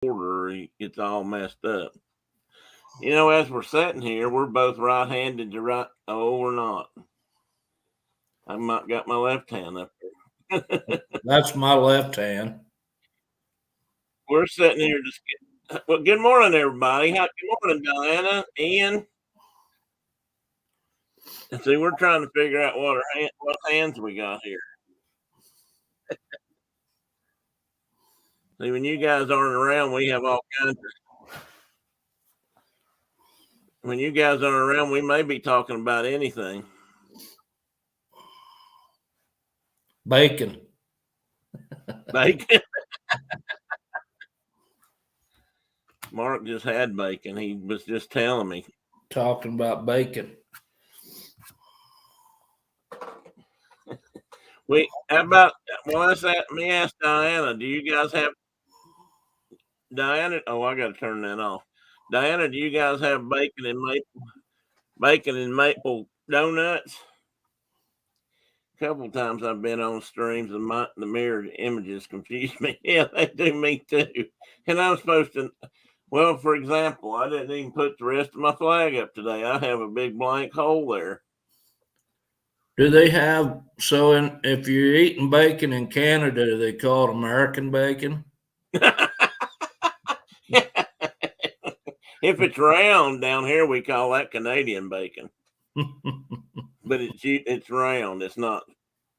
order, it's all messed up. You know, as we're sitting here, we're both right-handed to right. Oh, we're not. I might got my left hand up there. That's my left hand. We're sitting here just getting, well, good morning, everybody. Good morning, Diana, Ian. And see, we're trying to figure out what hands we got here. See, when you guys aren't around, we have all kinds of. When you guys aren't around, we may be talking about anything. Bacon. Bacon. Mark just had bacon. He was just telling me. Talking about bacon. How about, well, let me ask Diana, do you guys have, Diana, oh, I got to turn that off. Diana, do you guys have bacon and maple donuts? A couple of times I've been on streams and the mirrored images confuse me. Yeah, they do me too. And I'm supposed to, well, for example, I didn't even put the rest of my flag up today. I have a big blank hole there. Do they have, if you're eating bacon in Canada, do they call it American bacon? If it's round down here, we call that Canadian bacon. But it's round. It's not,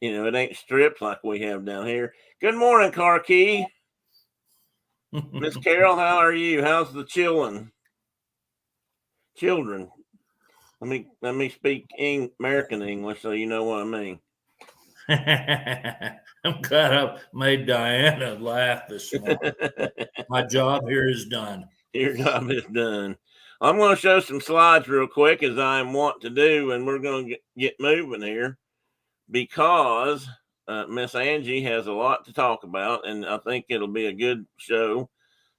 it ain't strips like we have down here. Good morning, Carkey. Miss Carol, how are you? How's the children? Let me speak American English so you know what I mean. I'm glad I made Diana laugh this morning. My job here is done. Your job is done. I'm going to show some slides real quick, as I want to do, and we're going to get moving here because Miss Angie has a lot to talk about, and I think it'll be a good show.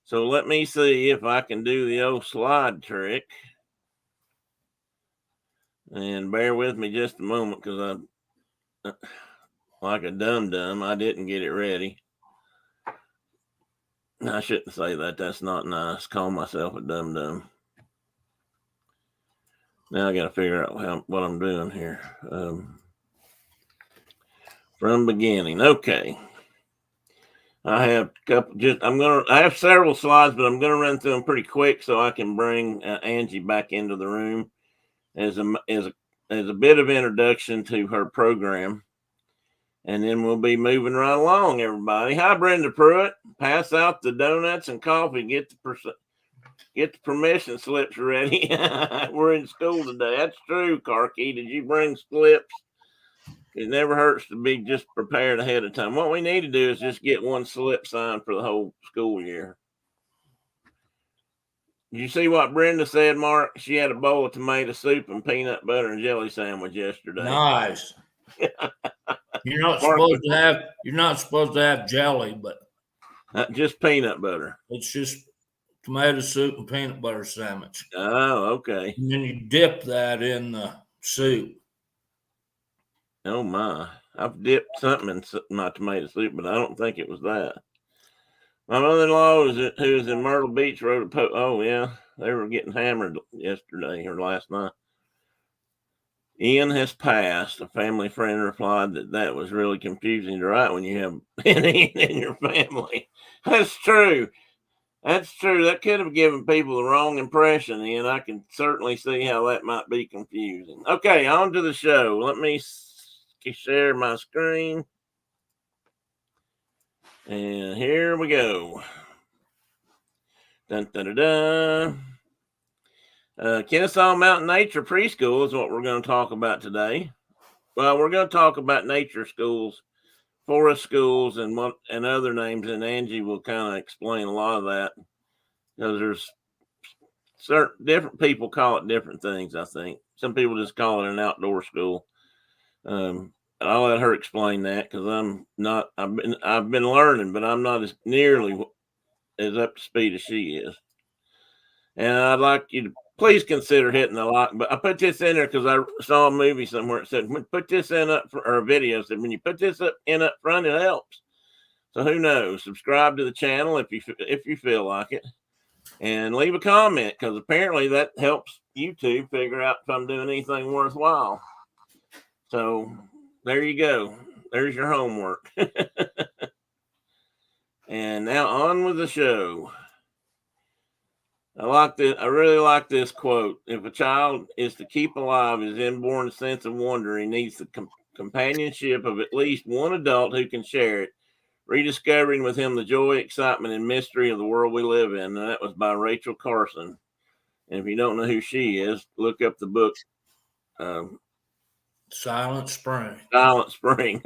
So let me see if I can do the old slide trick. And bear with me just a moment, because I, like a dum-dum, I didn't get it ready. I shouldn't say that. That's not nice. Call myself a dum-dum. Now I got to figure out what I'm doing here. From beginning. Okay. I have I have several slides, but I'm going to run through them pretty quick so I can bring Angie back into the room as a bit of introduction to her program. And then we'll be moving right along, everybody. Hi, Brenda Pruitt. Pass out the donuts and coffee. Get the permission slips ready. We're in school today. That's true, Carkey. Did you bring slips? It never hurts to be just prepared ahead of time. What we need to do is just get one slip signed for the whole school year. Did you see what Brenda said, Mark? She had a bowl of tomato soup and peanut butter and jelly sandwich yesterday. Nice. You're not supposed to have jelly, but just peanut butter. It's just tomato soup and peanut butter sandwich. Oh, okay. And then you dip that in the soup. Oh my! I've dipped something in my tomato soup, but I don't think it was that. My mother-in-law, who is in Myrtle Beach, wrote a post. Oh yeah, they were getting hammered yesterday or last night. Ian has passed. A family friend replied that was really confusing to write when you have an Ian in your family. That's true. That's true. That could have given people the wrong impression, Ian. I can certainly see how that might be confusing. Okay, on to the show. Let me share my screen. And here we go. Dun, dun, dun, dun. Kennesaw Mountain Nature Preschool is what we're going to talk about today. Well, we're going to talk about nature schools, forest schools, and other names, and Angie will kind of explain a lot of that, because there's certain different people call it different things. I think some people just call it an outdoor school. I'll let her explain that, because I've been learning, but I'm not as nearly as up to speed as she is. And I'd like you to please consider hitting the like. But I put this in there because I saw a movie somewhere. It said, put this in up for, or a video said, when you put this in up front, it helps. So who knows? Subscribe to the channel if you feel like it, and leave a comment, because apparently that helps YouTube figure out if I'm doing anything worthwhile. So there you go. There's your homework. And now on with the show. I really like this quote. If a child is to keep alive his inborn sense of wonder, he needs the companionship of at least one adult who can share it, rediscovering with him the joy, excitement, and mystery of the world we live in. And that was by Rachel Carson. And if you don't know who she is, look up the book Silent Spring. Silent Spring.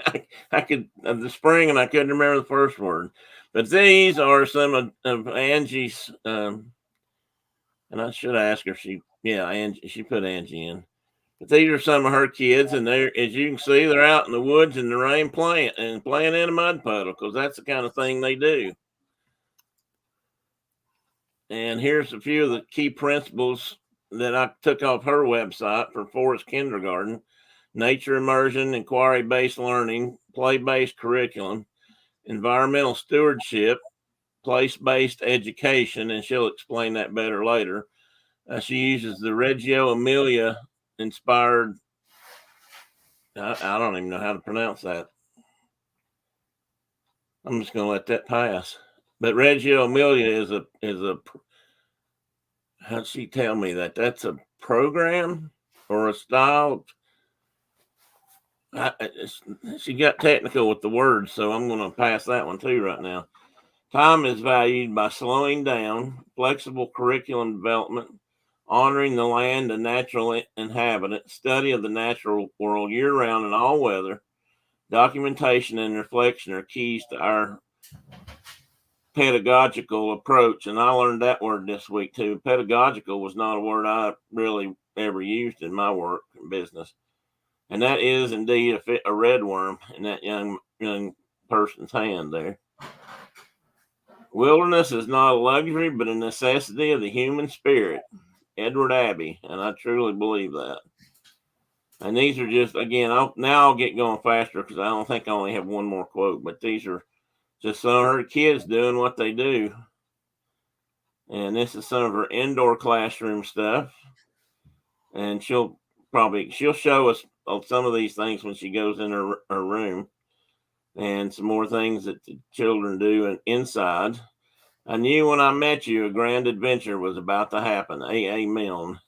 I could the spring, and I couldn't remember the first word. But these are some of Angie's. And I should ask her if Angie, she put Angie in. But these are some of her kids, and they're, as you can see, they're out in the woods in the rain playing in a mud puddle, because that's the kind of thing they do. And here's a few of the key principles that I took off her website for Forest Kindergarten: nature immersion, inquiry-based learning, play-based curriculum, environmental stewardship, place-based education, and she'll explain that better later. She uses the Reggio Emilia inspired. I don't even know how to pronounce that. I'm just going to let that pass. But Reggio Emilia is a. How'd she tell me that? That's a program or a style. She got technical with the words, so I'm going to pass that one too right now. Time is valued by slowing down, flexible curriculum development, honoring the land and natural inhabitants, study of the natural world year-round in all weather, documentation and reflection are keys to our pedagogical approach. And I learned that word this week too. Pedagogical was not a word I really ever used in my work and business. And that is indeed a red worm in that young person's hand there. Wilderness is not a luxury, but a necessity of the human spirit. Edward Abbey, and I truly believe that. And these are just, again, I'll get going faster, because I don't think I only have one more quote, but these are just some of her kids doing what they do. And this is some of her indoor classroom stuff. And she'll show us some of these things when she goes in her room, and some more things that the children do inside. I knew when I met you a grand adventure was about to happen. A.A. Milne.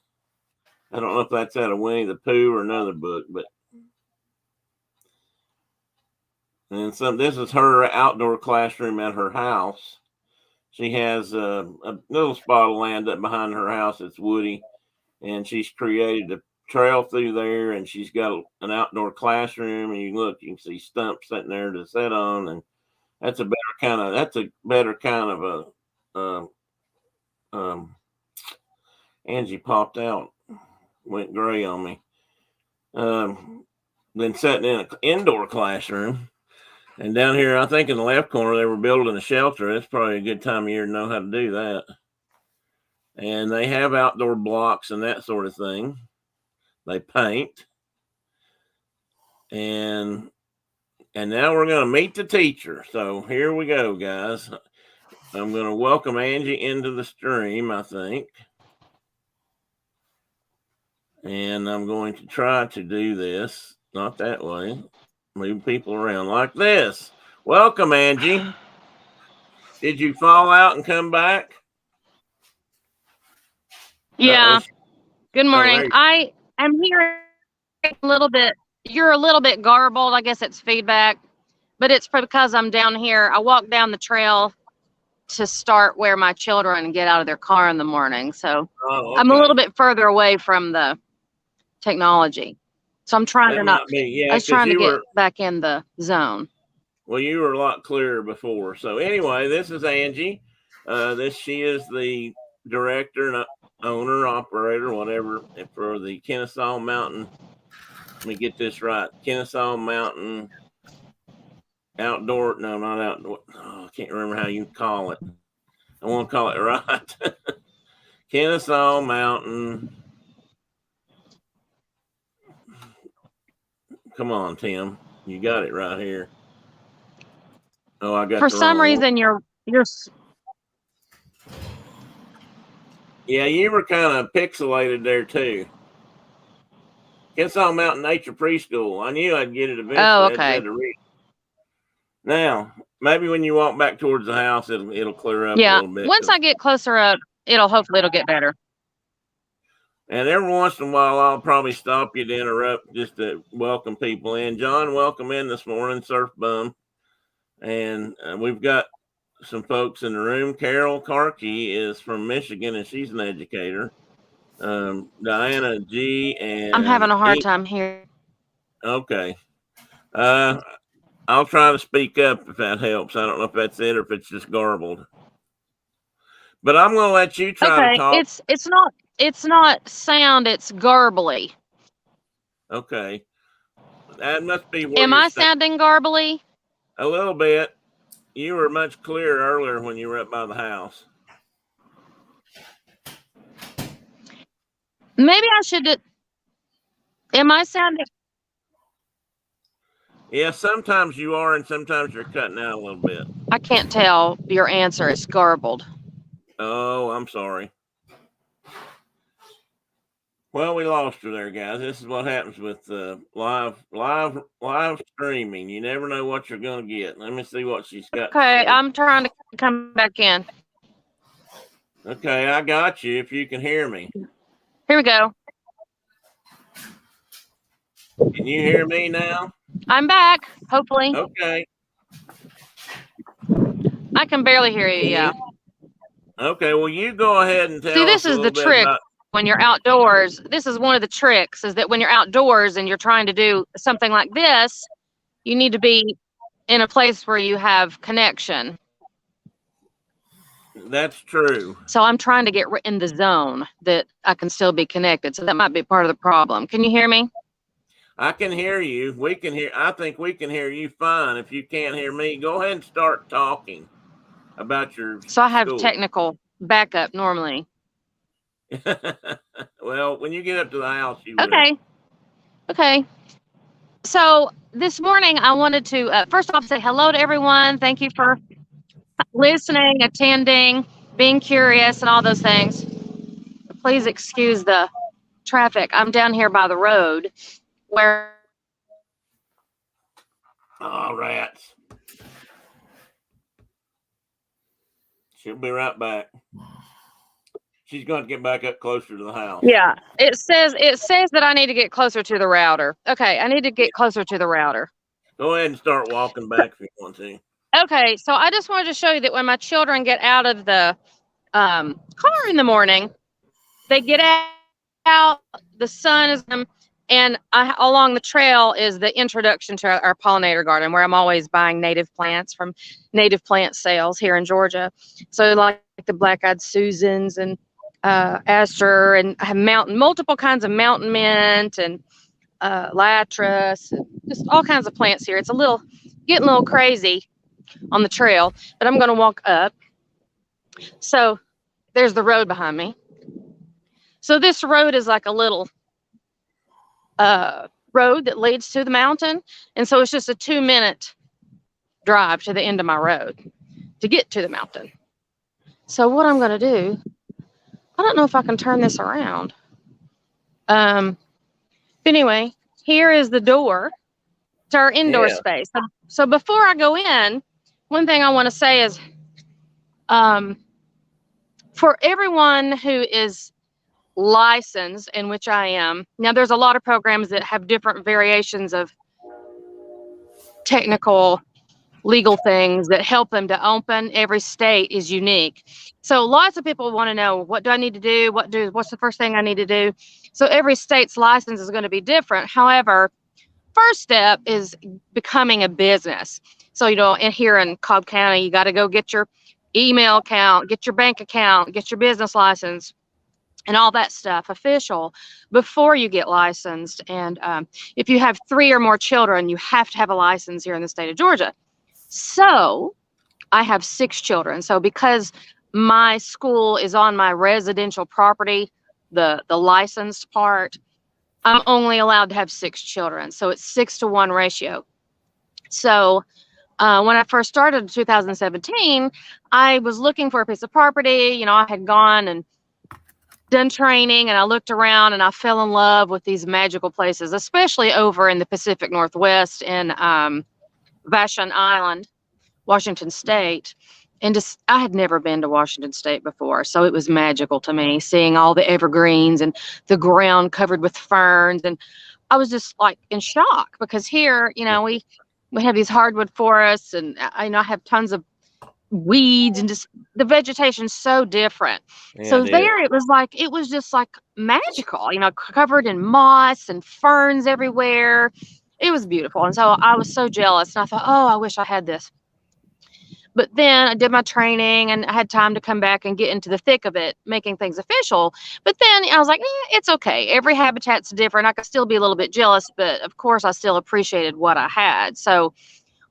I don't know if that's out of Winnie the Pooh or another book, but. And this is her outdoor classroom at her house. She has a little spot of land up behind her house. It's woody, and she's created a trail through there, and she's got an outdoor classroom, and you can see stumps sitting there to sit on, and that's a better kind of a Angie popped out, went gray on me. Then sitting in an indoor classroom. And down here, I think in the left corner, they were building a shelter. It's probably a good time of year to know how to do that. And they have outdoor blocks and that sort of thing. They paint. And now we're going to meet the teacher. So here we go, guys. I'm going to welcome Angie into the stream, I think. And I'm going to try to do this, not that way. Move people around like this. Welcome, Angie. Did you fall out and come back? Yeah. Uh-oh. Good morning. I am hearing a little bit. You're a little bit garbled. I guess it's feedback, but it's because I'm down here. I walk down the trail to start where my children get out of their car in the morning. So okay. I'm a little bit further away from the technology. So I'm trying I was trying to get back in the zone. Well, you were a lot clearer before. So anyway, this is Angie. She is the director and owner, operator, whatever, for the Kennesaw Mountain. Let me get this right. Kennesaw Mountain Outdoor. No, not outdoor. Oh, I can't remember how you call it. I want to call it right. Kennesaw Mountain. Come on, Tim. You got it right here. Oh, I got For the some wrong reason, Yeah, you were kind of pixelated there too. Kennesaw Mountain Nature Preschool. I knew I'd get it eventually. Oh, I just okay. had to read. Now, maybe when you walk back towards the house, it'll clear up a Yeah. little bit. Once I get closer up, hopefully it'll get better. And every once in a while, I'll probably stop you to interrupt just to welcome people in. John, welcome in this morning, Surf Bum. And we've got some folks in the room. Carol Karkey is from Michigan, and she's an educator. Diana G. and I'm having a hard time here. Okay. I'll try to speak up if that helps. I don't know if that's it or if it's just garbled. But I'm going to let you try to talk. It's not sound, it's garbly. Okay. That must be where Am I sounding garbly? A little bit. You were much clearer earlier when you were up by the house. Maybe I should. Am I sounding? Yeah, sometimes you are, and sometimes you're cutting out a little bit. I can't tell your answer. It's garbled. Oh, I'm sorry. Well, we lost her there, guys. This is what happens with live streaming. You never know what you're going to get. Let me see what she's got. Okay, I'm trying to come back in. Okay, I got you. If you can hear me. Here we go. Can you hear me now? I'm back, hopefully. Okay. I can barely hear you, yeah. Okay, well, you go ahead and tell us. See, this is the trick when you're outdoors. This is one of the tricks, is that when you're outdoors and you're trying to do something like this, you need to be in a place where you have connection. That's true. So I'm trying to get in the zone that I can still be connected. So that might be part of the problem. Can you hear me? I can hear you. We can hear. I think we can hear you fine. If you can't hear me, go ahead and start talking about your. So I have technical backup normally. Well, when you get up to the house, you will. Okay. So this morning I wanted to first off say hello to everyone. Thank you for listening, attending, being curious, and all those things. Please excuse the traffic. I'm down here by the road where. Oh, rats. She'll be right back. She's going to get back up closer to the house. Yeah, it says that I need to get closer to the router. Okay, I need to get closer to the router. Go ahead and start walking back if you want to. Okay, so I just wanted to show you that when my children get out of the car in the morning, they get out, the sun is them, and along the trail is the introduction to our Pollinator Garden, where I'm always buying native plants from native plant sales here in Georgia. So like the black-eyed Susans and aster, and I have multiple kinds of mountain mint and latris, and just all kinds of plants here. It's getting a little crazy on the trail, but I'm going to walk up. So there's the road behind me. So this road is like a little road that leads to the mountain. And so it's just a 2-minute drive to the end of my road to get to the mountain. So what I'm going to do, I don't know if I can turn this around. But anyway, here is the door to our indoor space. So before I go in, one thing I want to say is for everyone who is licensed, in which I am, now there's a lot of programs that have different variations of technical legal things that help them to open. Every state is unique. So lots of people want to know, what do I need to do? What's the first thing I need to do? So every state's license is going to be different. However, first step is becoming a business. So, and here in Cobb County, you got to go get your email account, get your bank account, get your business license, and all that stuff official before you get licensed. And if you have 3 or more children, you have to have a license here in the state of Georgia. So I have 6 children. So because my school is on my residential property, the licensed part, I'm only allowed to have 6 children. So it's 6-to-1 ratio. So when I first started in 2017, I was looking for a piece of property. You know, I had gone and done training, and I looked around and I fell in love with these magical places, especially over in the Pacific Northwest in Vashon Island, Washington State. And just, I had never been to Washington State before, so it was magical to me, seeing all the evergreens and the ground covered with ferns. And I was just like in shock, because here, you know, we have these hardwood forests, and I have tons of weeds, and just the vegetation's so different. Yeah, So there it was just like magical, you know, covered in moss and ferns everywhere. It was beautiful. And so I was so jealous, and I thought, oh, I wish I had this. But then I did my training, and I had time to come back and get into the thick of it, making things official. But then I was like, it's okay. Every habitat's different. I could still be a little bit jealous, but of course I still appreciated what I had. So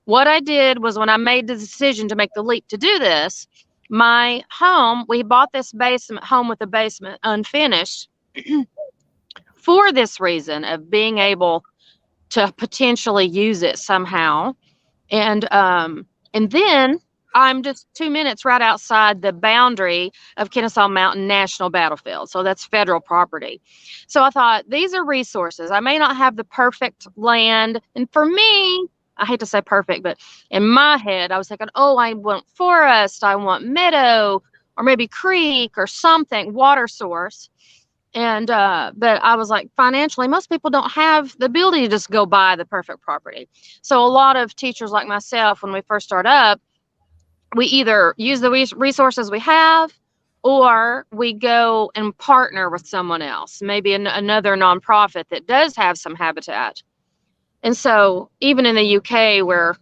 what I did was, when I made the decision to make the leap to do this, my home, we bought this basement home with the basement unfinished for this reason of being able to potentially use it somehow. And then I'm just 2 minutes right outside the boundary of Kennesaw Mountain National Battlefield. So that's federal property. So I thought, these are resources. I may not have the perfect land. And for me, I hate to say perfect, but in my head, I was thinking, oh, I want forest, I want meadow, or maybe creek or something, water source. And, but I was like, financially, most people don't have the ability to just go buy the perfect property. So a lot of teachers like myself, when we first start up, we either use the resources we have, or we go and partner with someone else, maybe another nonprofit that does have some habitat. And so even in the UK, where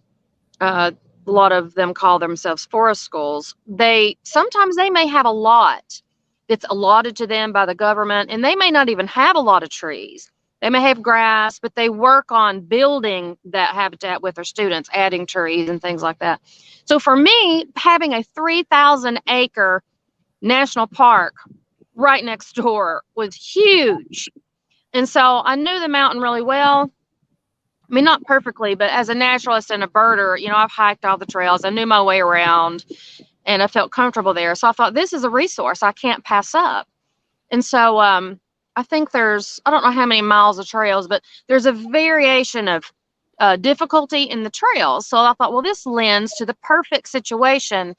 a lot of them call themselves forest schools, sometimes they may have a lot that's allotted to them by the government, and they may not even have a lot of trees. They may have grass, but they work on building that habitat with their students, adding trees and things like that. So for me, having a 3,000 acre national park right next door was huge. And so I knew the mountain really well. I mean, not perfectly, but as a naturalist and a birder, you know, I've hiked all the trails. I knew my way around, and I felt comfortable there. So I thought, this is a resource I can't pass up. And so I think I don't know how many miles of trails, but there's a variation of difficulty in the trails. So I thought, well, this lends to the perfect situation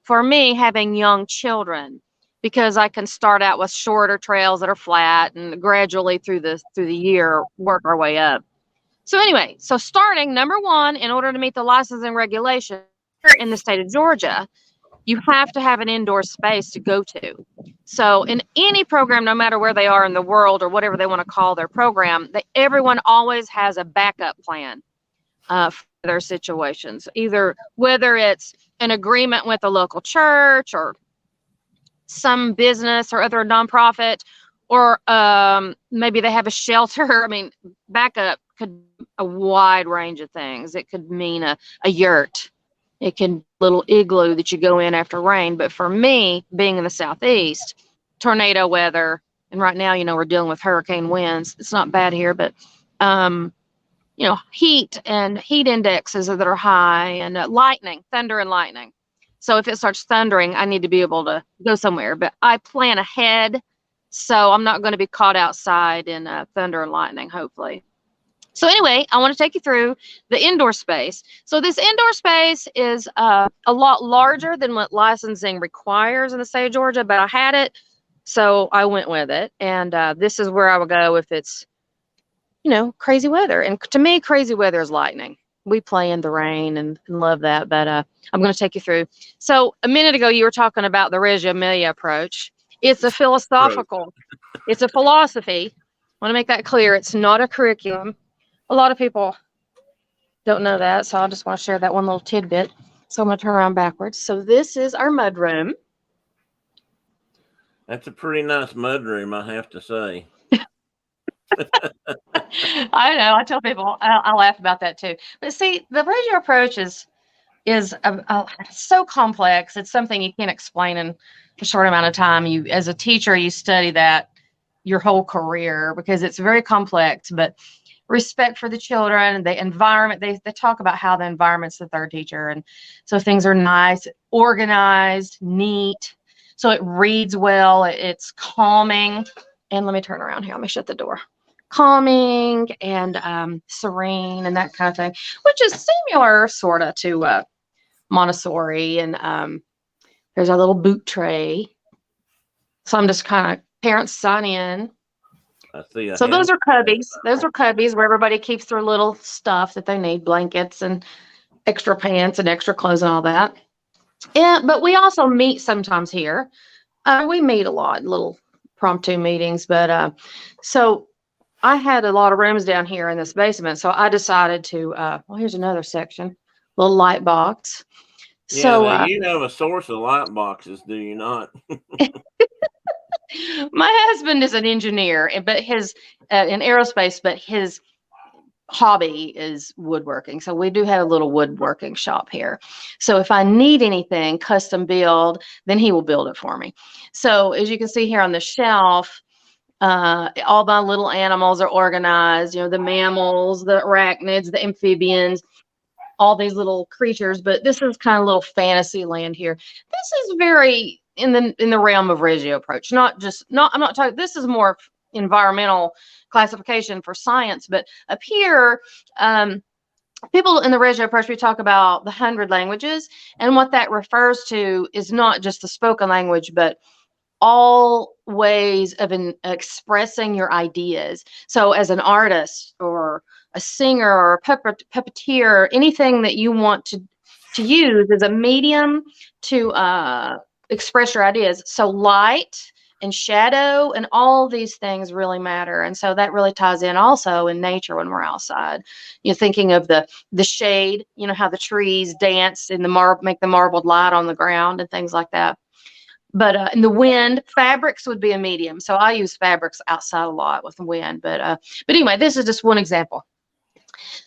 for me having young children, because I can start out with shorter trails that are flat, and gradually through the year work our way up. So anyway, so starting, number one, in order to meet the licensing regulation in the state of Georgia, you have to have an indoor space to go to. So in any program, no matter where they are in the world or whatever they want to call their program, everyone always has a backup plan for their situations, either whether it's an agreement with a local church or some business or other nonprofit, or maybe they have a shelter. I mean, backup could be a wide range of things. It could mean a yurt. It can be a little igloo that you go in after rain. But for me, being in the Southeast, tornado weather, and right now, you know, we're dealing with hurricane winds. It's not bad here, but, you know, heat and heat indexes that are high, and lightning, thunder and lightning. So if it starts thundering, I need to be able to go somewhere. But I plan ahead, so I'm not going to be caught outside in thunder and lightning, hopefully. So anyway, I want to take you through the indoor space. So this indoor space is a lot larger than what licensing requires in the state of Georgia, but I had it, so I went with it. And this is where I would go if it's, you know, crazy weather. And to me, crazy weather is lightning. We play in the rain and love that, but I'm going to take you through. So a minute ago, you were talking about the Reggio Emilia approach. It's a philosophical, it's a philosophy. I want to make that clear. It's not a curriculum. A lot of people don't know that, so I just want to share that one little tidbit. So I'm going to turn around backwards. So this is our mud room. That's a pretty nice mud room, I have to say. I know. I tell people, I laugh about that too. But see, the Reggio approach is so complex. It's something you can't explain in a short amount of time. You, as a teacher, you study that your whole career because it's very complex. But respect for the children, the environment. They talk about how the environment's the third teacher. And so things are nice, organized, neat. So it reads well, it's calming. And let me turn around here. Let me shut the door. Calming and serene and that kind of thing, which is similar sort of to Montessori. And there's our little boot tray. So I'm just kind of, parents sign in. I see. So those are cubbies. Those are cubbies where everybody keeps their little stuff that they need, blankets and extra pants and extra clothes and all that. But we also meet sometimes here. We meet a lot, little impromptu meetings. But so I had a lot of rooms down here in this basement. So I decided to, well, here's another section, little light box. Yeah, so you have a source of light boxes, do you not? My husband is an engineer, but his in aerospace, but his hobby is woodworking. So we do have a little woodworking shop here. So if I need anything custom build, then he will build it for me. So as you can see here on the shelf, all my little animals are organized, you know, the mammals, the arachnids, the amphibians, all these little creatures. But this is kind of little fantasy land here. This is very in the realm of Reggio approach, I'm not talking, this is more environmental classification for science, but up here, people in the Reggio approach, we talk about the 100 languages, and what that refers to is not just the spoken language, but all ways of expressing your ideas. So as an artist or a singer or a puppeteer, anything that you want to use as a medium to express your ideas. So light and shadow and all these things really matter. And so that really ties in also in nature when we're outside. You're thinking of the shade, you know, how the trees dance in the make the marbled light on the ground and things like that. But in the wind, fabrics would be a medium. So I use fabrics outside a lot with the wind. But anyway, this is just one example.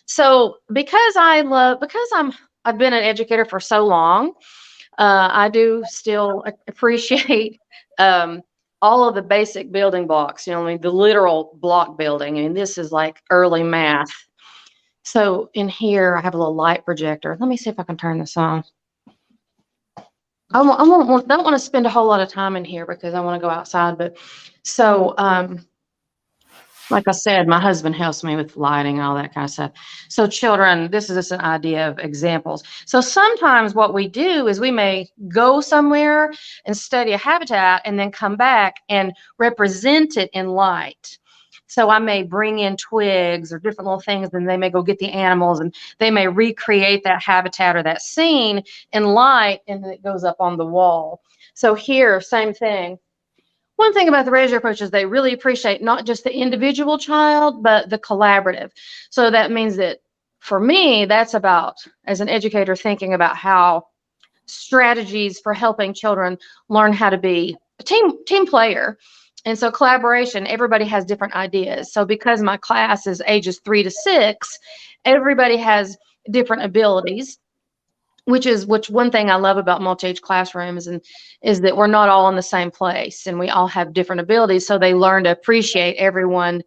So because I've been an educator for so long, I do still appreciate all of the basic building blocks, you know, I mean, the literal block building. I mean, this is like early math. So in here, I have a little light projector. Let me see if I can turn this on. I don't want to spend a whole lot of time in here because I want to go outside. But so, like I said, my husband helps me with lighting and all that kind of stuff. So children, this is just an idea of examples. So sometimes what we do is we may go somewhere and study a habitat and then come back and represent it in light. So I may bring in twigs or different little things, and they may go get the animals and they may recreate that habitat or that scene in light, and it goes up on the wall. So here, same thing. One thing about the Reggio approach is they really appreciate not just the individual child, but the collaborative. So that means that for me, that's about, as an educator, thinking about how strategies for helping children learn how to be a team player. And so collaboration, everybody has different ideas. So because my class is ages 3 to 6, everybody has different abilities. Which one thing I love about multi-age classrooms is that we're not all in the same place and we all have different abilities. So they learn to appreciate everyone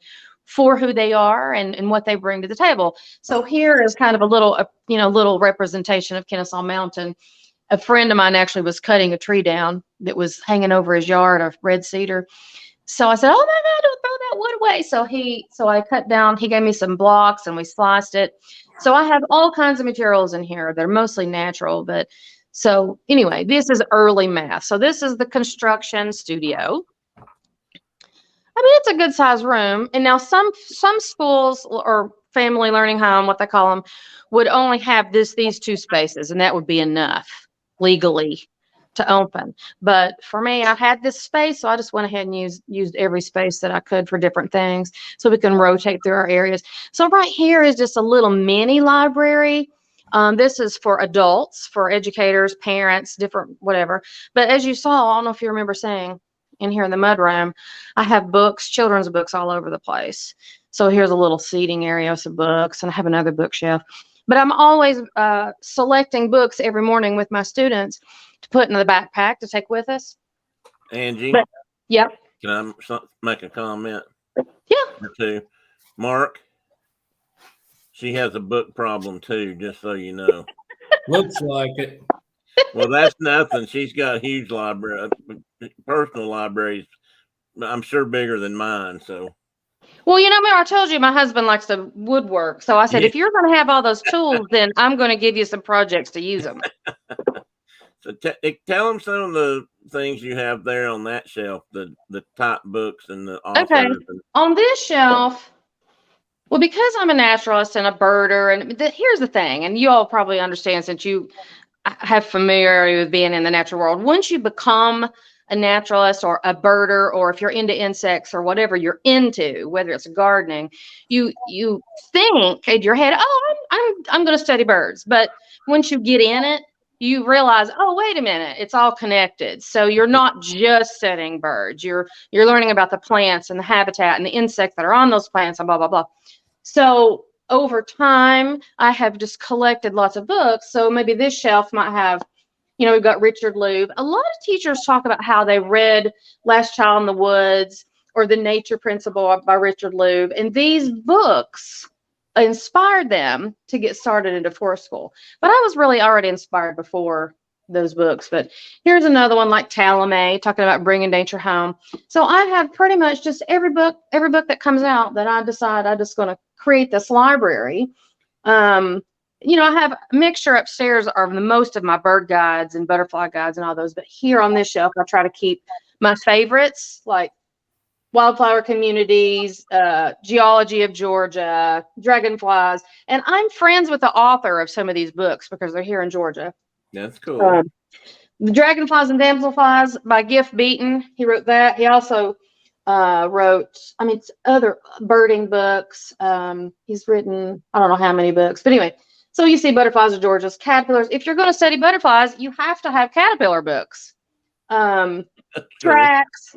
for who they are and what they bring to the table. So here is kind of a little representation of Kennesaw Mountain. A friend of mine actually was cutting a tree down that was hanging over his yard of red cedar. So I said, "Oh my God, don't throw that wood away." So I cut down, he gave me some blocks and we sliced it. So I have all kinds of materials in here. They're mostly natural, but so anyway, this is early math. So this is the construction studio. I mean, it's a good sized room. And now some schools or family learning home, what they call them, would only have these two spaces, and that would be enough legally to open. But for me, I had this space, so I just went ahead and used every space that I could for different things so we can rotate through our areas. So right here is just a little mini library. This is for adults, for educators, parents, different whatever. But as you saw, I don't know if you remember saying in here in the mudroom, I have books, children's books all over the place. So here's a little seating area with some books, and I have another bookshelf. But I'm always selecting books every morning with my students to put in the backpack to take with us. Angie? Yep. Can I make a comment? Yeah. Or two? Mark, She has a book problem too, just so you know. Looks like it. Well, that's nothing. She's got a huge library, personal libraries. I'm sure bigger than mine. So. Well, remember I told you my husband likes to woodwork. So I said, if you're going to have all those tools, then I'm going to give you some projects to use them. So tell them some of the things you have there on that shelf, the type books and the authors. Okay. On this shelf, well, because I'm a naturalist and a birder, and here's the thing, and you all probably understand since you have familiarity with being in the natural world. Once you become a naturalist or a birder, or if you're into insects or whatever you're into, whether it's gardening, you think in your head, oh, I'm going to study birds. But once you get in it, you realize, oh, wait a minute, it's all connected. So you're not just studying birds. You're learning about the plants and the habitat and the insects that are on those plants and blah, blah, blah. So over time, I have just collected lots of books. So maybe this shelf might have, we've got Richard Louv. A lot of teachers talk about how they read Last Child in the Woods or The Nature Principle by Richard Louv. And these books inspired them to get started into forest school. But I was really already inspired before those books. But here's another one like Talamay, talking about bringing nature home. So I have pretty much just every book that comes out that I decide I'm just going to create this library. I have a mixture upstairs of the most of my bird guides and butterfly guides and all those. But here on this shelf, I try to keep my favorites like wildflower communities, geology of Georgia, dragonflies. And I'm friends with the author of some of these books because they're here in Georgia. That's cool. The Dragonflies and Damselflies by Giff Beaton. He wrote that. He also wrote, other birding books. He's written, I don't know how many books, but anyway. So you see butterflies of Georgia's caterpillars. If you're going to study butterflies, you have to have caterpillar books. Tracks,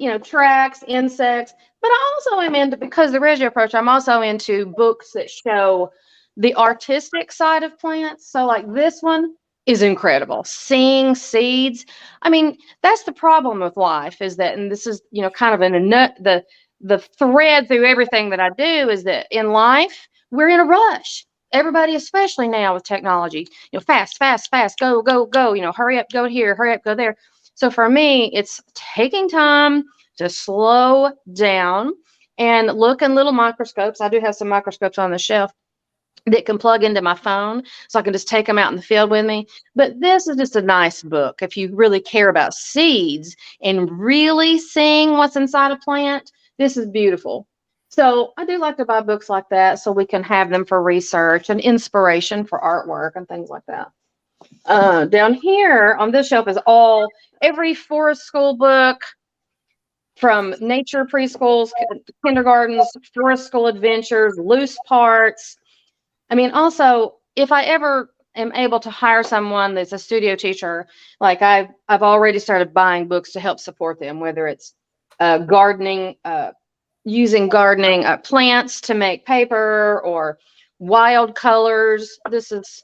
insects. But I also am into, because the Regio approach, I'm also into books that show the artistic side of plants. So like this one is incredible. Seeing seeds. That's the problem with life is that, and this is, kind of in a nut, the thread through everything that I do is that in life, we're in a rush. Everybody, especially now with technology, fast, go, hurry up, go here, hurry up, go there. So for me, it's taking time to slow down and look in little microscopes. I do have some microscopes on the shelf that can plug into my phone, so I can just take them out in the field with me. But this is just a nice book. If you really care about seeds and really seeing what's inside a plant, this is beautiful. So I do like to buy books like that so we can have them for research and inspiration for artwork and things like that. Down here on this shelf is every forest school book from nature preschools, kindergartens, forest school adventures, loose parts. Also, if I ever am able to hire someone that's a studio teacher, like I've already started buying books to help support them, whether it's gardening, using gardening plants to make paper or wild colors. This is,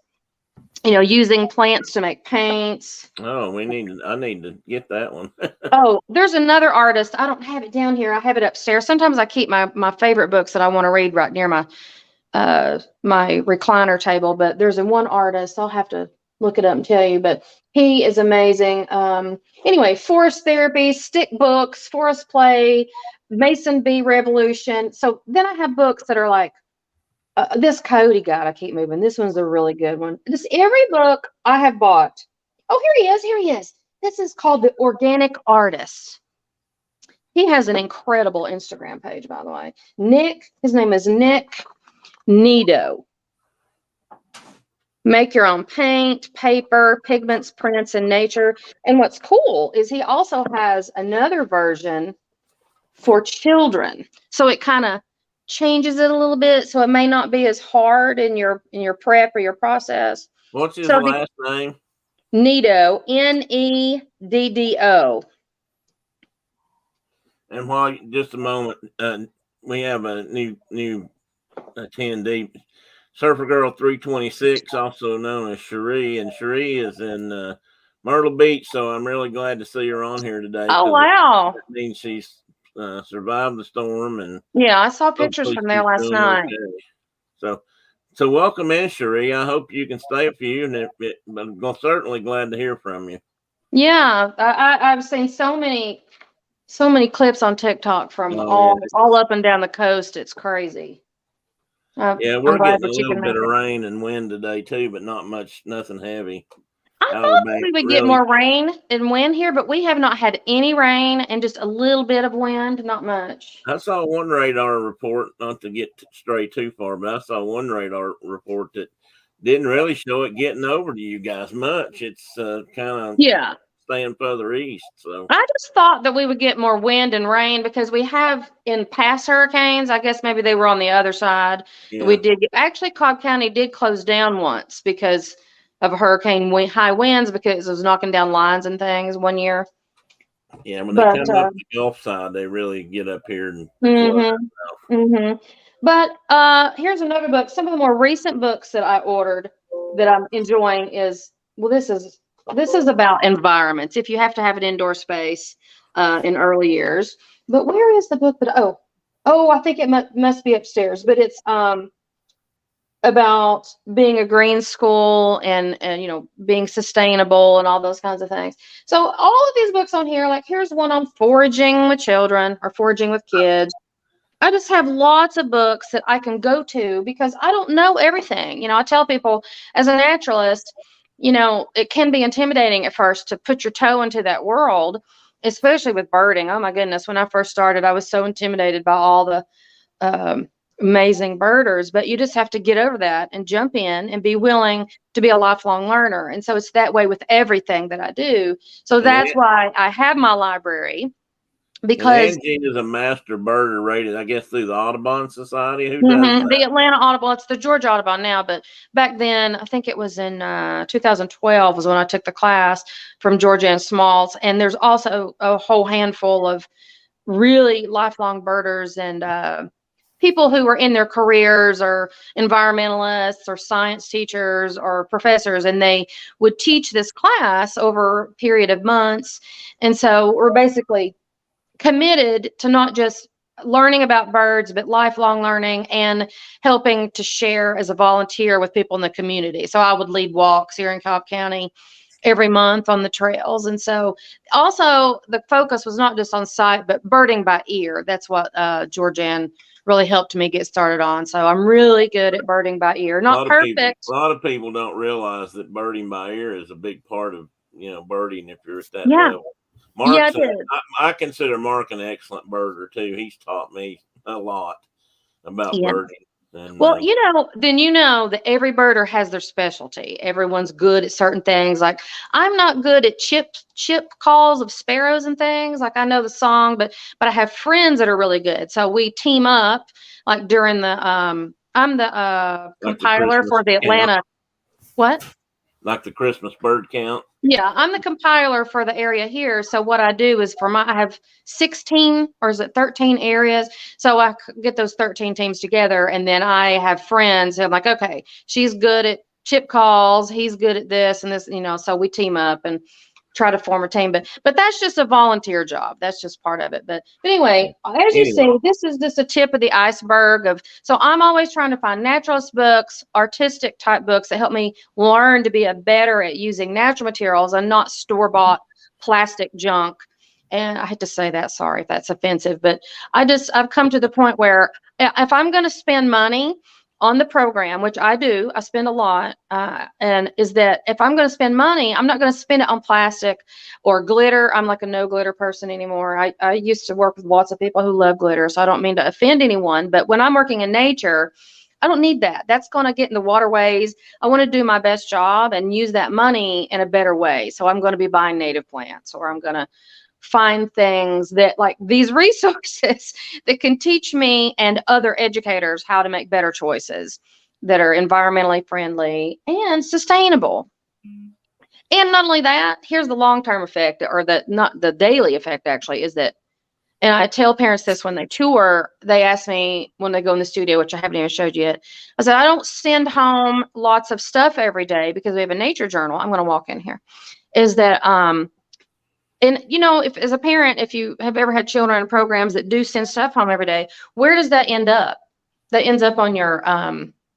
using plants to make paints. Oh, I need to get that one. Oh, there's another artist. I don't have it down here. I have it upstairs. Sometimes I keep my favorite books that I want to read right near my recliner table, but there's one artist. I'll have to look it up and tell you, but he is amazing. Anyway, forest therapy, stick books, forest play, Mason Bee Revolution. So then I have books that are like this Cody guide. I keep moving. This one's a really good one. Just every book I have bought. Oh, here he is. This is called The Organic Artist. He has an incredible Instagram page, by the way. His name is Nick Nido. Make your own paint, paper, pigments, prints, and nature. And what's cool is he also has another version for children. So it kind of changes it a little bit. So it may not be as hard in your prep or your process. What's his last name? Nido, Neddo. And while just a moment, we have a new attendee, Surfer Girl 326, also known as Cherie, and Cherie is in Myrtle Beach. So I'm really glad to see her on here today. Oh wow! That means she's survived the storm, and yeah, I saw pictures from there last night. Okay. So So welcome in, Cherie. I hope you can stay a few, and I'm certainly glad to hear from you. Yeah, I've seen so many clips on TikTok from Oh, all up and down the coast. It's crazy. yeah, I'm we're glad getting a that you little can bit make of it. rain and wind today too, but not much, nothing heavy. I Outer thought Banks we would get really. more rain and wind here, but we have not had any rain and just a little bit of wind, not much. I saw one radar report, not to get stray too far, but I saw one radar report that didn't really show it getting over to you guys much. It's kind of Yeah. staying further east. So I just thought that we would get more wind and rain because we have in past hurricanes. I guess maybe they were on the other side. yeah, We did actually, Cobb County did close down once because of high winds because it was knocking down lines and things one year. yeah. When they But come up the Gulf side, they really get up here and flood. mm-hmm, mm-hmm. But here's another book. Some of the more recent books that I ordered that I'm enjoying is, well, this is about environments. If you have to have an indoor space in early years. But where is the book? But I think it must be upstairs. But it's about being a green school and being sustainable and all those kinds of things. So all of these books on here, like here's one on foraging with children or foraging with kids. I just have lots of books that I can go to because I don't know everything. I tell people as a naturalist, it can be intimidating at first to put your toe into that world, especially with birding. Oh my goodness. When I first started, I was so intimidated by all the um, amazing birders, but you just have to get over that and jump in and be willing to be a lifelong learner. And so it's that way with everything that I do. So And that's why I have my library. And Because Angie is a master birder rated, I guess, through the Audubon Society. Who does that? the Atlanta Audubon, it's the Georgia Audubon now, but back then, I think it was in 2012 was when I took the class from Georgia and Smalls. And there's also a whole handful of really lifelong birders and people who are in their careers or environmentalists or science teachers or professors, and they would teach this class over a period of months. And so we're basically committed to not just learning about birds, but lifelong learning and helping to share as a volunteer with people in the community. So I would lead walks here in Cobb County every month on the trails. And so also the focus was not just on sight, but birding by ear. That's what Georgianne really helped me get started on. So I'm really good at birding by ear. Not perfect. A lot of people don't realize that birding by ear is a big part of, birding if you're at that Yeah. level. Yeah, I consider Mark an excellent birder too. He's taught me a lot about birding. And, well, that every birder has their specialty. Everyone's good at certain things. Like I'm not good at chip calls of sparrows and things. Like I know the song, but I have friends that are really good. So we team up. Like during the I'm the compiler for the Atlanta. What? Like the Christmas bird count. Yeah, I'm the compiler for the area here. So what I do is I have 16 or is it 13 areas. So I get those 13 teams together, and then I have friends who I'm like, okay, she's good at chip calls, he's good at this and this, so we team up and try to form a team. But that's just a volunteer job. That's just part of it. But anyway, as you see, this is just a tip of the iceberg so I'm always trying to find naturalist books, artistic type books that help me learn to be better at using natural materials and not store-bought plastic junk. And I hate to say that, sorry if that's offensive, but I've come to the point where if I'm going to spend money on the program, which I do, I spend a lot, and is that if I'm going to spend money, I'm not going to spend it on plastic or glitter. I'm like a no glitter person anymore. I used to work with lots of people who love glitter, so I don't mean to offend anyone, but when I'm working in nature, I don't need that. That's going to get in the waterways. I want to do my best job and use that money in a better way. So I'm going to be buying native plants, or I'm going to find things that like these resources that can teach me and other educators how to make better choices that are environmentally friendly and sustainable. And not only that, here's the long-term effect, or not the daily effect actually, is that, and I tell parents this when they tour, they ask me when they go in the studio, which I haven't even showed you yet. I said, I don't send home lots of stuff every day because we have a nature journal. I'm going to walk in here. Is that, and if as a parent, if you have ever had children in programs that do send stuff home every day, where does that end up? That ends up on your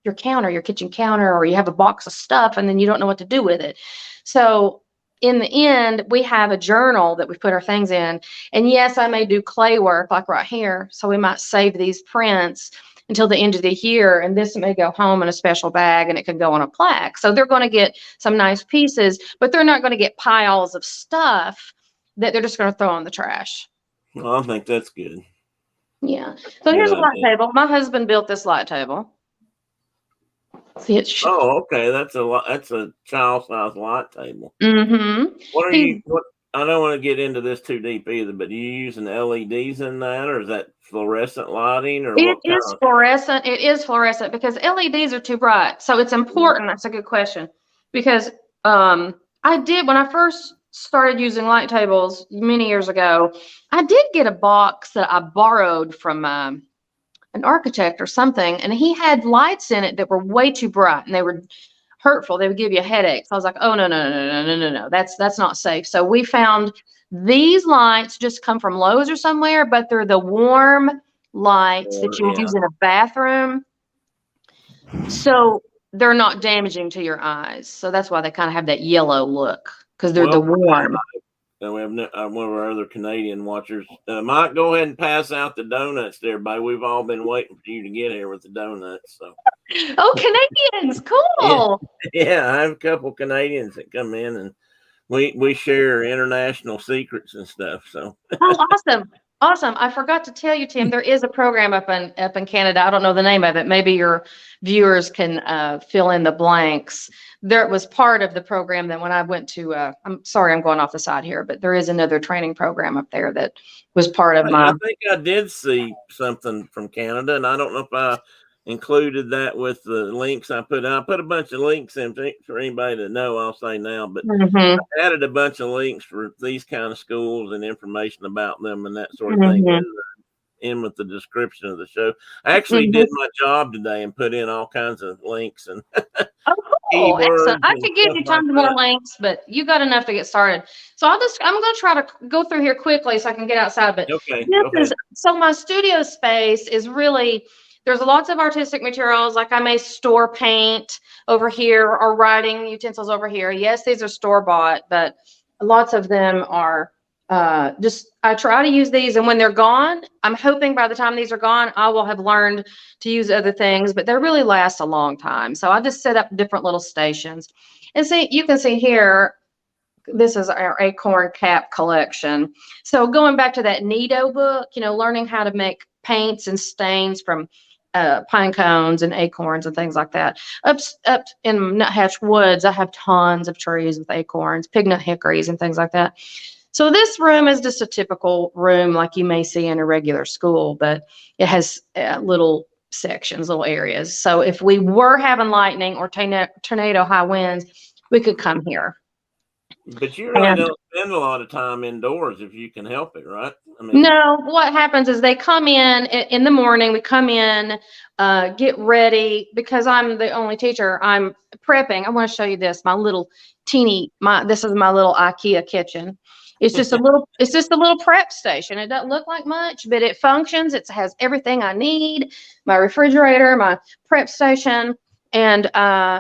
your counter, your kitchen counter, or you have a box of stuff and then you don't know what to do with it. So in the end, we have a journal that we put our things in. And yes, I may do clay work like right here. So we might save these prints until the end of the year. And this may go home in a special bag and it can go on a plaque. So they're going to get some nice pieces, but they're not going to get piles of stuff that they're just going to throw in the trash. Well, I think that's good. Yeah. So here's a light table. My husband built this light table. See, it's okay. That's a child-sized light table. Mm-hmm. What I don't want to get into this too deep either, but are you using LEDs in that, or is that fluorescent lighting, or it is fluorescent? It is fluorescent because LEDs are too bright. So it's important. That's a good question, because I did, when I first started using light tables many years ago, I did get a box that I borrowed from an architect or something, and he had lights in it that were way too bright and they were hurtful. They would give you a headache. So I was like, oh, no. That's not safe. So we found these lights just come from Lowe's or somewhere, but they're the warm lights that you would use in a bathroom. So they're not damaging to your eyes. So that's why they kind of have that yellow look, because they're the warm. We have one of our other Canadian watchers. Mike, go ahead and pass out the donuts to everybody. We've all been waiting for you to get here with the donuts. So. Oh, Canadians, cool. Yeah, I have a couple Canadians that come in, and we share international secrets and stuff. So. Oh, awesome. I forgot to tell you, Tim, there is a program up in Canada. I don't know the name of it. Maybe your viewers can fill in the blanks. There was part of the program that when I went to, I'm sorry, I'm going off the side here, but there is another training program up there that was part of my. I think I did see something from Canada, and I don't know if I included that with the links I put. I put a bunch of links in for anybody to know. I'll say now, but I added a bunch of links for these kind of schools and information about them and that sort of thing in with the description of the show. I actually did my job today and put in all kinds of links and oh, cool. Excellent. I could give you tons more links, but you got enough to get started. So I'm going to try to go through here quickly so I can get outside. But okay, so my studio space is really, there's lots of artistic materials. Like I may store paint over here or writing utensils over here. Yes, these are store-bought, but lots of them are I try to use these, and when they're gone, I'm hoping by the time these are gone, I will have learned to use other things, but they really last a long time. So I just set up different little stations. And see, you can see here, this is our Acorn Cap Collection. So going back to that Nido book, learning how to make paints and stains from pine cones and acorns and things like that. Up in Nuthatch Woods, I have tons of trees with acorns, pignut hickories and things like that. So this room is just a typical room like you may see in a regular school, but it has little sections, little areas. So if we were having lightning or tornado high winds, we could come here. But you really don't spend a lot of time indoors if you can help it, right? No, what happens is they come in the morning, we come in, get ready, because I'm the only teacher, I'm prepping. I want to show you this, this is my little IKEA kitchen. It's just a little prep station. It doesn't look like much, but it functions. It has everything I need, my refrigerator, my prep station. And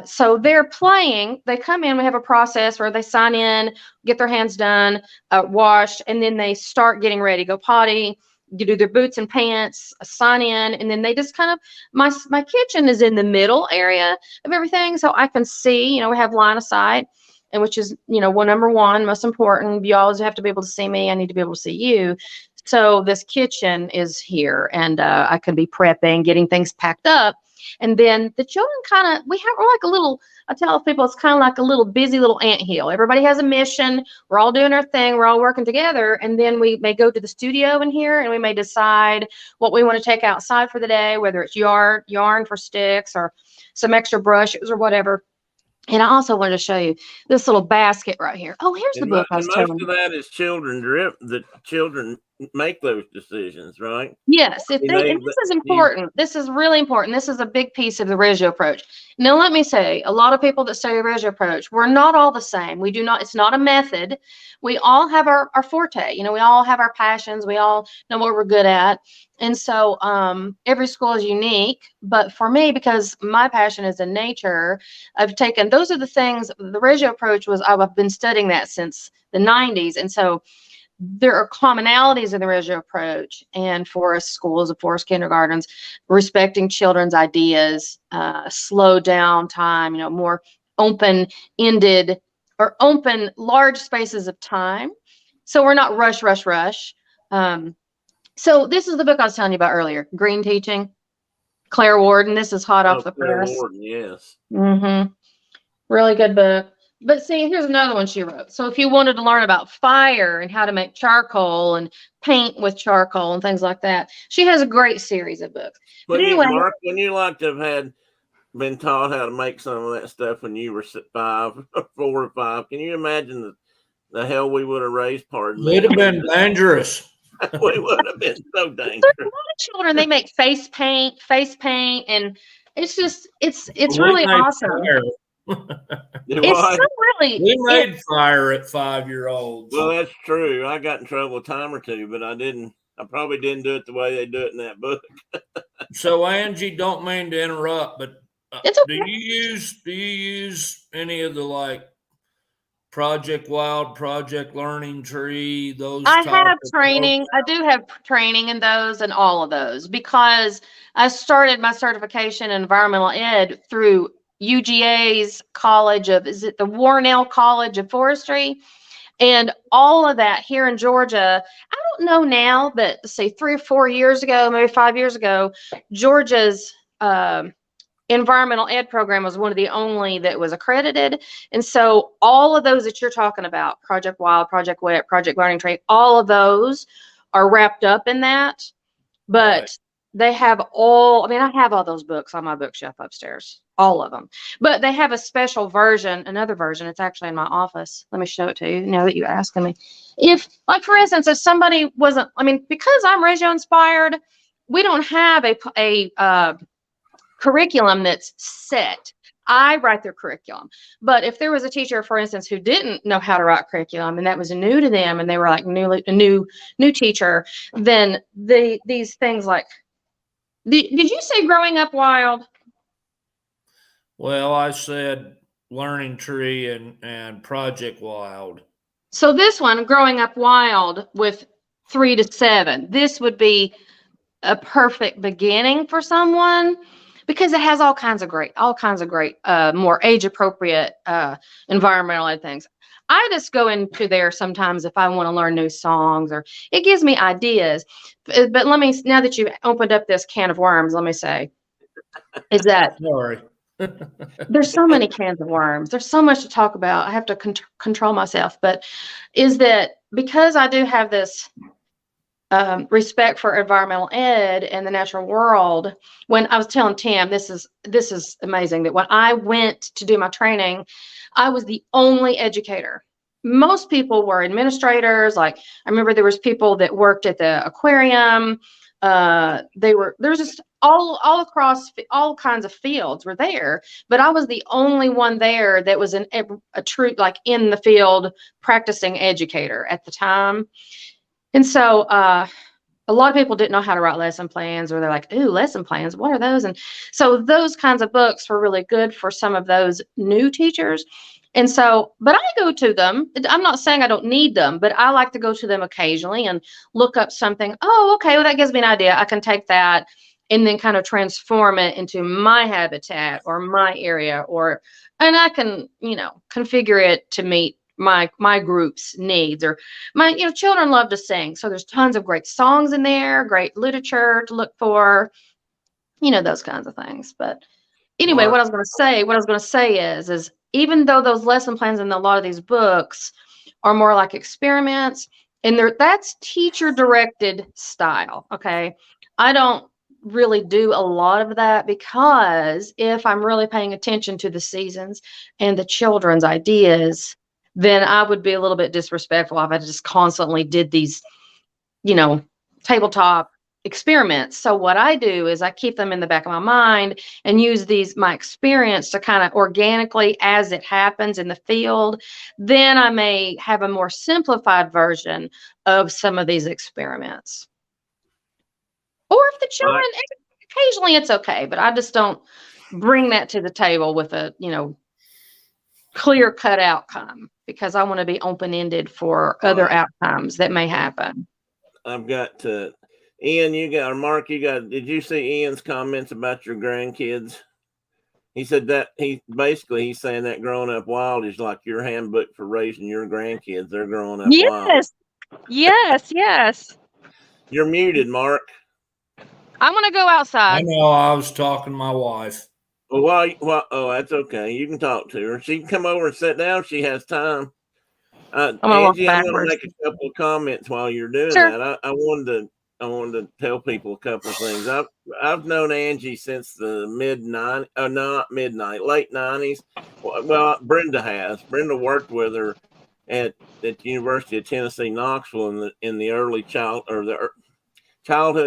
so they're playing. They come in. We have a process where they sign in, get their hands done, washed, and then they start getting ready, go potty, do their boots and pants, sign in, and then they just kind of, my kitchen is in the middle area of everything, so I can see, we have line of sight, and which is, number one, most important. You always have to be able to see me. I need to be able to see you. So this kitchen is here, and I can be prepping, getting things packed up. And then the children we're like a little, I tell people it's kind of like a little busy little anthill. Everybody has a mission. We're all doing our thing. We're all working together. And then we may go to the studio in here and we may decide what we want to take outside for the day, whether it's yarn for sticks or some extra brushes or whatever. And I also wanted to show you this little basket right here. Oh, here's the book I was telling you. Most of that is children make those decisions, right? Yes, if they, and this is important. This is really important. This is a big piece of the Reggio approach. Now, let me say, a lot of people that study Reggio approach, we're not all the same. We do not, it's not a method. We all have our forte. We all have our passions. We all know what we're good at. And so every school is unique. But for me, because my passion is in nature, I've taken, those are the things, the Reggio approach was, I've been studying that since the 90s. And so there are commonalities in the Reggio approach and forest schools and forest kindergartens, respecting children's ideas, slow down time, more open-ended or open large spaces of time. So we're not rush. So this is the book I was telling you about earlier, Green Teaching, Claire Warden. This is hot off the press. Claire Warden, yes. Really good book. But see, here's another one she wrote. So if you wanted to learn about fire and how to make charcoal and paint with charcoal and things like that, she has a great series of books. But anyway, Mark, when you like to have been taught how to make some of that stuff when you were 4 or 5, can you imagine the hell we would have raised? Pardon me. It would have been dangerous. We would have been so dangerous. There's a lot of children, they make face paint, and it's just, it's really awesome. It's so really. We made fire at 5-year-olds. Well, that's true. I got in trouble a time or two, but I probably didn't do it the way they do it in that book. So Angie, don't mean to interrupt, but it's okay. do you use any of the Project Wild, Project Learning Tree, those? I have training. I do have training in those and all of those, because I started my certification in environmental ed through UGA's college of, is it the Warnell College of Forestry? And all of that here in Georgia, I don't know now, but say 3 or 4 years ago, maybe 5 years ago, Georgia's environmental ed program was one of the only that was accredited. And so all of those that you're talking about, Project Wild, Project Wet, Project Learning Tree, all of those are wrapped up in that. But right. They have all, I have all those books on my bookshelf upstairs, all of them. But they have a special version, another version. It's actually in my office. Let me show it to you now that you're asking me. If, for instance, if somebody wasn't, because I'm Reggio inspired, we don't have a curriculum that's set. I write their curriculum. But if there was a teacher, for instance, who didn't know how to write curriculum and that was new to them and they were like a new teacher, then these things like, did you say Growing Up Wild? Well, I said Learning Tree and Project Wild. So this one, Growing Up Wild with 3 to 7, this would be a perfect beginning for someone, because it has all kinds of great, more age appropriate environmental ed things. I just go into there sometimes if I want to learn new songs, or it gives me ideas. But let me, now that you opened up this can of worms, let me say, is that sorry. There's so many cans of worms. There's so much to talk about. I have to control myself. But is that because I do have this respect for environmental ed and the natural world, when I was telling Tim, this is amazing, that when I went to do my training, I was the only educator. Most people were administrators. Like, I remember there was people that worked at the aquarium. There's just all across all kinds of fields were there, but I was the only one there that was a true, like, in the field practicing educator at the time. And so a lot of people didn't know how to write lesson plans, or they're like, ooh, lesson plans, what are those? And so those kinds of books were really good for some of those new teachers. And so, but I go to them. I'm not saying I don't need them, but I like to go to them occasionally and look up something. Oh, okay, well, that gives me an idea. I can take that and then kind of transform it into my habitat or my area, and I can, configure it to meet my group's needs. Or my, children love to sing. So there's tons of great songs in there, great literature to look for, those kinds of things. But anyway, what I was going to say is even though those lesson plans in a lot of these books are more like experiments, and that's teacher directed style. Okay. I don't really do a lot of that, because if I'm really paying attention to the seasons and the children's ideas, then I would be a little bit disrespectful if I just constantly did these tabletop experiments. So what I do is I keep them in the back of my mind and use my experience to kind of organically, as it happens in the field, then I may have a more simplified version of some of these experiments. Or if the children, occasionally it's okay, but I just don't bring that to the table with a, clear cut outcome, because I want to be open-ended for other outcomes that may happen. I've got Ian, or Mark, did you see Ian's comments about your grandkids? He said that he's saying that growing up wild is like your handbook for raising your grandkids. They're growing up wild. Yes. You're muted, Mark. I want to go outside. I know, I was talking to my wife. Oh, that's okay. You can talk to her. She can come over and sit down if she has time. Angie, I'm going to make a couple of comments while you're doing that. I wanted to tell people a couple of things. I've known Angie since the late 90s. Well, Brenda has. Brenda worked with her at the University of Tennessee, Knoxville in the early childhood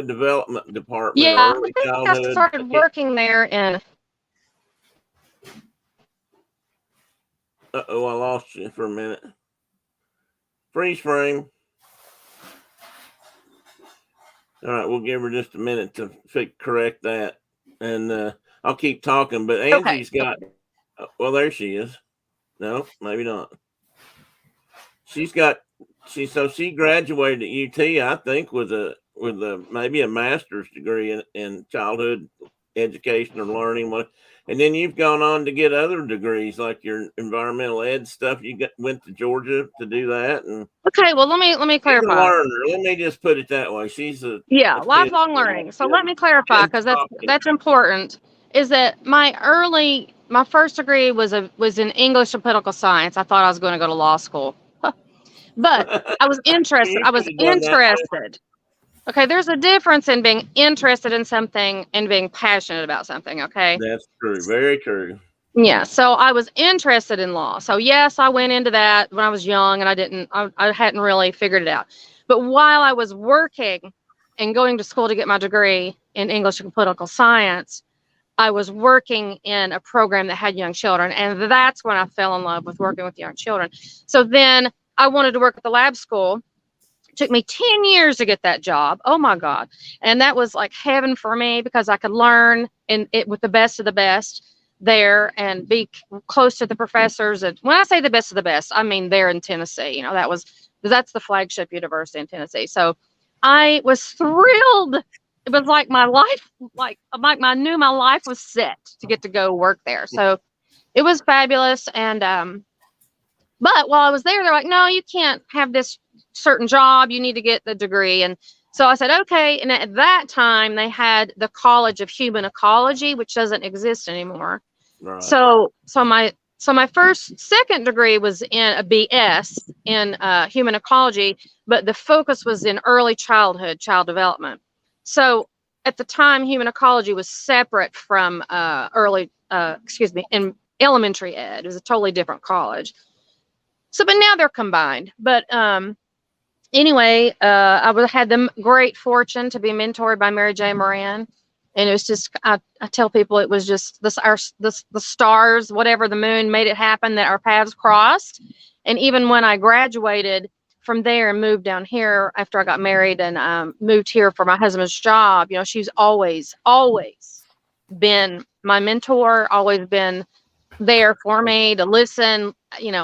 development department. Yeah, I started working there in. I lost you for a minute. Freeze frame. All right, we'll give her just a minute to correct that, and I'll keep talking. But Angie's got. Well, there she is. No, maybe not. She graduated at UT, I think, with maybe a master's degree in childhood education or learning. And then you've gone on to get other degrees, like your environmental ed stuff. Went to Georgia to do that. And okay, well, let me clarify. She's a learner. Let me just put it that way. She's lifelong learning. So let me clarify, because that's important. Is that my first degree was in English and political science. I thought I was going to go to law school, but I was interested. Okay, there's a difference in being interested in something and being passionate about something, okay? That's true. Very true. Yeah, so I was interested in law. So yes, I went into that when I was young, and I hadn't really figured it out. But while I was working and going to school to get my degree in English and political science, I was working in a program that had young children, and that's when I fell in love with working with young children. So then I wanted to work at the lab school. Took me 10 years to get that job. Oh my God. And that was like heaven for me, because I could learn with the best of the best there and be close to the professors. And when I say the best of the best, I mean there in Tennessee. That's the flagship university in Tennessee. So I was thrilled. It was like my life, I knew my life was set to get to go work there. So it was fabulous. And but while I was there, they're like, no, you can't have this certain job. You need to get the degree. And so I said, okay. And at that time, they had the College of Human Ecology, which doesn't exist anymore. Right. So my second degree was in a BS in human ecology, but the focus was in early child development. So at the time, human ecology was separate from in elementary ed. It was a totally different college. So, but now they're combined. But anyway, I had the great fortune to be mentored by Mary J. Moran. And it was just, I tell people it was just the stars, whatever, the moon made it happen that our paths crossed. And even when I graduated from there and moved down here after I got married and moved here for my husband's job, she's always been my mentor, always been there for me to listen.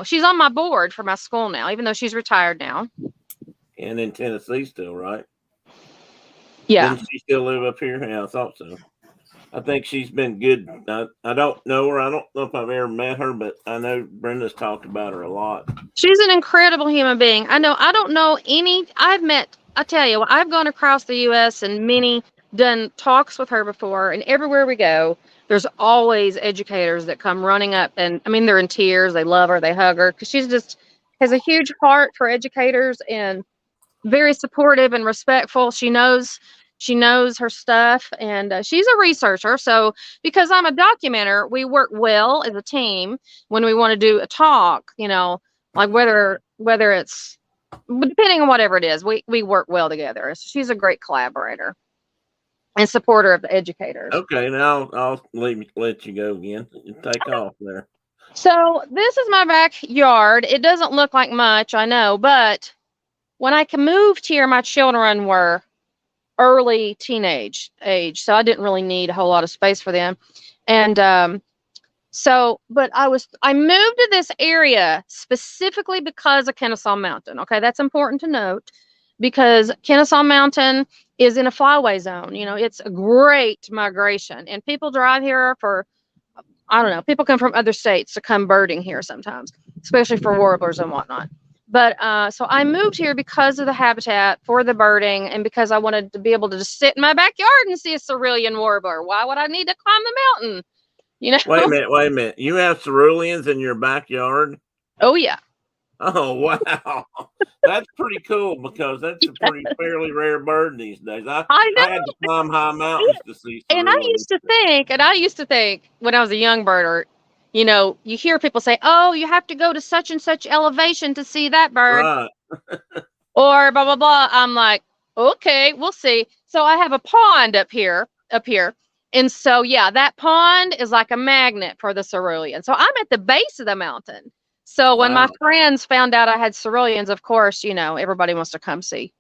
She's on my board for my school now, even though she's retired now. And in Tennessee still, right? Yeah. Doesn't she still live up here? Yeah, I thought so. I think she's been good. I don't know her. I don't know if I've ever met her, but I know Brenda's talked about her a lot. She's an incredible human being. I don't know any. I tell you, I've gone across the U.S. and done talks with her before, and everywhere we go, there's always educators that come running up, and I mean, they're in tears. They love her. They hug her, because she's just has a huge heart for educators and very supportive and respectful. She knows her stuff, and she's a researcher. So because I'm a documenter, we work well as a team when we want to do a talk, like whether it's depending on whatever it is, we work well together. She's a great collaborator and supporter of the educators. Okay, now I'll let you go again. Take off there. So this is my backyard. It doesn't look like much, I know, but when I moved here, my children were early teenage age, so I didn't really need a whole lot of space for them. And but I moved to this area specifically because of Kennesaw Mountain. Okay, that's important to note because Kennesaw Mountain is in a flyway zone. You know, it's a great migration, and people drive here for, I don't know, people come from other states to come birding here sometimes, especially for warblers and whatnot. But so I moved here because of the habitat for the birding and because I wanted to be able to just sit in my backyard and see a cerulean warbler. Why would I need to climb the mountain? You know? Wait a minute. You have ceruleans in your backyard? Oh, yeah. Oh, wow. That's pretty cool because that's a pretty fairly rare bird these days. I had to climb high mountains to see ceruleans. And I used to think when I was a young birder, you know, you hear people say, oh, you have to go to such and such elevation to see that bird. Right. Or blah, blah, blah. I'm like, okay, we'll see. So I have a pond up here. And so, yeah, that pond is like a magnet for the cerulean. So I'm at the base of the mountain. So when my friends found out I had ceruleans, of course, you know, everybody wants to come see.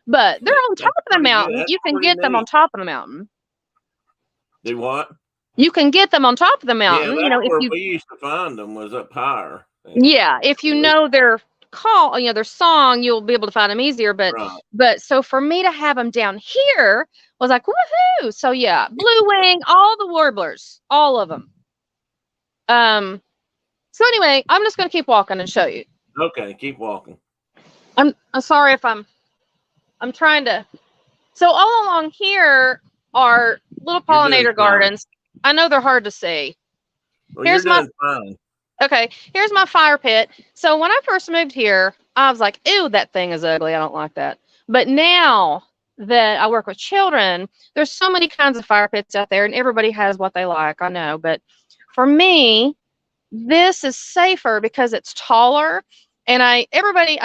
But they're on top of the mountain. You can get them on top of the mountain. Do what? You can get them on top of the mountain. Yeah, you know, where we used to find them was up higher. Yeah, if you know their call, you know, their song, you'll be able to find them easier. But so for me to have them down here was like, woohoo! So yeah, blue wing, all the warblers, all of them. So anyway, I'm just going to keep walking and show you. Okay, keep walking. I'm sorry if I'm trying to. So all along here are little pollinator gardens. I know they're hard to see. Well, here's fine. Okay, here's my fire pit. So when I first moved here, I was like, ew, that thing is ugly. I don't like that. But now that I work with children, there's so many kinds of fire pits out there, and everybody has what they like. I know. But for me, this is safer because it's taller. And I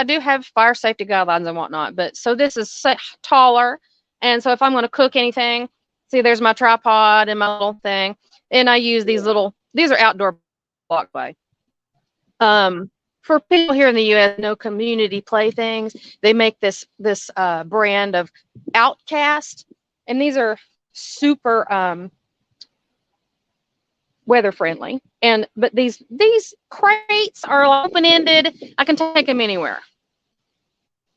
do have fire safety guidelines and whatnot. But so this is taller. And so if I'm going to cook anything, see, there's my tripod and my little thing. And I use these are outdoor walkway. For people here in the U.S., no community playthings. They make this brand of Outcast, and these are super weather friendly. But these crates are open-ended. I can take them anywhere.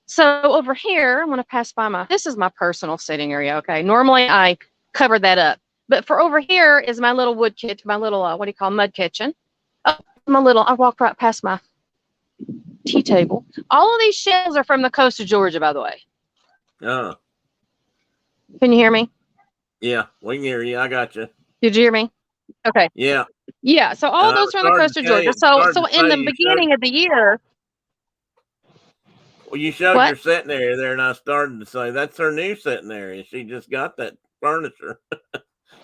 So over here, I'm going to pass by this is my personal sitting area. Okay, normally I cover that up, but for over here is my little wood kitchen, my little what do you call mud kitchen. Oh, I walked right past my tea table. All of these shells are from the coast of Georgia, by the way. Oh. Can you hear me? Yeah, we can hear you. I got you. Did you hear me? Okay. Yeah. Yeah. So all those are from the coast of Georgia. So in the beginning of the year. Well, you showed your sitting area there, and I started to say that's her new sitting area. She just got that furniture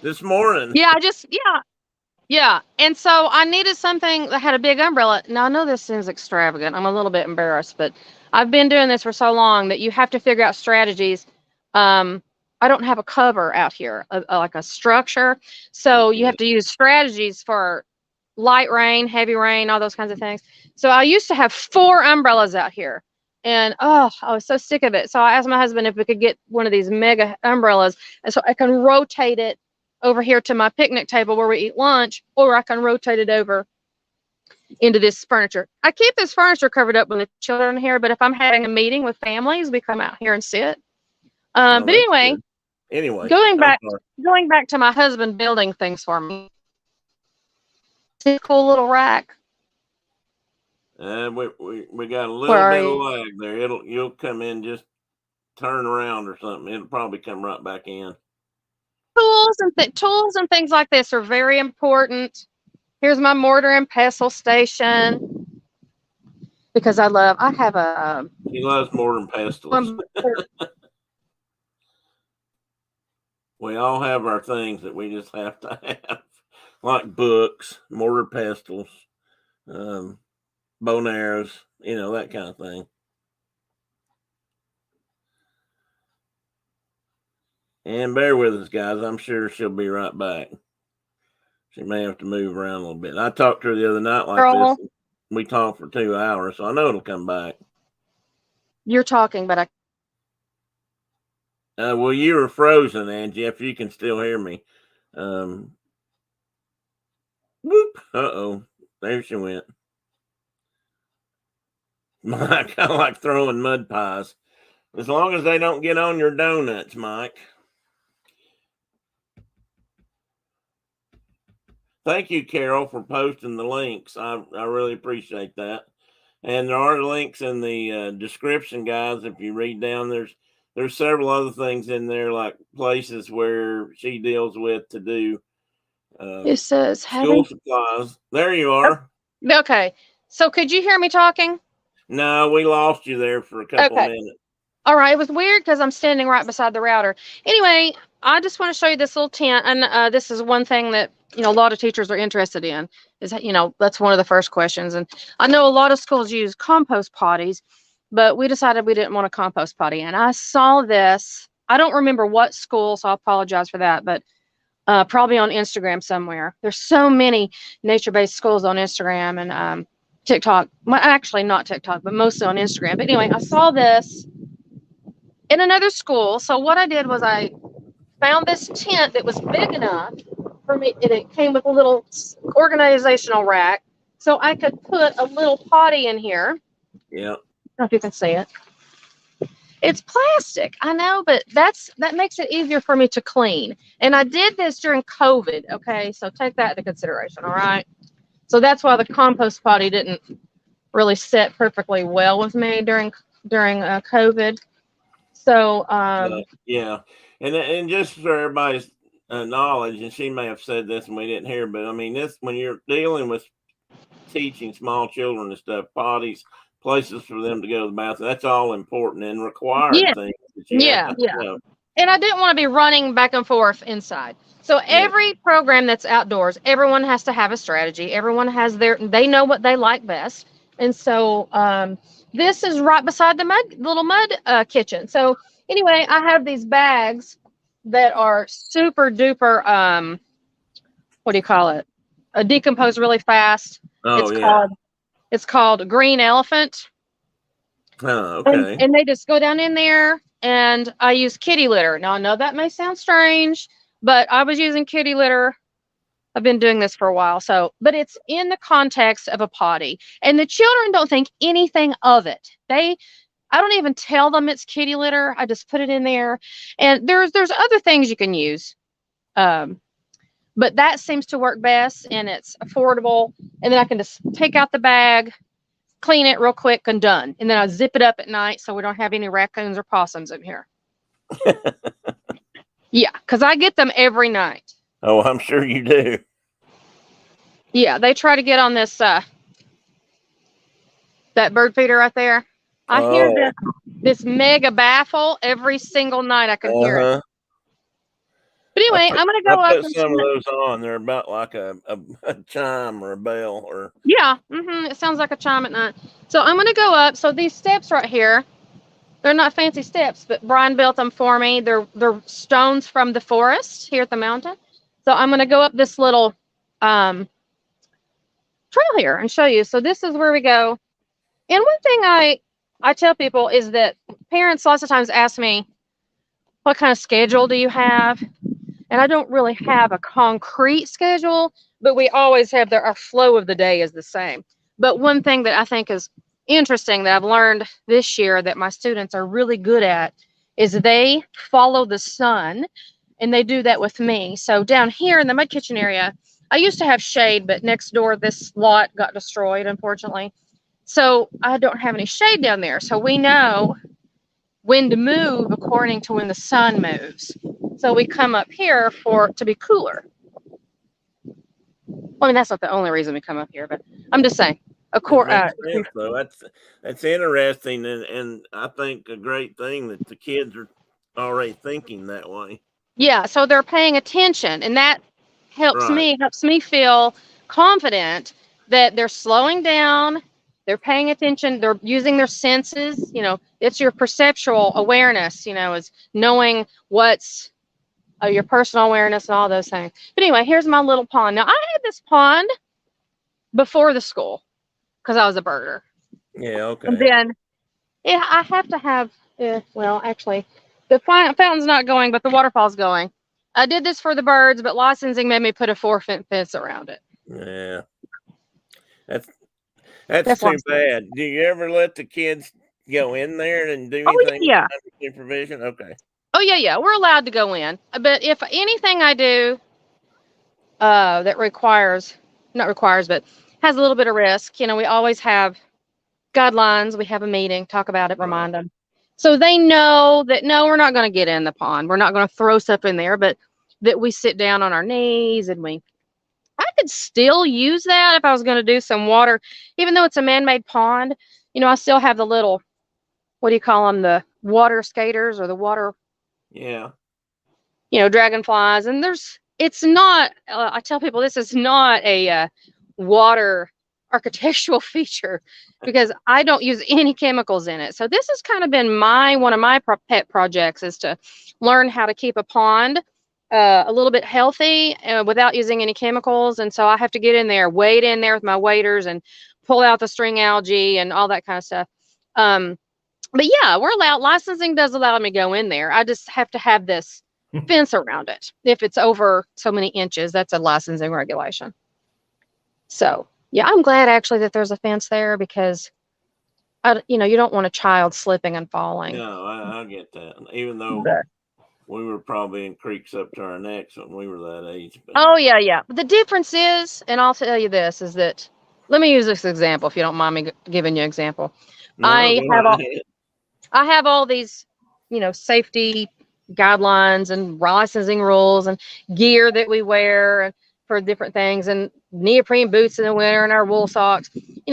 this morning. Yeah. And so I needed something that had a big umbrella. Now I know this seems extravagant. I'm a little bit embarrassed, but I've been doing this for so long that you have to figure out strategies. I don't have a cover out here, like a structure. So you have to use strategies for light rain, heavy rain, all those kinds of things. So I used to have 4 umbrellas out here. And I was so sick of it. So I asked my husband if we could get one of these mega umbrellas, and so I can rotate it over here to my picnic table where we eat lunch, or I can rotate it over into this furniture. I keep this furniture covered up when the children are here, but if I'm having a meeting with families, we come out here and sit. But anyway, going back to my husband building things for me. See a cool little rack. We got a little bit of lag there. You'll come in, just turn around or something. It'll probably come right back in. Tools and things like this are very important. Here's my mortar and pestle station because he loves mortar and pestles. We all have our things that we just have to have, like books, mortar pestles, bow and arrows, that kind of thing. And bear with us, guys. I'm sure she'll be right back. She may have to move around a little bit. I talked to her the other night like Girl, this. We talked for 2 hours, so I know it'll come back. you're talking, but I. Well, you were frozen, Angie, if you can still hear me. Whoop. Uh-oh. There she went. Mike, I like throwing mud pies. As long as they don't get on your donuts, Mike. Thank you, Carol, for posting the links. I really appreciate that. And there are links in the description, guys. If you read down, there's several other things in there, like places where she deals with to do It says school supplies. There you are. Okay. So could you hear me talking? No, we lost you there for a couple of minutes. All right. It was weird because I'm standing right beside the router. Anyway, I just want to show you this little tent. And this is one thing that, a lot of teachers are interested in is, that's one of the first questions. And I know a lot of schools use compost potties, but we decided we didn't want a compost potty. And I saw this. I don't remember what school, so I apologize for that, but probably on Instagram somewhere. There's so many nature-based schools on Instagram and TikTok. Well, actually not TikTok, but mostly on Instagram. But anyway, I saw this in another school. So what I did was I found this tent that was big enough for me, and it came with a little organizational rack, so I could put a little potty in here. Yeah. I don't know if you can see it. It's plastic, I know, but that makes it easier for me to clean. And I did this during COVID. Okay, so take that into consideration. All right. So that's why the compost potty didn't really set perfectly well with me during COVID. So yeah, and just for everybody's knowledge, and she may have said this and we didn't hear, but I mean, this when you're dealing with teaching small children and stuff, potties, places for them to go to the bathroom, that's all important and required things. Yeah. And I didn't want to be running back and forth inside. So every program that's outdoors, everyone has to have a strategy. Everyone has they know what they like best. And so this is right beside the little mud kitchen. So anyway, I have these bags that are super duper, what do you call it? Decompose really fast. It's called Green Elephant. Oh, okay. And they just go down in there, and I use kitty litter. Now I know that may sound strange, but I was using kitty litter. I've been doing this for a while. But it's in the context of a potty, and the children don't think anything of it. I don't even tell them it's kitty litter. I just put it in there, and there's other things you can use. But that seems to work best, and it's affordable. And then I can just take out the bag, clean it real quick, and done. And then I zip it up at night so we don't have any raccoons or possums in here. Yeah, because I get them every night. Oh, I'm sure you do. Yeah, they try to get on this that bird feeder right there. I hear this mega baffle every single night. I can hear it. But anyway, I'm going to go up. I put some of those on. They're about like a chime or a bell. Or yeah, it sounds like a chime at night. So I'm going to go up. So these steps right here, they're not fancy steps, but Brian built them for me. They're stones from the forest here at the mountain. So I'm going to go up this little trail here and show you. So this is where we go. And one thing I tell people is that parents lots of times ask me, what kind of schedule do you have? And I don't really have a concrete schedule, but we always have our flow of the day is the same. But one thing that I think is interesting that I've learned this year that my students are really good at is they follow the sun, and they do that with me. So down here in the mud kitchen area, I used to have shade, but next door, this lot got destroyed, unfortunately. So I don't have any shade down there. So we know when to move according to when the sun moves. So we come up here to be cooler. I mean, that's not the only reason we come up here, but I'm just saying. So that's interesting, and I think a great thing that the kids are already thinking that way. Yeah, so they're paying attention, and that helps me feel confident that they're slowing down, they're paying attention, they're using their senses. It's your perceptual awareness, is knowing what's your personal awareness and all those things. But anyway, here's my little pond. Now, I had this pond before the school because I was a birder. Yeah, okay. And then I have to have, well, actually, the fountain's not going, but the waterfall's going. I did this for the birds, but licensing made me put a 4-foot fence around it. Yeah. That's too bad. Do you ever let the kids go in there and do anything yeah. under supervision? Okay. Oh, yeah. We're allowed to go in. But if anything I do that not requires, but has a little bit of risk, we always have guidelines. We have a meeting, talk about it, remind them. So they know that, no, we're not going to get in the pond. We're not going to throw stuff in there, but that we sit down on our knees and I could still use that if I was going to do some water, even though it's a man-made pond. I still have the little, what do you call them? The water skaters or the water. Yeah. Dragonflies. And it's not, I tell people this is not a water architectural feature because I don't use any chemicals in it. So this has kind of been one of my pet projects is to learn how to keep a pond a little bit healthy without using any chemicals. And so I have to get in there, wade in there with my waders and pull out the string algae and all that kind of stuff. But yeah, we're allowed. Licensing does allow me to go in there. I just have to have this fence around it. If it's over so many inches, that's a licensing regulation. So yeah, I'm glad actually that there's a fence there because you don't want a child slipping and falling. No, I get that. Even though we were probably in creeks up to our necks when we were that age. But. Oh yeah. But the difference is, and I'll tell you this, is that, let me use this example if you don't mind me giving you an example. No, I have all these, safety guidelines and licensing rules and gear that we wear for different things and neoprene boots in the winter and our wool socks.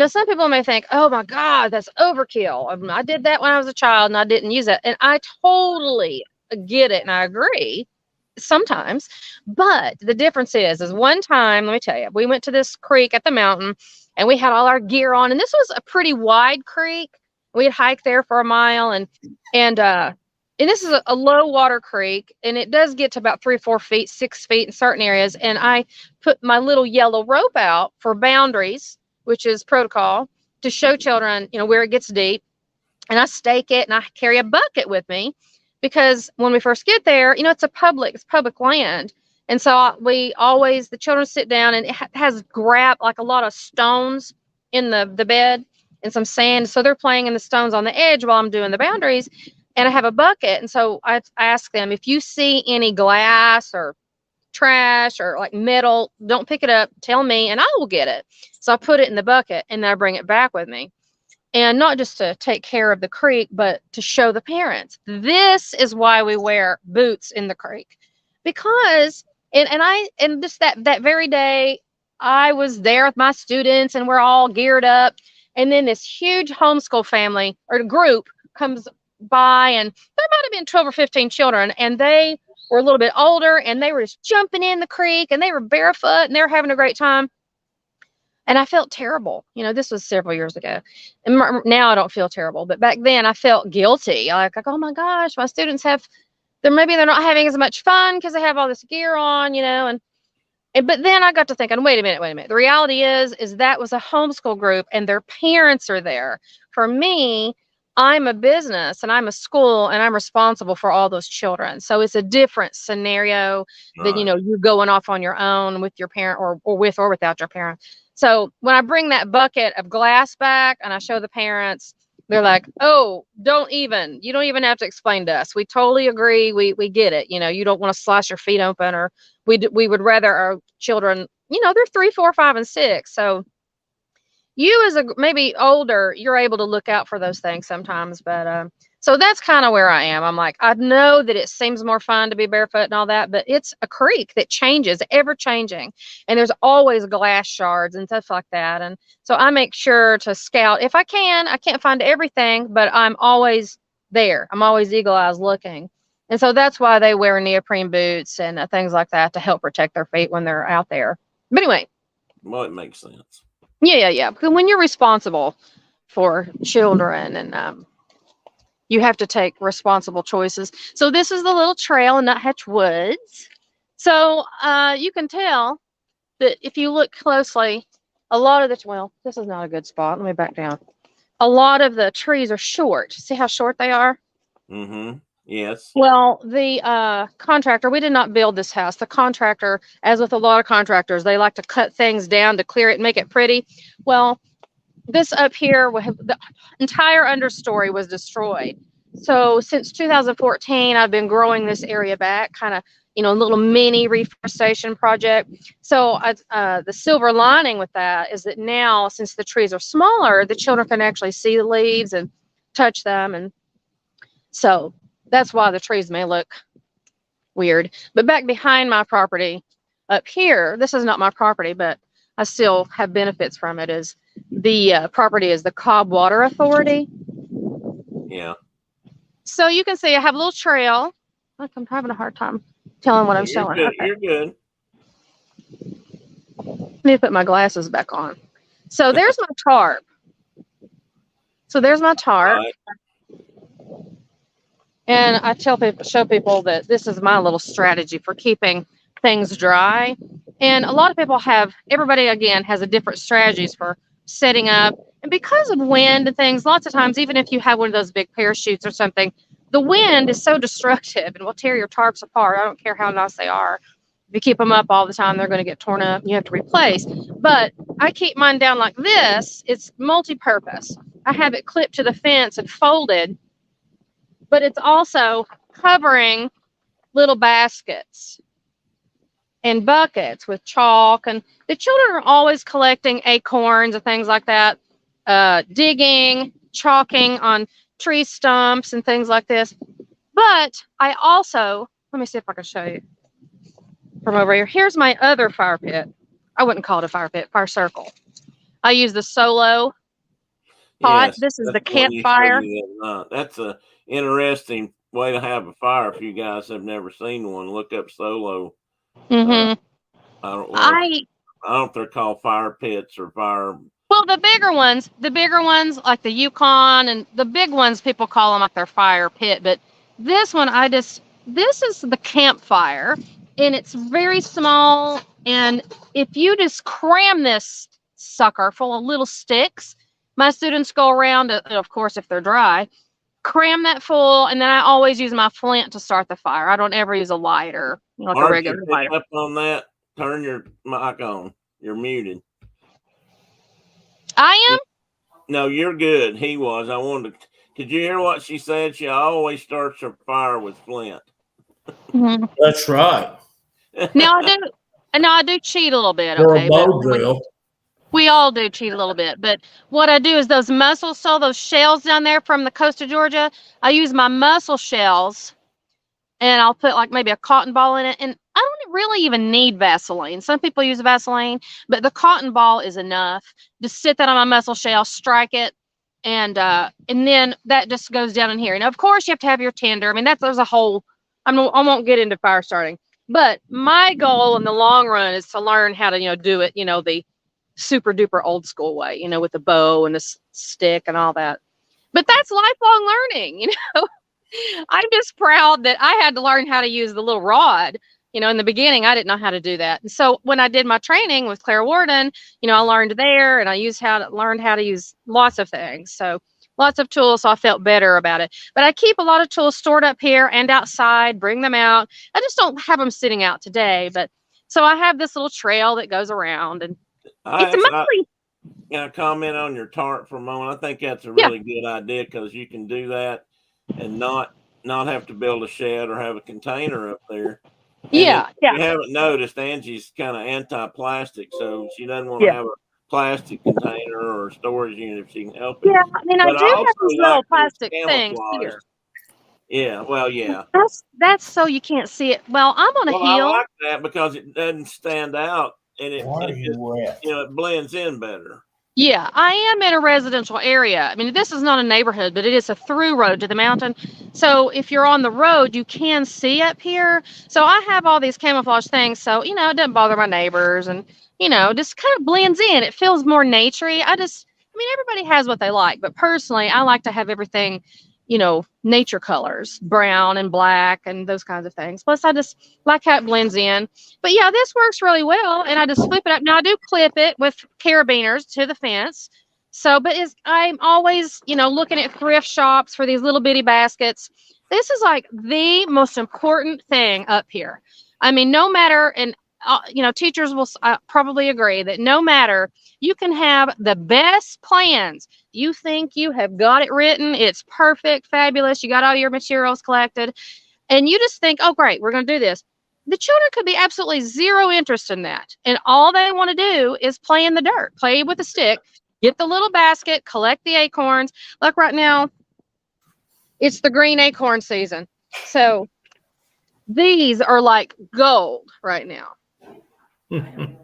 Some people may think, oh my God, that's overkill. I did that when I was a child and I didn't use it. And I totally get it and I agree sometimes. But the difference is one time, let me tell you, we went to this creek at the mountain and we had all our gear on. And this was a pretty wide creek. We had hiked there for a mile and this is a low water creek and it does get to about 3 or 4 feet, 6 feet in certain areas. And I put my little yellow rope out for boundaries, which is protocol to show children, where it gets deep. And I stake it and I carry a bucket with me because when we first get there, it's public land. And so the children sit down and it has like a lot of stones in the bed and some sand. So they're playing in the stones on the edge while I'm doing the boundaries. And I have a bucket. And so I ask them, if you see any glass or trash or like metal, don't pick it up, tell me, and I will get it. So I put it in the bucket and then I bring it back with me. And not just to take care of the creek, but to show the parents. This is why we wear boots in the creek. Because, and just that very day, I was there with my students and we're all geared up. And then this huge homeschool family or group comes by and there might have been 12 or 15 children and they were a little bit older and they were just jumping in the creek and they were barefoot and they were having a great time. And I felt terrible. This was several years ago. And now I don't feel terrible. But back then I felt guilty. Like, oh my gosh, my students maybe they're not having as much fun because they have all this gear on, but then I got to thinking, wait a minute. The reality is that was a homeschool group and their parents are there. For me, I'm a business and I'm a school and I'm responsible for all those children. So it's a different scenario than, you going off on your own with your parent or with or without your parent. So when I bring that bucket of glass back and I show the parents, they're like, oh, you don't even have to explain to us. We totally agree. We get it. You don't want to slice your feet open or we would rather our children, they're 3, 4, 5, and 6. So you as maybe older, you're able to look out for those things sometimes. But so that's kind of where I am. I'm like, I know that it seems more fun to be barefoot and all that, but it's a creek that changes, ever changing. And there's always glass shards and stuff like that. And so I make sure to scout if I can. I can't find everything, but I'm always there. I'm always eagle eyes looking. And so that's why they wear neoprene boots and things like that to help protect their feet when they're out there. But anyway. Well, it makes sense. Yeah. Because when you're responsible for children and you have to take responsible choices. So this is the little trail in Nuthatch Woods. So you can tell that if you look closely, a lot of well, this is not a good spot. Let me back down. A lot of the trees are short. See how short they are? Mm-hmm. Yes. Well, the contractor, we did not build this house. The contractor, as with a lot of contractors, they like to cut things down to clear it and make it pretty. Well, this up here, the entire understory was destroyed. So since 2014, I've been growing this area back, kind of, a little mini reforestation project. So the silver lining with that is that now, since the trees are smaller, the children can actually see the leaves and touch them. And so that's why the trees may look weird. But back behind my property up here, this is not my property, but I still have benefits from it, is the property is the Cobb Water Authority. Yeah. So you can see I have a little trail. Look, I'm having a hard time telling what I'm You're showing. good. Okay. You're good. Let me put my glasses back on. So there's my tarp. Right. And I show people that this is my little strategy for keeping things dry. And a lot of people everybody again has a different strategies for setting up. And because of wind and things, lots of times, even if you have one of those big parachutes or something, the wind is so destructive and will tear your tarps apart. I don't care how nice they are. If you keep them up all the time, they're going to get torn up and you have to replace. But I keep mine down like this. It's multi-purpose. I have it clipped to the fence and folded, but it's also covering little baskets and buckets with chalk. And the children are always collecting acorns and things like that, digging, chalking on tree stumps and things like this. But I also, let me see if I can show you from over here. Here's my other fire pit. I wouldn't call it a fire pit, fire circle. I use the Solo pot. Yes, This is the campfire. That's a interesting way to have a fire. If you guys have never seen one, look up Solo. Mm-hmm. I don't know if they're called fire pits or fire. Well, the bigger ones like the Yukon, and the big ones, people call them like their fire pit. But this one, this is the campfire, and it's very small. And if you just cram this sucker full of little sticks, my students go around, of course, if they're dry, cram that full, and then I always use my flint to start the fire. I don't ever use a lighter, like a regular lighter. Up on that, turn your mic on. You're muted. I am? No, you're good. He was. I wanted to. Did you hear what she said? She always starts her fire with flint. Mm-hmm. That's right. Now I do cheat a little bit. Or okay, a bow drill. We all do cheat a little bit, but what I do is those those shells down there from the coast of Georgia, I use my mussel shells, and I'll put like maybe a cotton ball in it. And I don't really even need Vaseline. Some people use Vaseline, but the cotton ball is enough. Just sit that on my mussel shell, strike it, and then that just goes down in here. And of course, you have to have your tinder. I mean, there's a whole. I won't get into fire starting, but my goal in the long run is to learn how to do it. The super duper old school way, with the bow and the stick and all that. But that's lifelong learning, I'm just proud that I had to learn how to use the little rod. In the beginning, I didn't know how to do that. And so when I did my training with Claire Warden, I learned there, and I learned how to use lots of things. So lots of tools. So I felt better about it. But I keep a lot of tools stored up here and outside, bring them out. I just don't have them sitting out today. But so I have this little trail that goes around, and Can I comment on your tarp for a moment? I think that's a really good idea, because you can do that and not have to build a shed or have a container up there. And if you haven't noticed, Angie's kind of anti-plastic, so she doesn't want to have a plastic container or a storage unit if she can help it. Yeah, I mean, I do have these little plastic things here. Yeah, well, yeah. That's so you can't see it. Well, I'm on a hill. I like that because it doesn't stand out, and it blends in better. Yeah, I am in a residential area. I mean, this is not a neighborhood, but it is a through road to the mountain. So if you're on the road, you can see up here. So I have all these camouflage things, so it doesn't bother my neighbors, and just kind of blends in. It feels more naturey. Everybody has what they like, but personally, I like to have everything nature colors, brown and black and those kinds of things. Plus, I just like how it blends in. But yeah, this works really well. And I just flip it up. Now, I do clip it with carabiners to the fence. So, but I'm always, looking at thrift shops for these little bitty baskets. This is like the most important thing up here. I mean, no matter, and teachers will probably agree that no matter, you can have the best plans. You think you have got it written. It's perfect, fabulous. You got all your materials collected. And you just think, oh, great, we're going to do this. The children could be absolutely zero interest in that. And all they want to do is play in the dirt, play with a stick, get the little basket, collect the acorns. Like right now, it's the green acorn season. So these are like gold right now.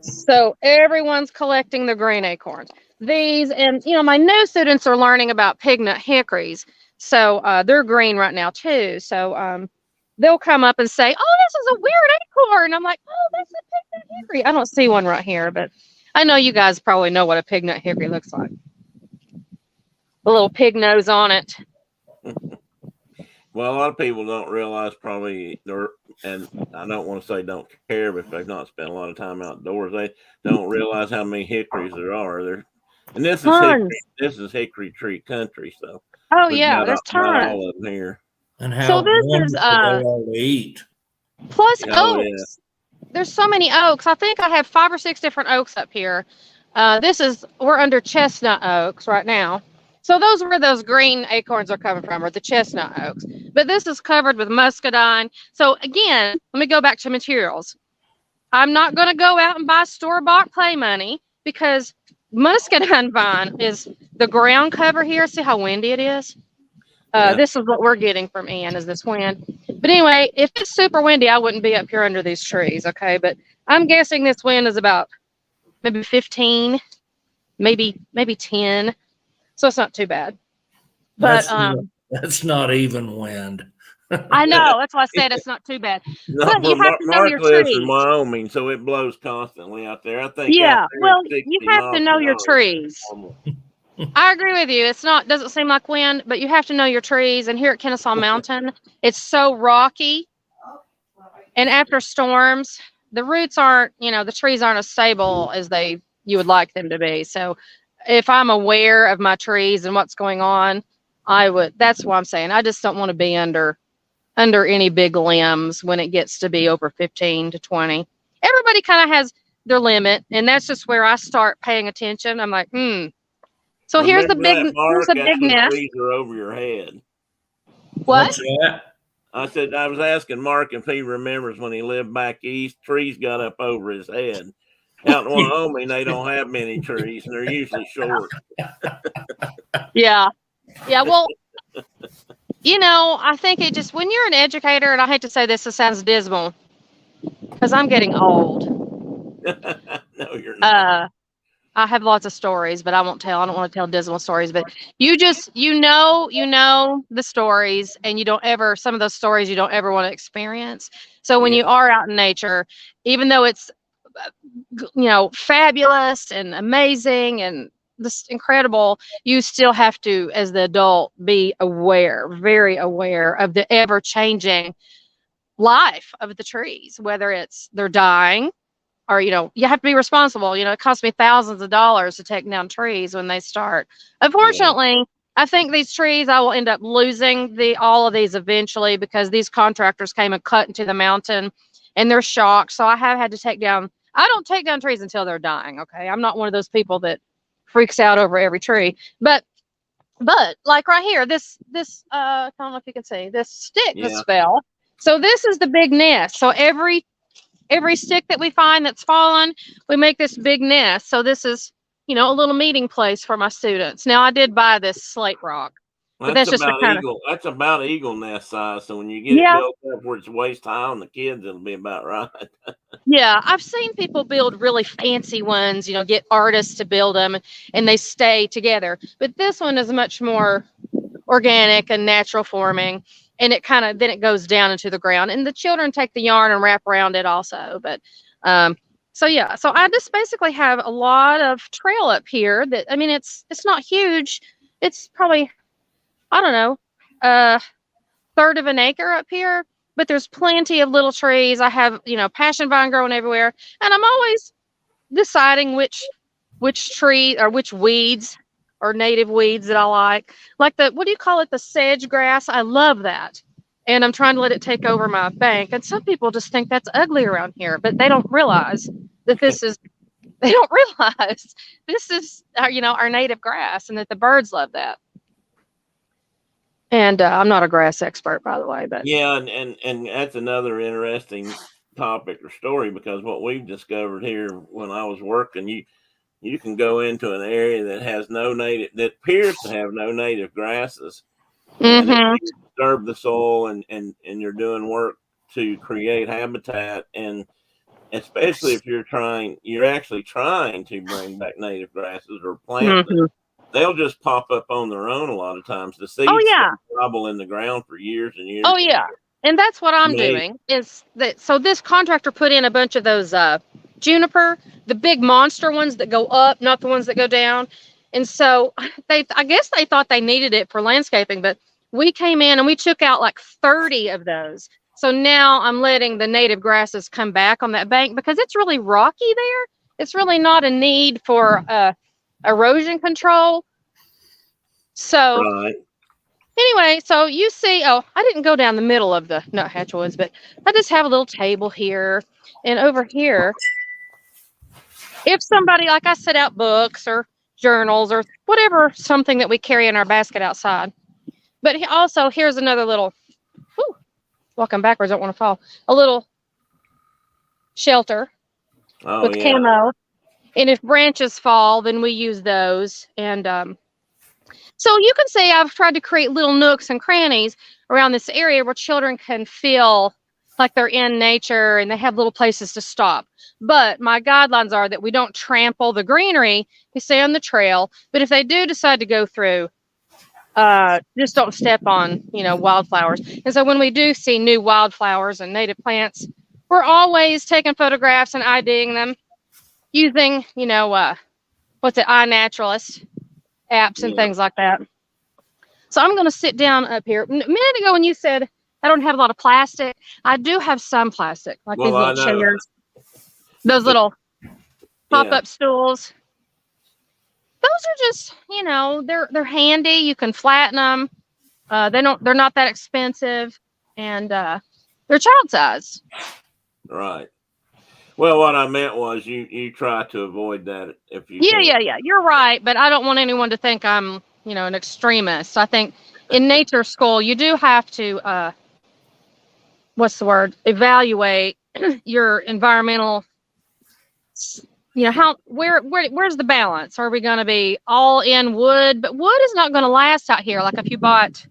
So everyone's collecting the green acorns. These, and my new students are learning about pignut hickories. So they're green right now too. So they'll come up and say, oh, this is a weird acorn. I'm like, oh, that's a pignut hickory. I don't see one right here, but I know you guys probably know what a pignut hickory looks like. A little pig nose on it. Well, a lot of people don't realize probably, and I don't want to say don't care, but if they've not spent a lot of time outdoors, they don't realize how many hickories there are. And this is hickory tree country, so. Oh yeah, there's tons. All of them here. And how this is they all eat. Plus oaks. Yeah. There's so many oaks. I think I have 5 or 6 different oaks up here. We're under chestnut oaks right now. So those are where those green acorns are coming from, or the chestnut oaks. But this is covered with muscadine. So again, let me go back to materials. I'm not going to go out and buy store-bought clay money, because muscadine vine is the ground cover here. See how windy it is? This is what we're getting from Ian, is this wind. But anyway, if it's super windy, I wouldn't be up here under these trees, okay? But I'm guessing this wind is about maybe 15, maybe 10. So it's not too bad. But that's not even wind. I know. That's why I said it's not too bad. No, but you have to know your trees. In Wyoming, so it blows constantly out there. I think. Yeah. Well, you have to know your trees. I agree with you. Doesn't seem like wind, but you have to know your trees. And here at Kennesaw Mountain, it's so rocky. And after storms, the roots aren't, the trees aren't as stable as you would like them to be. So if I'm aware of my trees and what's going on, that's what I'm saying. I just don't want to be under any big limbs when it gets to be over 15 to 20. Everybody kind of has their limit, and that's just where I start paying attention. I'm like, So here's the big nest. Trees are over your head. What? I said, I was asking Mark if he remembers when he lived back east, trees got up over his head. Out in Wyoming, they don't have many trees, and they're usually short. Yeah. Well, I think it just, when you're an educator, and I hate to say this, it sounds dismal, because I'm getting old. No, you're not. I have lots of stories, but I won't tell. I don't want to tell dismal stories, but you know the stories, and some of those stories you don't ever want to experience. So when you are out in nature, even though it's, fabulous and amazing and this incredible, you still have to, as the adult, be aware, very aware of the ever-changing life of the trees, whether they're dying, or, you have to be responsible. It costs me thousands of dollars to take down trees when they start. Unfortunately, I think these trees, I will end up losing all of these eventually, because these contractors came and cut into the mountain, and they're shocked. So I have had to take down. I don't take down trees until they're dying. Okay, I'm not one of those people that freaks out over every tree. But like right here, this I don't know if you can see this stick just fell. So this is the big nest. So every stick that we find that's fallen, we make this big nest. So this is, a little meeting place for my students. Now I did buy this slate rock. But that's just that's about eagle nest size. So when you get it built up where it's waist high on the kids, it'll be about right. Yeah, I've seen people build really fancy ones, get artists to build them, and they stay together. But this one is much more organic and natural forming, and then it goes down into the ground. And the children take the yarn and wrap around it also. But so I just basically have a lot of trail up here. It's not huge. It's probably, I don't know, a third of an acre up here, but there's plenty of little trees. I have, passion vine growing everywhere, and I'm always deciding which tree or which weeds or native weeds that I like the, what do you call it? The sedge grass. I love that. And I'm trying to let it take over my bank. And some people just think that's ugly around here, but they don't realize that they don't realize this is, our native grass, and that the birds love that. And I'm not a grass expert, by the way, but yeah, and that's another interesting topic or story, because what we've discovered here when I was working, you can go into an area that has that appears to have no native grasses, and if you disturb the soil and you're doing work to create habitat, and especially if you're actually trying to bring back native grasses or plant them, they'll just pop up on their own a lot of times. The seeds trouble in the ground for years and years. Oh yeah. And that's what I'm doing is that. So this contractor put in a bunch of those juniper, the big monster ones that go up, not the ones that go down. And so I guess they thought they needed it for landscaping, but we came in and we took out like 30 of those. So now I'm letting the native grasses come back on that bank, because it's really rocky there. It's really not a need for erosion control. So anyway, so you see, I didn't go down the middle of the nuthatch woods, but I just have a little table here, and over here, if somebody, like I set out books or journals or whatever, something that we carry in our basket outside. But also, here's another little, walking backwards, don't want to fall, a little shelter with camo. And if branches fall, then we use those. And so you can say I've tried to create little nooks and crannies around this area where children can feel like they're in nature and they have little places to stop. But my guidelines are that we don't trample the greenery. We stay on the trail. But if they do decide to go through, just don't step on, wildflowers. And so when we do see new wildflowers and native plants, we're always taking photographs and IDing them using, iNaturalist apps and things like that. So I'm going to sit down up here. A minute ago when you said I don't have a lot of plastic, I do have some plastic, like these little chairs, those little pop-up stools. Those are just, they're handy. You can flatten them. They're not that expensive, and they're child size. Right. Well, what I meant was you try to avoid that if you can. Yeah. You're right, but I don't want anyone to think I'm, an extremist. I think in nature school, you do have to, evaluate your environmental, where's the balance? Are we going to be all in wood? But wood is not going to last out here. Like if you bought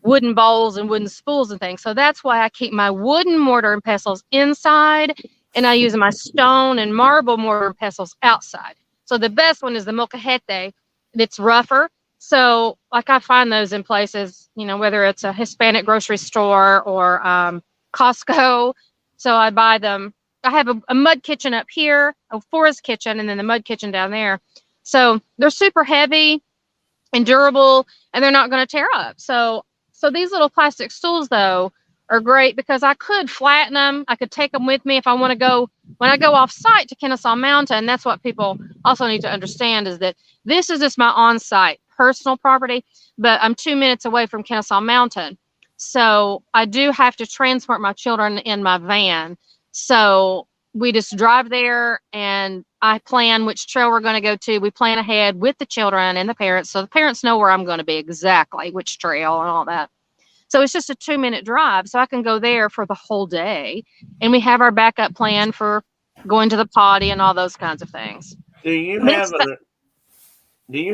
wooden bowls and wooden spools and things. So that's why I keep my wooden mortar and pestles inside, and I use my stone and marble mortar and pestles outside. So the best one is the molcajete. It's rougher. So like I find those in places, whether it's a Hispanic grocery store or Costco. So I buy them. I have a mud kitchen up here, a forest kitchen, and then the mud kitchen down there. So they're super heavy and durable, and they're not going to tear up. So these little plastic stools, though, are great because I could flatten them. I could take them with me if I want to go. When I go off site to Kennesaw Mountain, that's what people also need to understand, is that this is just my on-site personal property, but I'm 2 minutes away from Kennesaw Mountain. So I do have to transport my children in my van. So we just drive there, and I plan which trail we're going to go to. We plan ahead with the children and the parents, so the parents know where I'm going to be exactly, which trail and all that. So it's just a 2-minute drive, so I can go there for the whole day. And we have our backup plan for going to the potty and all those kinds of things. Do you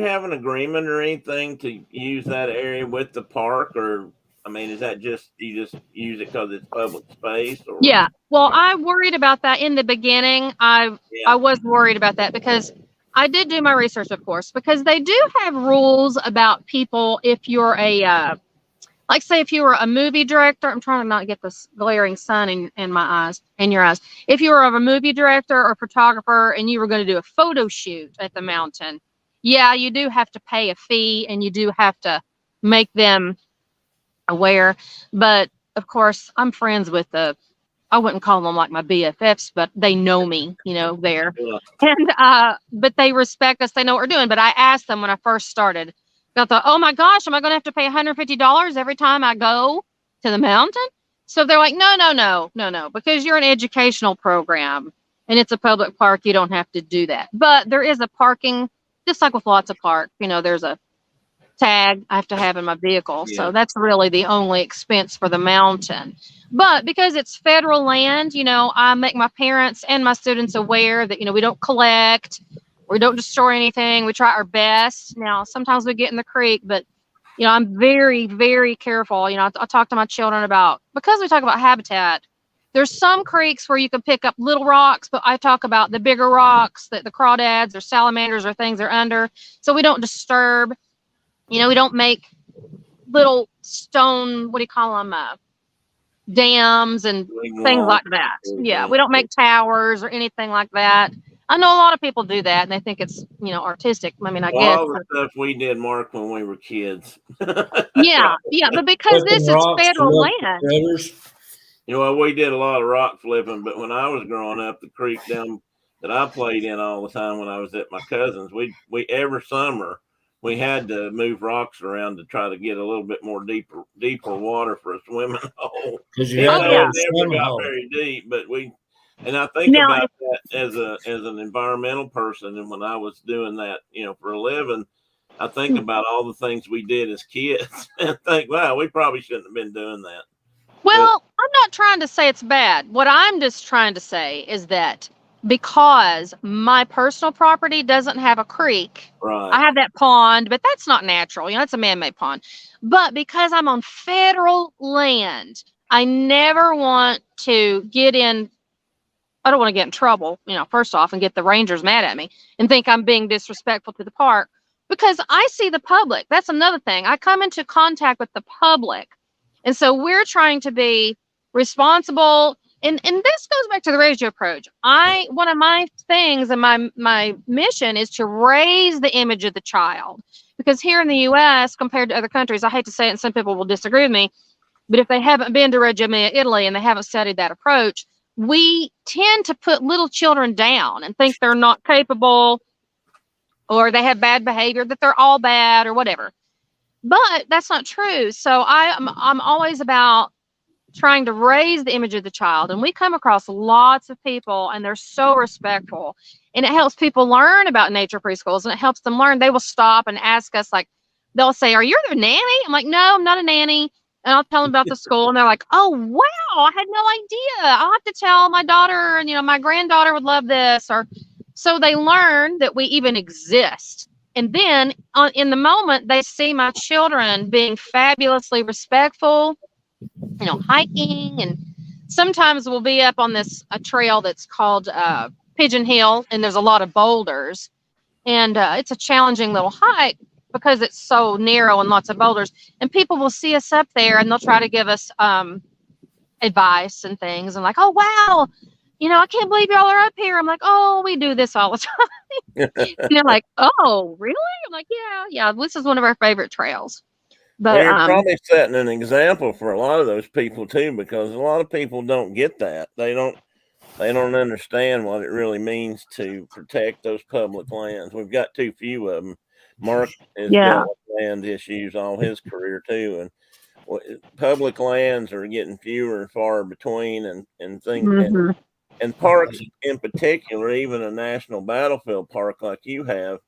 have an agreement or anything to use that area with the park, or is that just you just use it because it's public space? Or? Yeah. Well, I worried about that in the beginning. I was worried about that because I did do my research, of course, because they do have rules about people. If you're say if you were a movie director, I'm trying to not get this glaring sun in my eyes, in your eyes. If you were a movie director or photographer and you were going to do a photo shoot at the mountain, yeah, you do have to pay a fee, and you do have to make them aware. But of course, I'm friends with I wouldn't call them like my BFFs, but they know me, there. Yeah. And, but they respect us. They know what we're doing. But I asked them when I first started, I thought, oh my gosh, am I going to have to pay $150 every time I go to the mountain? So they're like, no, because you're an educational program and it's a public park. You don't have to do that. But there is a parking, just like with lots of parks, there's a tag I have to have in my vehicle. Yeah. So that's really the only expense for the mountain. But because it's federal land, I make my parents and my students aware that, we don't collect, we don't destroy anything. We try our best. Now, sometimes we get in the creek, but, I'm very, very careful. I talk to my children about, because we talk about habitat, there's some creeks where you can pick up little rocks, but I talk about the bigger rocks that the crawdads or salamanders or things are under. So we don't disturb. We don't make little stone, what do you call them, dams and things like that. Yeah, we don't make towers or anything like that. I know a lot of people do that, and they think it's, artistic. I mean, I guess. All the stuff we did, Mark, when we were kids. Yeah, but because this is federal land. We did a lot of rock flipping, but when I was growing up, the creek down that I played in all the time when I was at my cousin's, we every summer, we had to move rocks around to try to get a little bit more deeper water for a swimming hole. Because it never got very deep, but I think about that as an environmental person, and when I was doing that, for a living, I think about all the things we did as kids and think, wow, we probably shouldn't have been doing that. Well, I'm not trying to say it's bad. What I'm just trying to say is that because my personal property doesn't have a creek, right. I have that pond, but that's not natural. It's a man-made pond. But because I'm on federal land, I never want to get in. I don't want to get in trouble, first off, and get the rangers mad at me and think I'm being disrespectful to the park, because I see the public. That's another thing. I come into contact with the public. And so we're trying to be responsible. And this goes back to the raise your approach. One of my things and my mission is to raise the image of the child, because here in the U.S., compared to other countries, I hate to say it, and some people will disagree with me, but if they haven't been to Reggio Emilia, Italy, and they haven't studied that approach, we tend to put little children down and think they're not capable, or they have bad behavior, that they're all bad or whatever. But that's not true. So I'm always about trying to raise the image of the child. And we come across lots of people, and they're so respectful. And it helps people learn about nature preschools, and it helps them learn. They will stop and ask us, like, they'll say, are you their nanny? I'm like, no, I'm not a nanny. And I'll tell them about the school, and they're like, oh, wow, I had no idea. I'll have to tell my daughter, and, my granddaughter would love this. Or so they learn that we even exist. And then in the moment, they see my children being fabulously respectful, hiking. And sometimes we'll be up on a trail that's called Pigeon Hill, and there's a lot of boulders. And it's a challenging little hike because it's so narrow and lots of boulders. And people will see us up there, and they'll try to give us advice and things. And like, oh, wow, I can't believe y'all are up here. I'm like, oh, we do this all the time. And they're like, oh, really? I'm like, yeah, this is one of our favorite trails. But you're probably setting an example for a lot of those people too, because a lot of people don't get that. They don't understand what it really means to protect those public lands. We've got too few of them. Mark has dealt with land issues all his career too, and public lands are getting fewer and far between, and things. Mm-hmm. And parks in particular, even a national battlefield park like you have,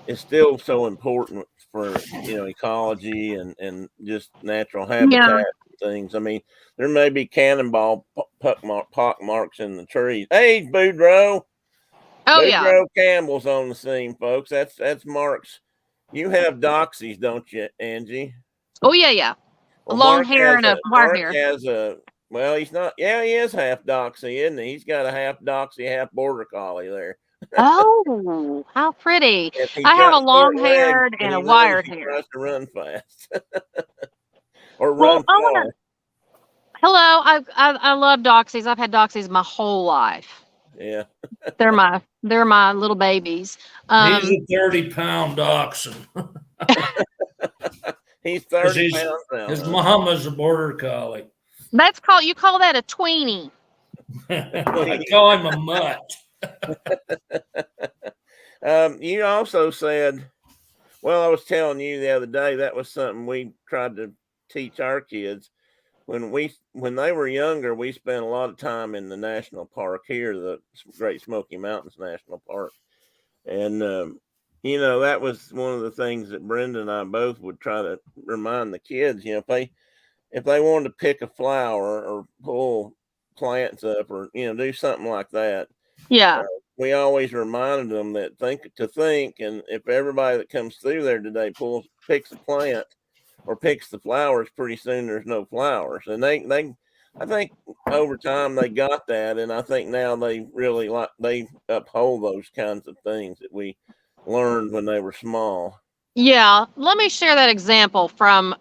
is still so important for ecology and just natural habitat and things. I mean, there may be cannonball pock marks in the trees. Hey, Boudreaux. Boudreaux Campbell's on the scene, folks. That's Mark's. You have doxies, don't you, Angie? Oh yeah. Well, long hair and a wire hair. Has a Well, he's not. Yeah, he is half doxy, isn't he? He's got a half doxy, half border collie there. Oh, how pretty! I have a long-haired and a wired hair. He tries to run fast or run far. Hello, I love doxies. I've had doxies my whole life. Yeah, they're my little babies. He's a 30-pound dachshund. He's 30 pounds now. His mama's a border collie. You call that a tweenie. I call him a mutt. You also said, well, I was telling you the other day, that was something we tried to teach our kids. When they were younger, we spent a lot of time in the national park here, the Great Smoky Mountains National Park. And, that was one of the things that Brenda and I both would try to remind the kids, if they wanted to pick a flower or pull plants up or, do something like that. Yeah. We always reminded them that and if everybody that comes through there today picks a plant or picks the flowers, pretty soon there's no flowers. And I think over time they got that, and I think now they really they uphold those kinds of things that we learned when they were small. Yeah, let me share that example from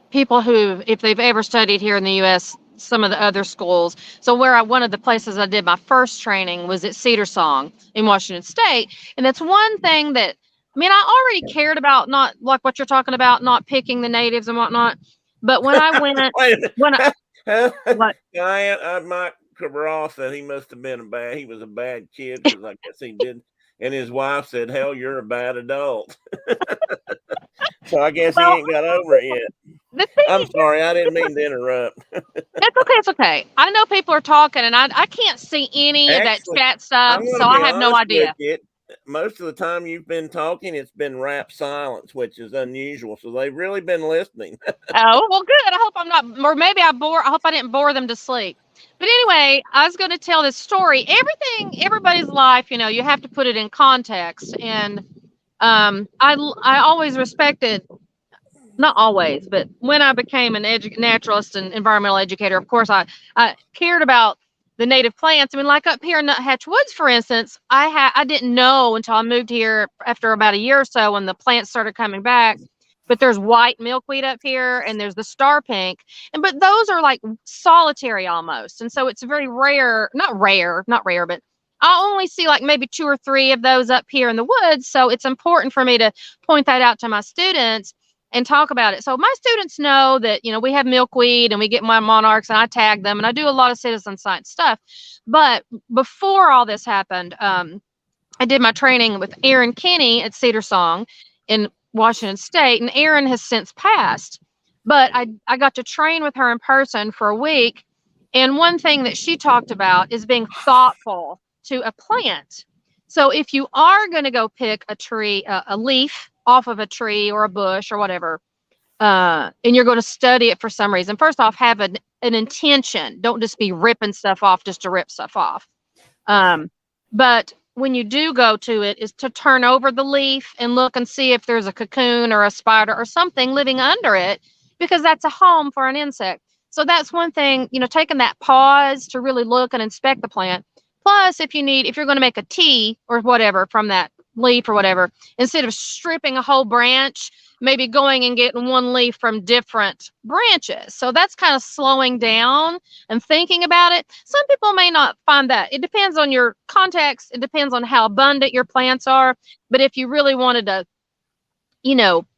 people who, if they've ever studied here in the U.S., some of the other schools. So one of the places I did my first training was at Cedar Song in Washington State. And that's one thing that, I already cared about, not like what you're talking about, not picking the natives and whatnot. But when I went, Mike Cabral said he must have been he was a bad kid, because I guess he did. And his wife said, hell, you're a bad adult. So I guess he ain't got over it yet. I'm sorry, I didn't mean to interrupt. It's okay. I know people are talking, and I can't see any of that chat stuff, so I have no idea. Most of the time you've been talking, it's been rap silence, which is unusual. So they've really been listening. Oh, well, good. I hope I'm not, or maybe I hope I didn't bore them to sleep. But anyway, I was going to tell this story. Everybody's life, you have to put it in context. And I always respected, not always, but when I became an naturalist and environmental educator, of course, I cared about the native plants. Like up here in Nuthatch Woods, for instance, I didn't know until I moved here after about a year or so when the plants started coming back. But there's white milkweed up here, and there's the star pink, but those are like solitary almost, and so it's very rare. Not rare, but I only see like maybe 2 or 3 of those up here in the woods. So it's important for me to point that out to my students and talk about it. So my students know that, we have milkweed and we get my monarchs, and I tag them, and I do a lot of citizen science stuff. But before all this happened, I did my training with Erin Kinney at Cedar Song in Washington State, and Erin has since passed. But I got to train with her in person for a week. And one thing that she talked about is being thoughtful to a plant. So if you are going to go pick a tree, a leaf off of a tree or a bush or whatever, and you're going to study it for some reason, first off, have an intention. Don't just be ripping stuff off just to rip stuff off. But when you do go to it, is to turn over the leaf and look and see if there's a cocoon or a spider or something living under it, because that's a home for an insect. So that's one thing, taking that pause to really look and inspect the plant. Plus, if you're going to make a tea or whatever from that leaf or whatever, instead of stripping a whole branch, maybe going and getting one leaf from different branches. So that's kind of slowing down and thinking about it. Some people may not find that. It depends on your context. It depends on how abundant your plants are. But if you really wanted to,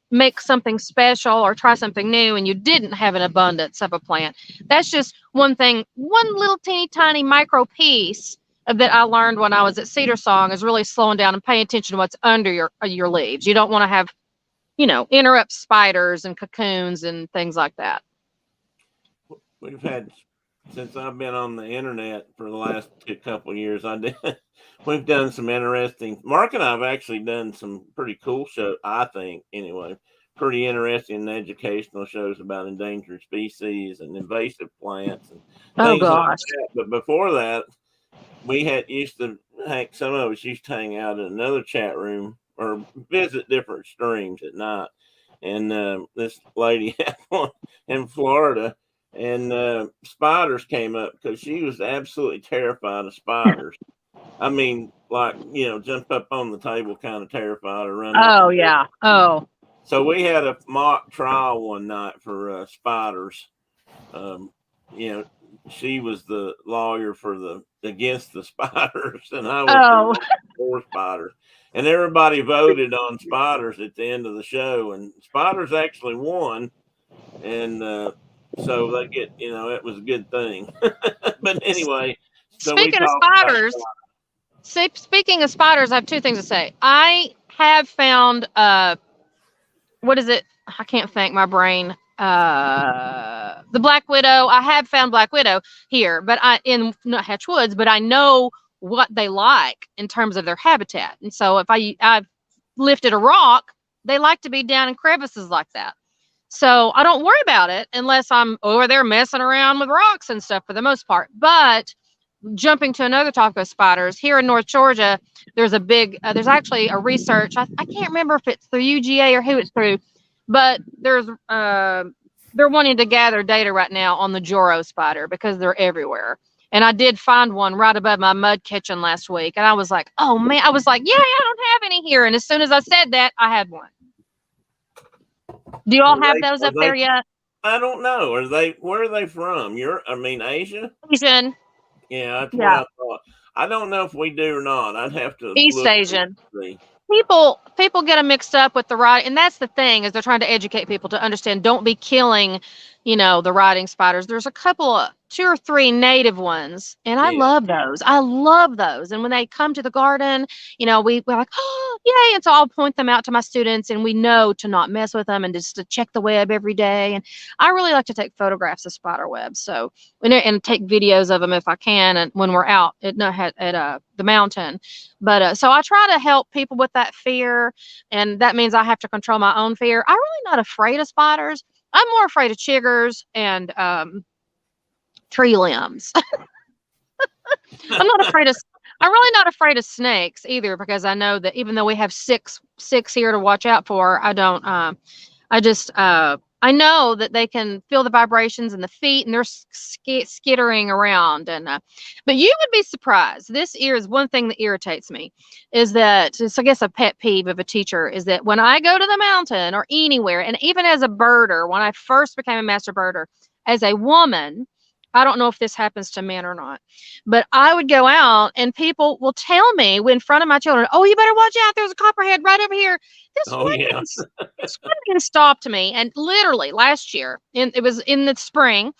make something special or try something new, and you didn't have an abundance of a plant, that's just one thing, one little teeny tiny micro piece that I learned when I was at Cedar Song, is really slowing down and paying attention to what's under your leaves. You don't want to have, interrupt spiders and cocoons and things like that. We've had, since I've been on the internet for the last couple of years, we've done some interesting, Mark and I have actually done some pretty cool shows, I think, anyway, pretty interesting and educational shows about endangered species and invasive plants and things like that. But before that, some of us used to hang out in another chat room or visit different streams at night. And this lady had one in Florida, and spiders came up because she was absolutely terrified of spiders. Jump up on the table, kind of terrified, or run. Oh, yeah. Oh. So we had a mock trial one night for spiders. she was the lawyer against the spiders, and I was for spiders. And everybody voted on spiders at the end of the show, and spiders actually won. And so they get, it was a good thing. But anyway, so speaking of spiders, I have two things to say. I have found what is it? I can't think. My brain. The Black Widow. I have found Black Widow here, but in not Hatch Woods, but I know what they like in terms of their habitat. And so if I've lifted a rock, they like to be down in crevices like that. So I don't worry about it unless I'm over there messing around with rocks and stuff for the most part. But jumping to another topic of spiders, here in North Georgia, there's a big, there's actually a research. I can't remember if it's through UGA or who it's through, but they're wanting to gather data right now on the Joro spider because they're everywhere. And I did find one right above my mud kitchen last week. And I was like, oh man, I was like, yeah, I don't have any here. And as soon as I said that, I had one. Do you all have those up there yet? I don't know. Where are they from? Asia? Asian. Yeah, that's what I thought. I don't know if we do or not. I'd have to East Asian. People get them mixed up with the riding, and that's the thing, is they're trying to educate people to understand, don't be killing, the riding spiders. There's a couple of 2 or 3 native ones, and I love those. I love those. And when they come to the garden, we're like, oh, yay. And so I'll point them out to my students, and we know to not mess with them and just to check the web every day. And I really like to take photographs of spider webs. So, and take videos of them if I can. And when we're out at the mountain, but so I try to help people with that fear. And that means I have to control my own fear. I'm really not afraid of spiders. I'm more afraid of chiggers and tree limbs. I'm really not afraid of snakes either, because I know that even though we have six here to watch out for, I know that they can feel the vibrations in the feet, and they're skittering around. And but you would be surprised. This is one thing that irritates me, is that it's, I guess, a pet peeve of a teacher, is that when I go to the mountain or anywhere, and even as a birder, when I first became a master birder, as a woman, I don't know if this happens to men or not, but I would go out and people will tell me in front of my children, oh, you better watch out. There's a copperhead right over here. This woman stopped me. And literally last year, it was in the spring.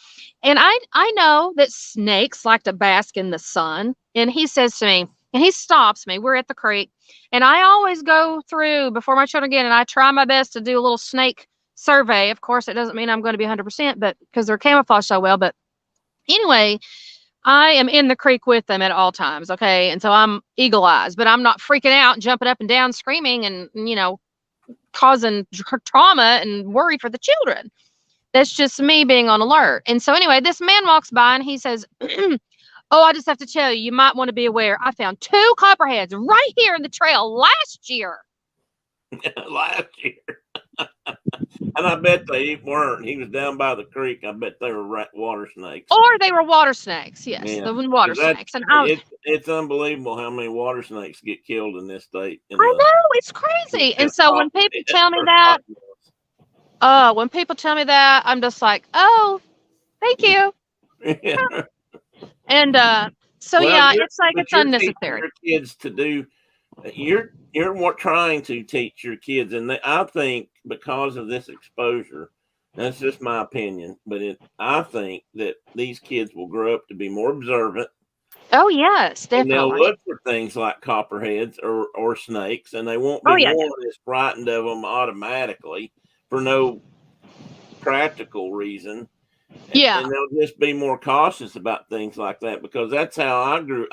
And I know that snakes like to bask in the sun. And he says to me, and he stops me, we're at the creek. And I always go through before my children get, and I try my best to do a little snake survey. Of course, it doesn't mean I'm going to be 100%, but because they're camouflaged so well. But anyway, I am in the creek with them at all times. Okay. And so I'm eagle eyes, but I'm not freaking out and jumping up and down, screaming and, causing trauma and worry for the children. That's just me being on alert. And so anyway, this man walks by and he says, oh, I just have to tell you, you might want to be aware. I found 2 copperheads right here in the trail last year. Last year. And I bet they weren't. He was down by the creek. I bet they were water snakes. Or they were water snakes. Yes, the water snakes. And it's unbelievable how many water snakes get killed in this state. I know, it's crazy. And so when people tell me that, I'm just like, oh, thank you. Yeah. And so it's like it's unnecessary. Your kids to do. You're trying to teach your kids, and I think because of this exposure, that's just my opinion, but I think that these kids will grow up to be more observant. Oh yes, definitely. And they'll look for things like copperheads or snakes, and they won't be as frightened of them automatically for no practical reason. Yeah, and they'll just be more cautious about things like that, because that's how I grew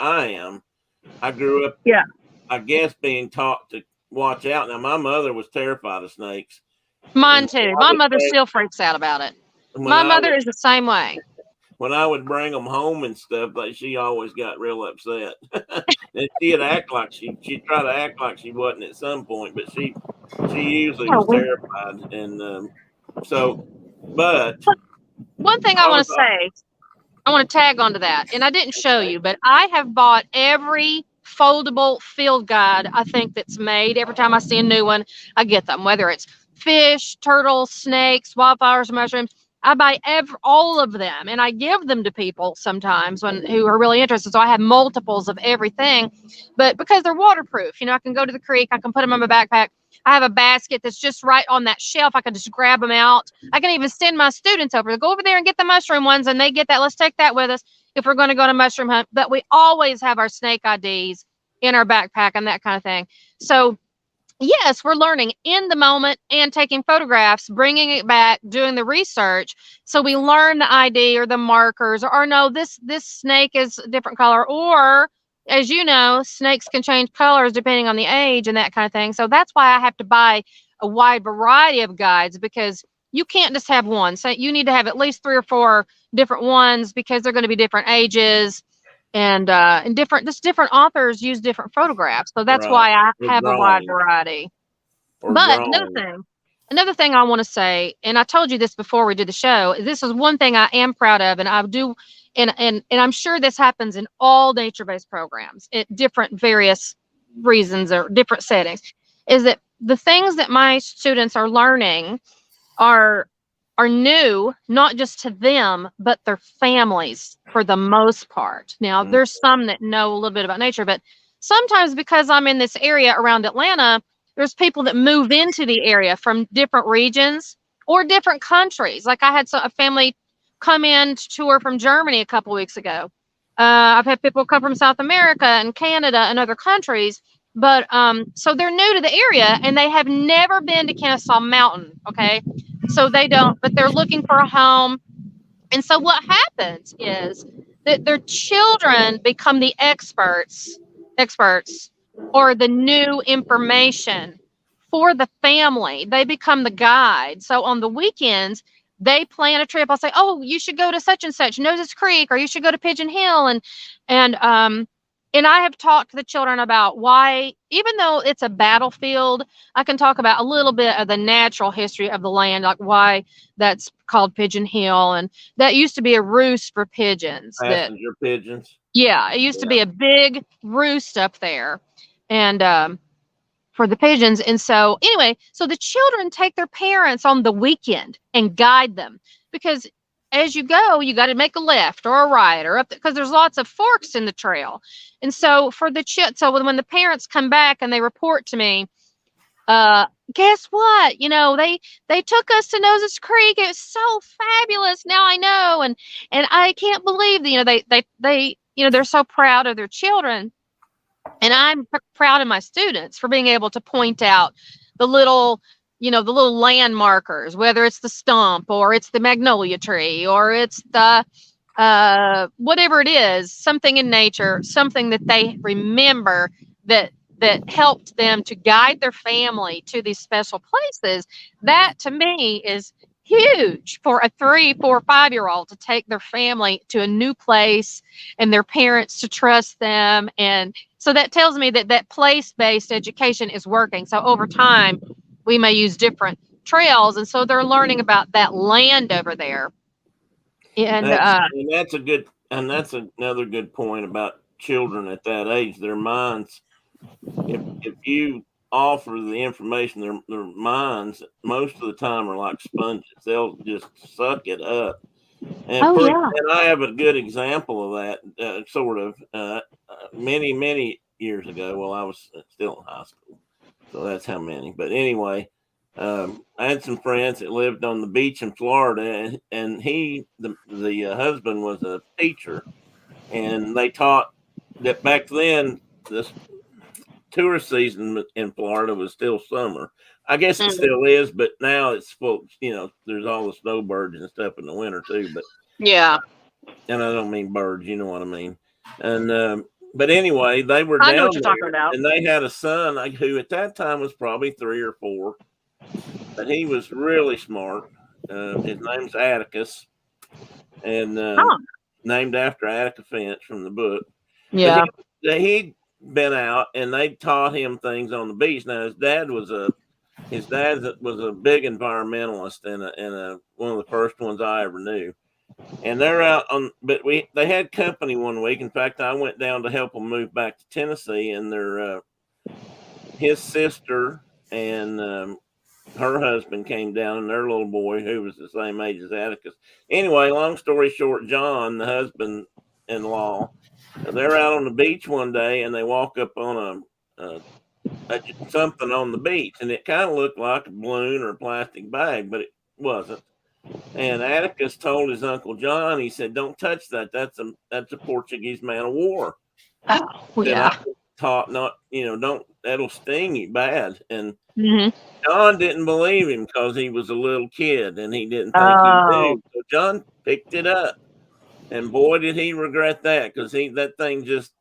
up. Yeah. I guess being taught to watch out. Now, my mother was terrified of snakes. Mine too. My mother still freaks out about it. My mother is the same way. When I would bring them home and stuff, she always got real upset. And she'd act like she'd try to act like she wasn't at some point, but she usually was terrified. And but one thing I want to say, I want to tag onto that, and I didn't show you, but I have bought every foldable field guide I think that's made. Every time I see a new one, I get them, whether it's fish, turtles, snakes, wildflowers, mushrooms. all of them, and I give them to people sometimes who are really interested. So I have multiples of everything, but because they're waterproof, I can go to the creek, I can put them in my backpack. I have a basket that's just right on that shelf. I can just grab them out. I can even send my students over to go over there and get the mushroom ones, and they get that. Let's take that with us if we're going to go on a mushroom hunt. But we always have our snake IDs in our backpack and that kind of thing. So yes, we're learning in the moment and taking photographs, bringing it back, doing the research. So we learn the ID or the markers, or no, this snake is a different color, or as you know, snakes can change colors depending on the age and that kind of thing. So that's why I have to buy a wide variety of guides, because you can't just have one. So you need to have at least 3 or 4 different ones, because they're going to be different ages. And different authors use different photographs. So that's why I have a wide variety. But another thing I want to say, and I told you this before we did the show, this is one thing I am proud of, and I do, and I'm sure this happens in all nature-based programs at different various reasons or different settings, is that the things that my students are learning are new, not just to them, but their families for the most part. Now, there's some that know a little bit about nature, but sometimes because I'm in this area around Atlanta, there's people that move into the area from different regions or different countries. Like I had a family come in to tour from Germany a couple weeks ago. I've had people come from South America and Canada and other countries. But so they're new to the area and they have never been to Kennesaw Mountain. Okay. So they don't, but they're looking for a home. And so what happens is that their children become the experts or the new information for the family. They become the guide. So on the weekends, they plan a trip. I'll say, oh, you should go to such and such, Noses Creek, or you should go to Pigeon Hill. And I have talked to the children about why, even though it's a battlefield, I can talk about a little bit of the natural history of the land, like why that's called Pigeon Hill. And that used to be a roost for pigeons. Passenger pigeons. Yeah, it used to be a big roost up there. And for the pigeons. And so anyway, so the children take their parents on the weekend and guide them, because as you go, you got to make a left or a right or up, because there's lots of forks in the trail. And so for the so when the parents come back and they report to me, guess what? They took us to Noses Creek. It was so fabulous. Now I know, and I can't believe they they're so proud of their children. And I'm proud of my students for being able to point out the little land markers, whether it's the stump or it's the magnolia tree or it's the whatever it is, something in nature, something that they remember that helped them to guide their family to these special places. That to me is huge for a 3, 4, 5-year-old to take their family to a new place and their parents to trust them. And so that tells me that place-based education is working. So over time, we may use different trails. And so they're learning about that land over there. And that's another good point about children at that age. Their minds, if you offer the information, their minds most of the time are like sponges. They'll just suck it up. And I have a good example of that, sort of, many years ago while I was still in high school. So that's how many. But anyway, I had some friends that lived on the beach in Florida, and the husband was a teacher, and they taught that back then this tourist season in Florida was still summer. I guess it still is, but now it's full. There's all the snowbirds and stuff in the winter too. But yeah, and I don't mean birds, you know what I mean. And but anyway, they were I know down what you're there, talking about. and they had a son who at that time was probably 3 or 4, but he was really smart. His name's Atticus, and named after Attica Finch from the book. Yeah, but he'd been out, and they taught him things on the beach. Now his dad was a big environmentalist and one of the first ones I ever knew. And they're out on, but they had company one week. In fact, I went down to help them move back to Tennessee, and his sister and her husband came down and their little boy, who was the same age as Atticus. Anyway, long story short, John, the husband-in-law, they're out on the beach one day and they walk up on something on the beach, and it kind of looked like a balloon or a plastic bag, but it wasn't. And Atticus told his Uncle John, he said, "Don't touch that. That's a Portuguese man of war." Oh, yeah. I was taught not, don't, that'll sting you bad. And Mm-hmm. John didn't believe him because he was a little kid and he didn't think he knew. So John picked it up, and boy, did he regret that, because that thing just,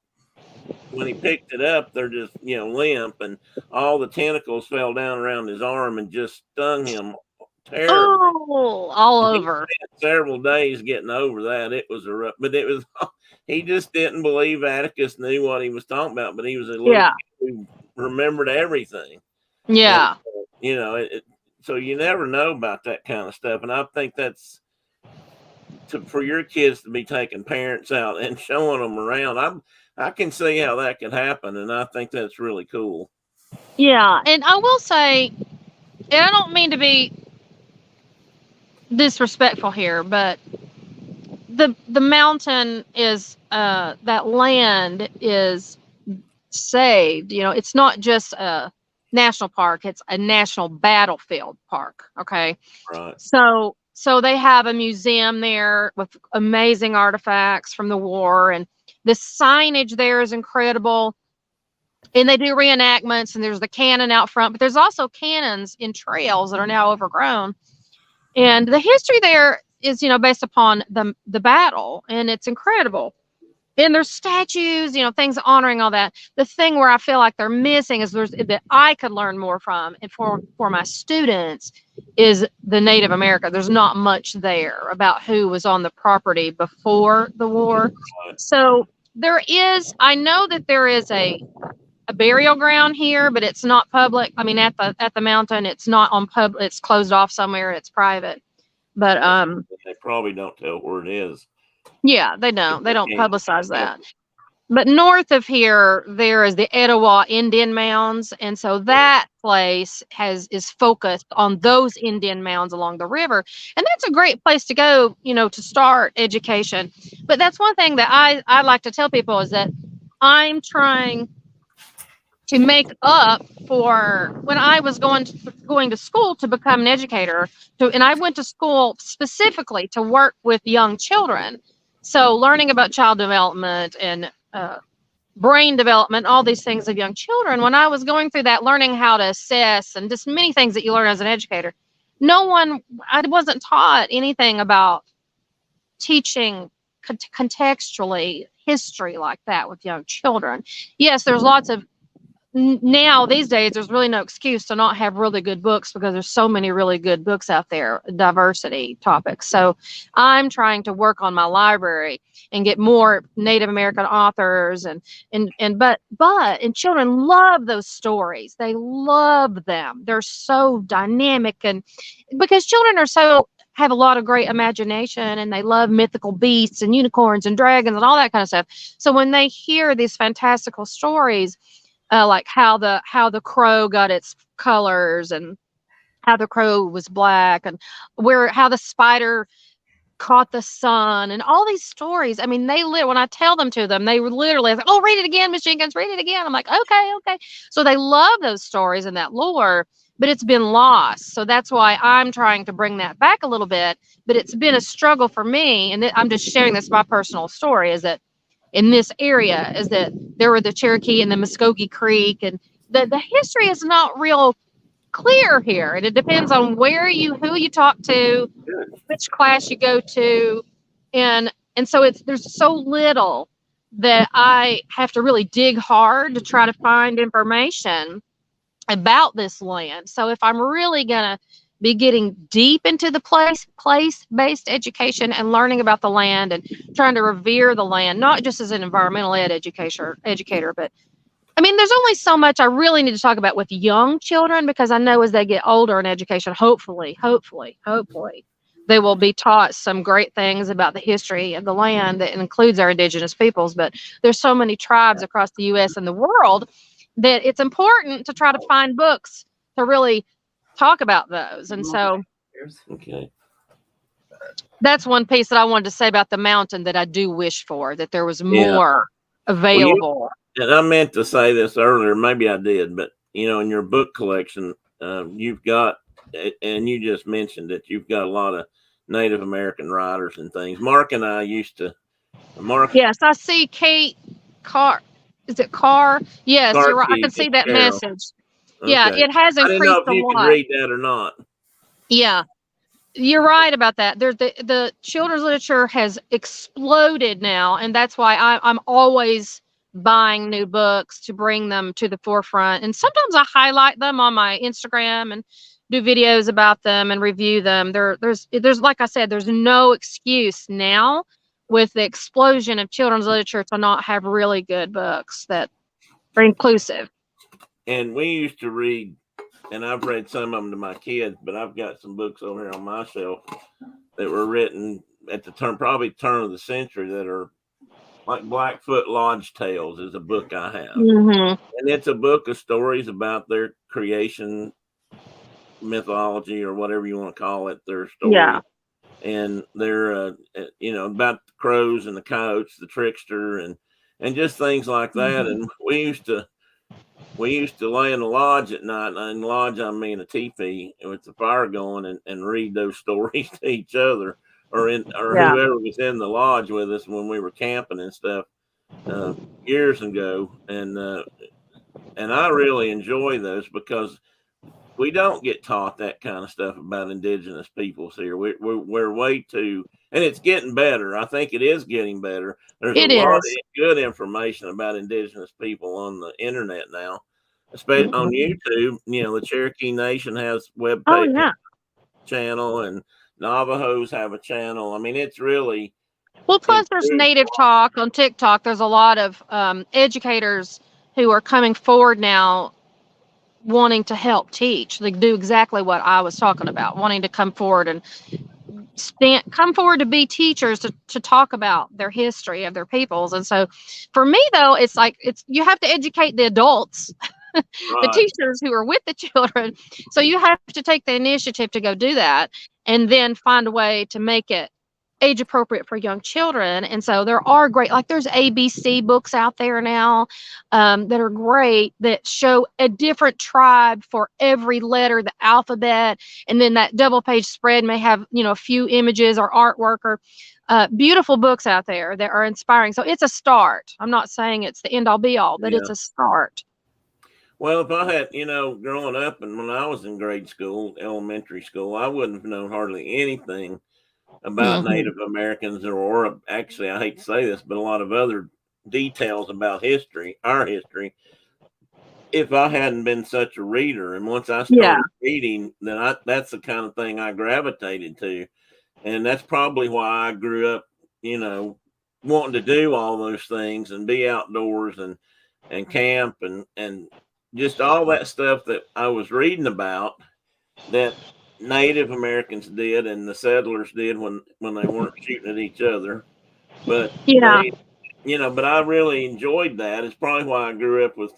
when he picked it up, they're just, limp, and all the tentacles fell down around his arm and just stung him terribly. Oh, all over. He spent several days getting over that. It was but it was, he just didn't believe Atticus knew what he was talking about, but he was a little kid who remembered everything. Yeah. And, so you never know about that kind of stuff. And I think that's for your kids to be taking parents out and showing them around. I can see how that could happen, and I think that's really cool. Yeah, and I will say, and I don't mean to be disrespectful here, but the mountain is that land is saved. It's not just a national park; it's a national battlefield park. Okay, Right. So they have a museum there with amazing artifacts from the war, and the signage there is incredible. And they do reenactments, and there's the cannon out front, but there's also cannons in trails that are now overgrown. And the history there is, based upon the battle, and it's incredible. And there's statues, things honoring all that. The thing where I feel like they're missing is that I could learn more from, and for my students, is the Native America. There's not much there about who was on the property before the war. So I know that there is a burial ground here, but it's not public. I mean, at the mountain, it's not on public. It's closed off somewhere. It's private. But they probably don't tell where it is. Yeah, they don't publicize that. But north of here, there is the Etowah Indian Mounds, and so that place is focused on those Indian mounds along the river, and that's a great place to go, to start education. But that's one thing that I like to tell people, is that I'm trying to make up for when I was going to school to become an educator, and I went to school specifically to work with young children. So learning about child development and brain development, all these things of young children, when I was going through that, learning how to assess and just many things that you learn as an educator, I wasn't taught anything about teaching contextually history like that with young children. Yes, there's lots of, now these days, there's really no excuse to not have really good books, because there's so many really good books out there, diversity topics. So I'm trying to work on my library and get more Native American authors, but children love those stories. They love them. They're so dynamic, and because children have a lot of great imagination, and they love mythical beasts and unicorns and dragons and all that kind of stuff. So when they hear these fantastical stories, like how the crow got its colors, and how the crow was black, and how the spider caught the sun, and all these stories. I mean, when I tell them to them, they were literally like, "Oh, read it again, Miss Jenkins, read it again." I'm like, okay. So they love those stories and that lore, but it's been lost. So that's why I'm trying to bring that back a little bit. But it's been a struggle for me, and I'm just sharing this, my personal story, is that in this area, is that there were the Cherokee and the Muskogee Creek, and the history is not real clear here, and it depends on who you talk to, which class you go to, and so there's so little that I have to really dig hard to try to find information about this land. So if I'm really gonna be getting deep into the place-based education and learning about the land and trying to revere the land, not just as an environmental educator, but I mean, there's only so much I really need to talk about with young children, because I know as they get older in education, hopefully, they will be taught some great things about the history of the land that includes our indigenous peoples. But there's so many tribes across the U.S. and the world that it's important to try to find books to really talk about those. And so Okay. that's one piece that I wanted to say about the mountain that I do wish for, that there was Yeah. more available. And I meant to say this earlier, maybe I did, but in your book collection, you've got, and you just mentioned it, you've got a lot of Native American writers and things. Mark and I used to, Yes, I see Kate Carr. Is it Carr? Yes, you're right. I can see that message. Okay. Yeah, it has increased I didn't know if you could read that or not. Yeah, you're right about that. There's the children's literature has exploded now, and that's why I'm always buying new books to bring them to the forefront. And sometimes I highlight them on my Instagram and do videos about them and review them. There's like I said, there's no excuse now with the explosion of children's literature to not have really good books that are inclusive. And we used to read, and I've read some of them to my kids, but I've got some books over here on my shelf that were written at the turn of the century that are like Blackfoot Lodge Tales is a book I have. Mm-hmm. And it's a book of stories about their creation mythology or whatever you want to call it, their story. Yeah. And they're, about the crows and the coyotes, the trickster, and just things like that. Mm-hmm. And we used to lay in the lodge at night, and in the lodge, I mean a teepee with the fire going, and read those stories to each other or whoever was in the lodge with us when we were camping and stuff years ago. And I really enjoy those because we don't get taught that kind of stuff about indigenous peoples here. We're way too, and it's getting better. I think it is getting better. There's a lot of good information about indigenous people on the internet now, especially on YouTube. The Cherokee Nation has web page channel, and Navajos have a channel. I mean, it's really plus there's Native Talk on TikTok. There's a lot of educators who are coming forward now wanting to help teach. They do exactly what I was talking about, wanting to come forward and come forward to be teachers to talk about their history of their peoples. And so for me though, it's like you have to educate the adults, the teachers who are with the children. So you have to take the initiative to go do that and then find a way to make it age appropriate for young children. And so there are great, like there's ABC books out there now that are great, that show a different tribe for every letter, the alphabet. And then that double page spread may have, a few images or artwork or beautiful books out there that are inspiring. So it's a start. I'm not saying it's the end all be all, but it's a start. Well, if I had, growing up and when I was in grade school, elementary school, I wouldn't have known hardly anything about Native Americans or actually, I hate to say this, but a lot of other details about our history, if I hadn't been such a reader. And once I started reading, then that's the kind of thing I gravitated to. And that's probably why I grew up, wanting to do all those things and be outdoors and camp and just all that stuff that I was reading about that Native Americans did and the settlers did when they weren't shooting at each other. But but I really enjoyed that. It's probably why I grew up with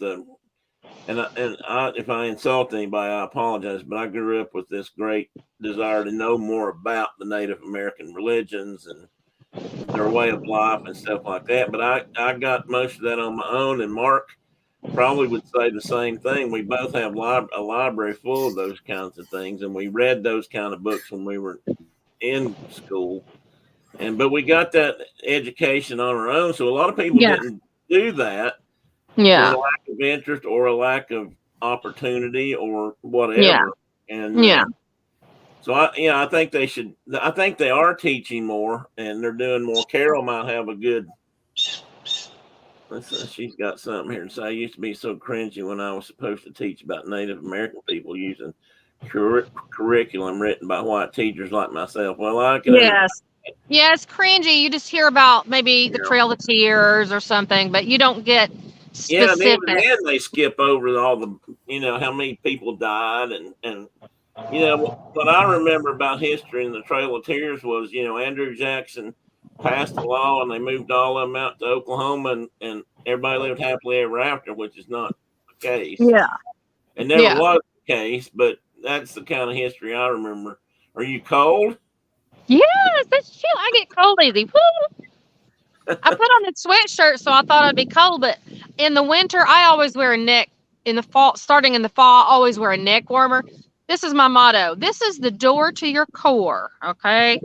if I insult anybody, I apologize, but I grew up with this great desire to know more about the Native American religions and their way of life and stuff like that. But I got most of that on my own, and Mark probably would say the same thing. We both have a library full of those kinds of things, and we read those kind of books when we were in school. But we got that education on our own. So a lot of people didn't do that for a lack of interest or a lack of opportunity or whatever. And so I think they should. I think they are teaching more, and they're doing more. Carol might have a good. She's got something here to say. I used to be so cringy when I was supposed to teach about Native American people using curriculum written by white teachers like myself. Well, I can. Yes, cringy. You just hear about maybe the Trail of Tears or something, but you don't get specific. Yeah, and even then they skip over all the, how many people died and what I remember about history in the Trail of Tears was, Andrew Jackson passed the law and they moved all of them out to Oklahoma and everybody lived happily ever after, which is not the case. Yeah. It never was the case, but that's the kind of history I remember. Are you cold? Yes, that's chill. I get cold easy. Woo! I put on a sweatshirt, so I thought I'd be cold. But in the winter, I always wear a neck. In the fall, starting in the fall, I always wear a neck warmer. This is my motto. This is the door to your core. Okay,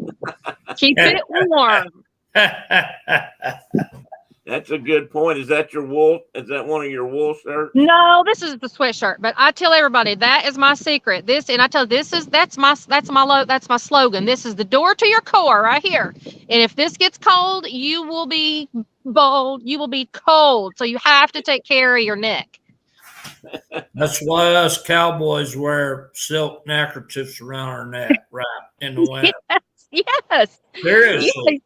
keep it warm. That's a good point. Is that your wool? Is that one of your wool shirts? No, this is the sweatshirt. But I tell everybody that is my secret. That's my slogan. This is the door to your core right here. And if this gets cold, you will be bold. You will be cold. So you have to take care of your neck. That's why us cowboys wear silk neckerchiefs around our neck, right, in the winter. Yes. Seriously.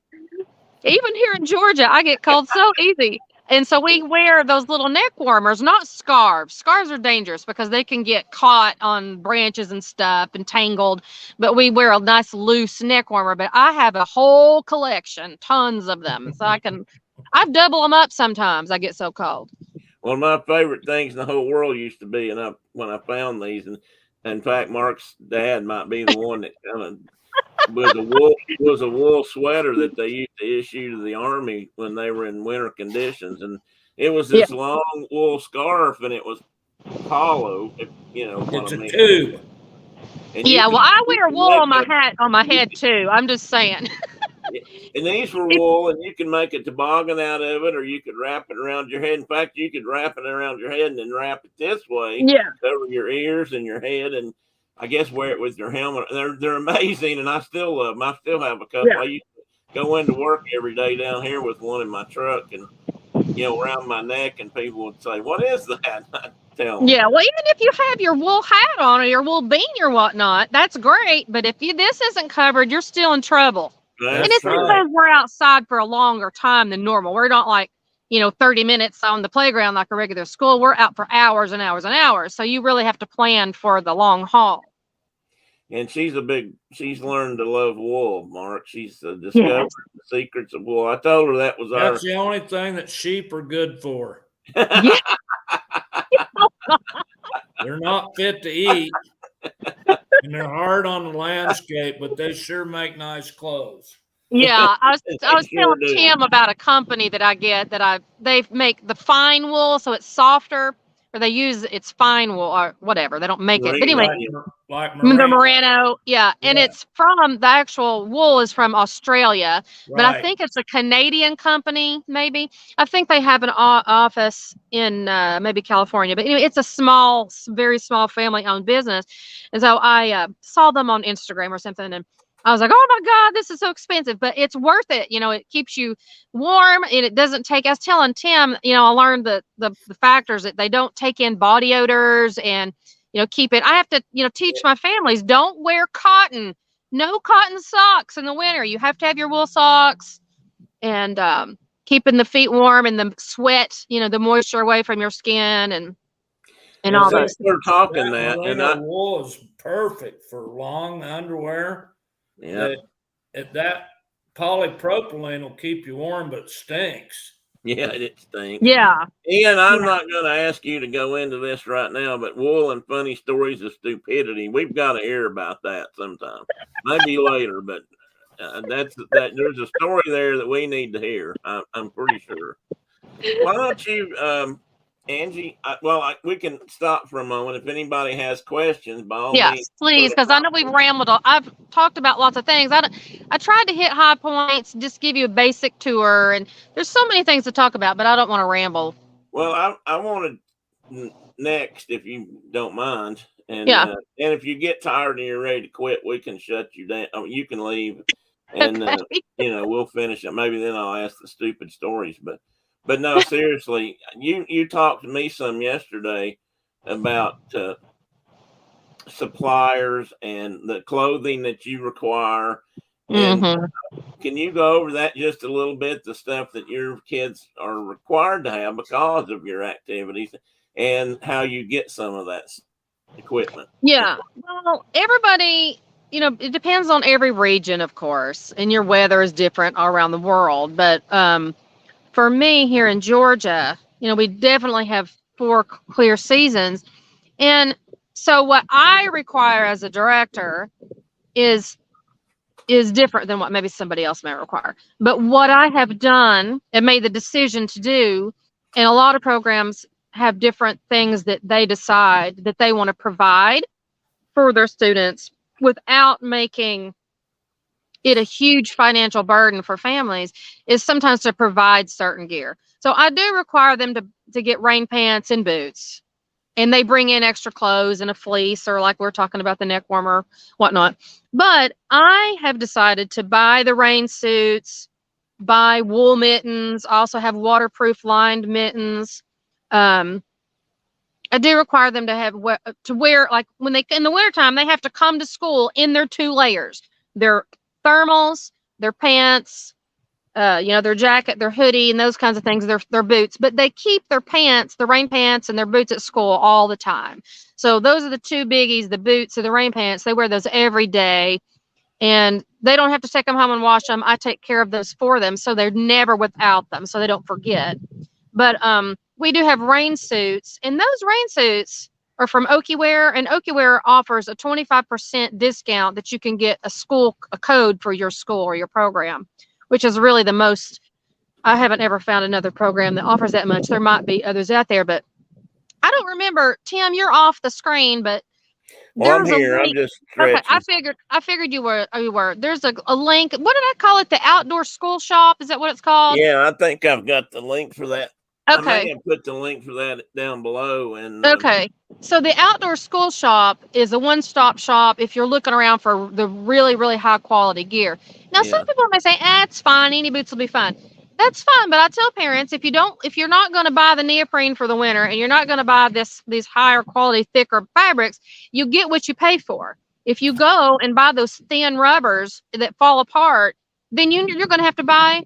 Even here in Georgia, I get cold so easy. And so we wear those little neck warmers, not scarves. Scarves are dangerous because they can get caught on branches and stuff and tangled. But we wear a nice loose neck warmer. But I have a whole collection, tons of them. So I double them up sometimes. I get so cold. One of my favorite things in the whole world used to be, and when I found these, and in fact, Mark's dad might be the one that kind of was a wool sweater that they used to issue to the Army when they were in winter conditions, and it was this long wool scarf, and it was hollow. If you know what It's I a mean. tube. And well, I wear wool on my head too. I'm just saying. And these were wool, and you can make a toboggan out of it, or you could wrap it around your head. In fact, you could wrap it around your head and then wrap it this way, cover your ears and your head, and I guess wear it with your helmet. They're amazing, and I still love them. I still have a couple. I used to go into work every day down here with one in my truck, and around my neck, and people would say, "What is that?" I tell them. Yeah, well, even if you have your wool hat on or your wool beanie or whatnot, that's great. But if this isn't covered, you're still in trouble. That's and it's because we're outside for a longer time than normal. We're not like, 30 minutes on the playground like a regular school. We're out for hours and hours and hours. So you really have to plan for the long haul. And she's learned to love wool, Mark. She's discovered the secrets of wool. I told her that's the only thing that sheep are good for. Yeah. They're not fit to eat. And they're hard on the landscape, but they sure make nice clothes. Yeah, I was telling Tim about a company that I get they make the fine wool, so it's softer, or they use it's fine wool or whatever. They don't make it, but anyway, like the merino, and it's from the actual wool is from Australia, but I think it's a Canadian company. Maybe I think they have an office in maybe California, but anyway, it's a very small family-owned business, and so I saw them on Instagram or something, and I was like, oh my God, this is so expensive, but it's worth it. It keeps you warm and it doesn't take, I was telling Tim, I learned the factors that they don't take in body odors and, keep it. I have to, teach my families, don't wear cotton, no cotton socks in the winter. You have to have your wool socks and keeping the feet warm and the sweat, the moisture away from your skin and all those. We're talking that. And wool is perfect for long underwear. Yeah, that polypropylene will keep you warm, but it stinks. Yeah, it stinks. Yeah. Ian, I'm not going to ask you to go into this right now, but wool and funny stories of stupidity, we've got to hear about that sometime. Maybe later, but there's a story there that we need to hear. I'm pretty sure. Why don't you, Angie? We can stop for a moment. If anybody has questions, by all means, please, because I know we've rambled. I've talked about lots of things. I tried to hit high points, just give you a basic tour, and there's so many things to talk about, but I don't want to ramble. Well, I wanted next, if you don't mind, and if you get tired and you're ready to quit, we can shut you down. You can leave, and we'll finish it. Maybe then I'll ask the stupid stories, But no, seriously, you talked to me some yesterday about suppliers and the clothing that you require. And can you go over that just a little bit, the stuff that your kids are required to have because of your activities and how you get some of that equipment? Yeah. Well, everybody, it depends on every region, of course, and your weather is different all around the world. But, for me here in Georgia, we definitely have 4 clear seasons. And So what I require as a director is different than what maybe somebody else may require. But what I have done and made the decision to do, and a lot of programs have different things that they decide that they want to provide for their students without making it a huge financial burden for families, is sometimes to provide certain gear. So I do require them to get rain pants and boots, and they bring in extra clothes and a fleece, or like we're talking about the neck warmer, whatnot. But I have decided to buy the rain suits, buy wool mittens, also have waterproof lined mittens. I do require them to wear, like when they, in the wintertime, they have to come to school in their 2 layers, their thermals, their pants, their jacket, their hoodie, and those kinds of things, their boots. But they keep their pants, the rain pants, and their boots at school all the time. So those are the 2 biggies, the boots and the rain pants. They wear those every day, and they don't have to take them home and wash them. I take care of those for them, so they're never without them, so they don't forget. But we do have rain suits, and those rain suits are from Okiwear, and Okiwear offers a 25% discount that you can get a code for your school or your program, which is really the most. I haven't ever found another program that offers that much. There might be others out there, but I don't remember. Tim, you're off the screen, but I'm here. I'm just stretching. Okay, I figured you were. There's a link. What did I call it? The outdoor school shop? Is that what it's called? Yeah, I think I've got the link for that. Okay. I may have put the link for that down below. And okay. So the outdoor school shop is a one-stop shop if you're looking around for the really, really high quality gear. Now, some people may say, it's fine. Any boots will be fine. That's fine. But I tell parents, if you're not going to buy the neoprene for the winter, and you're not going to buy these higher quality, thicker fabrics, you get what you pay for. If you go and buy those thin rubbers that fall apart, then you're going to have to buy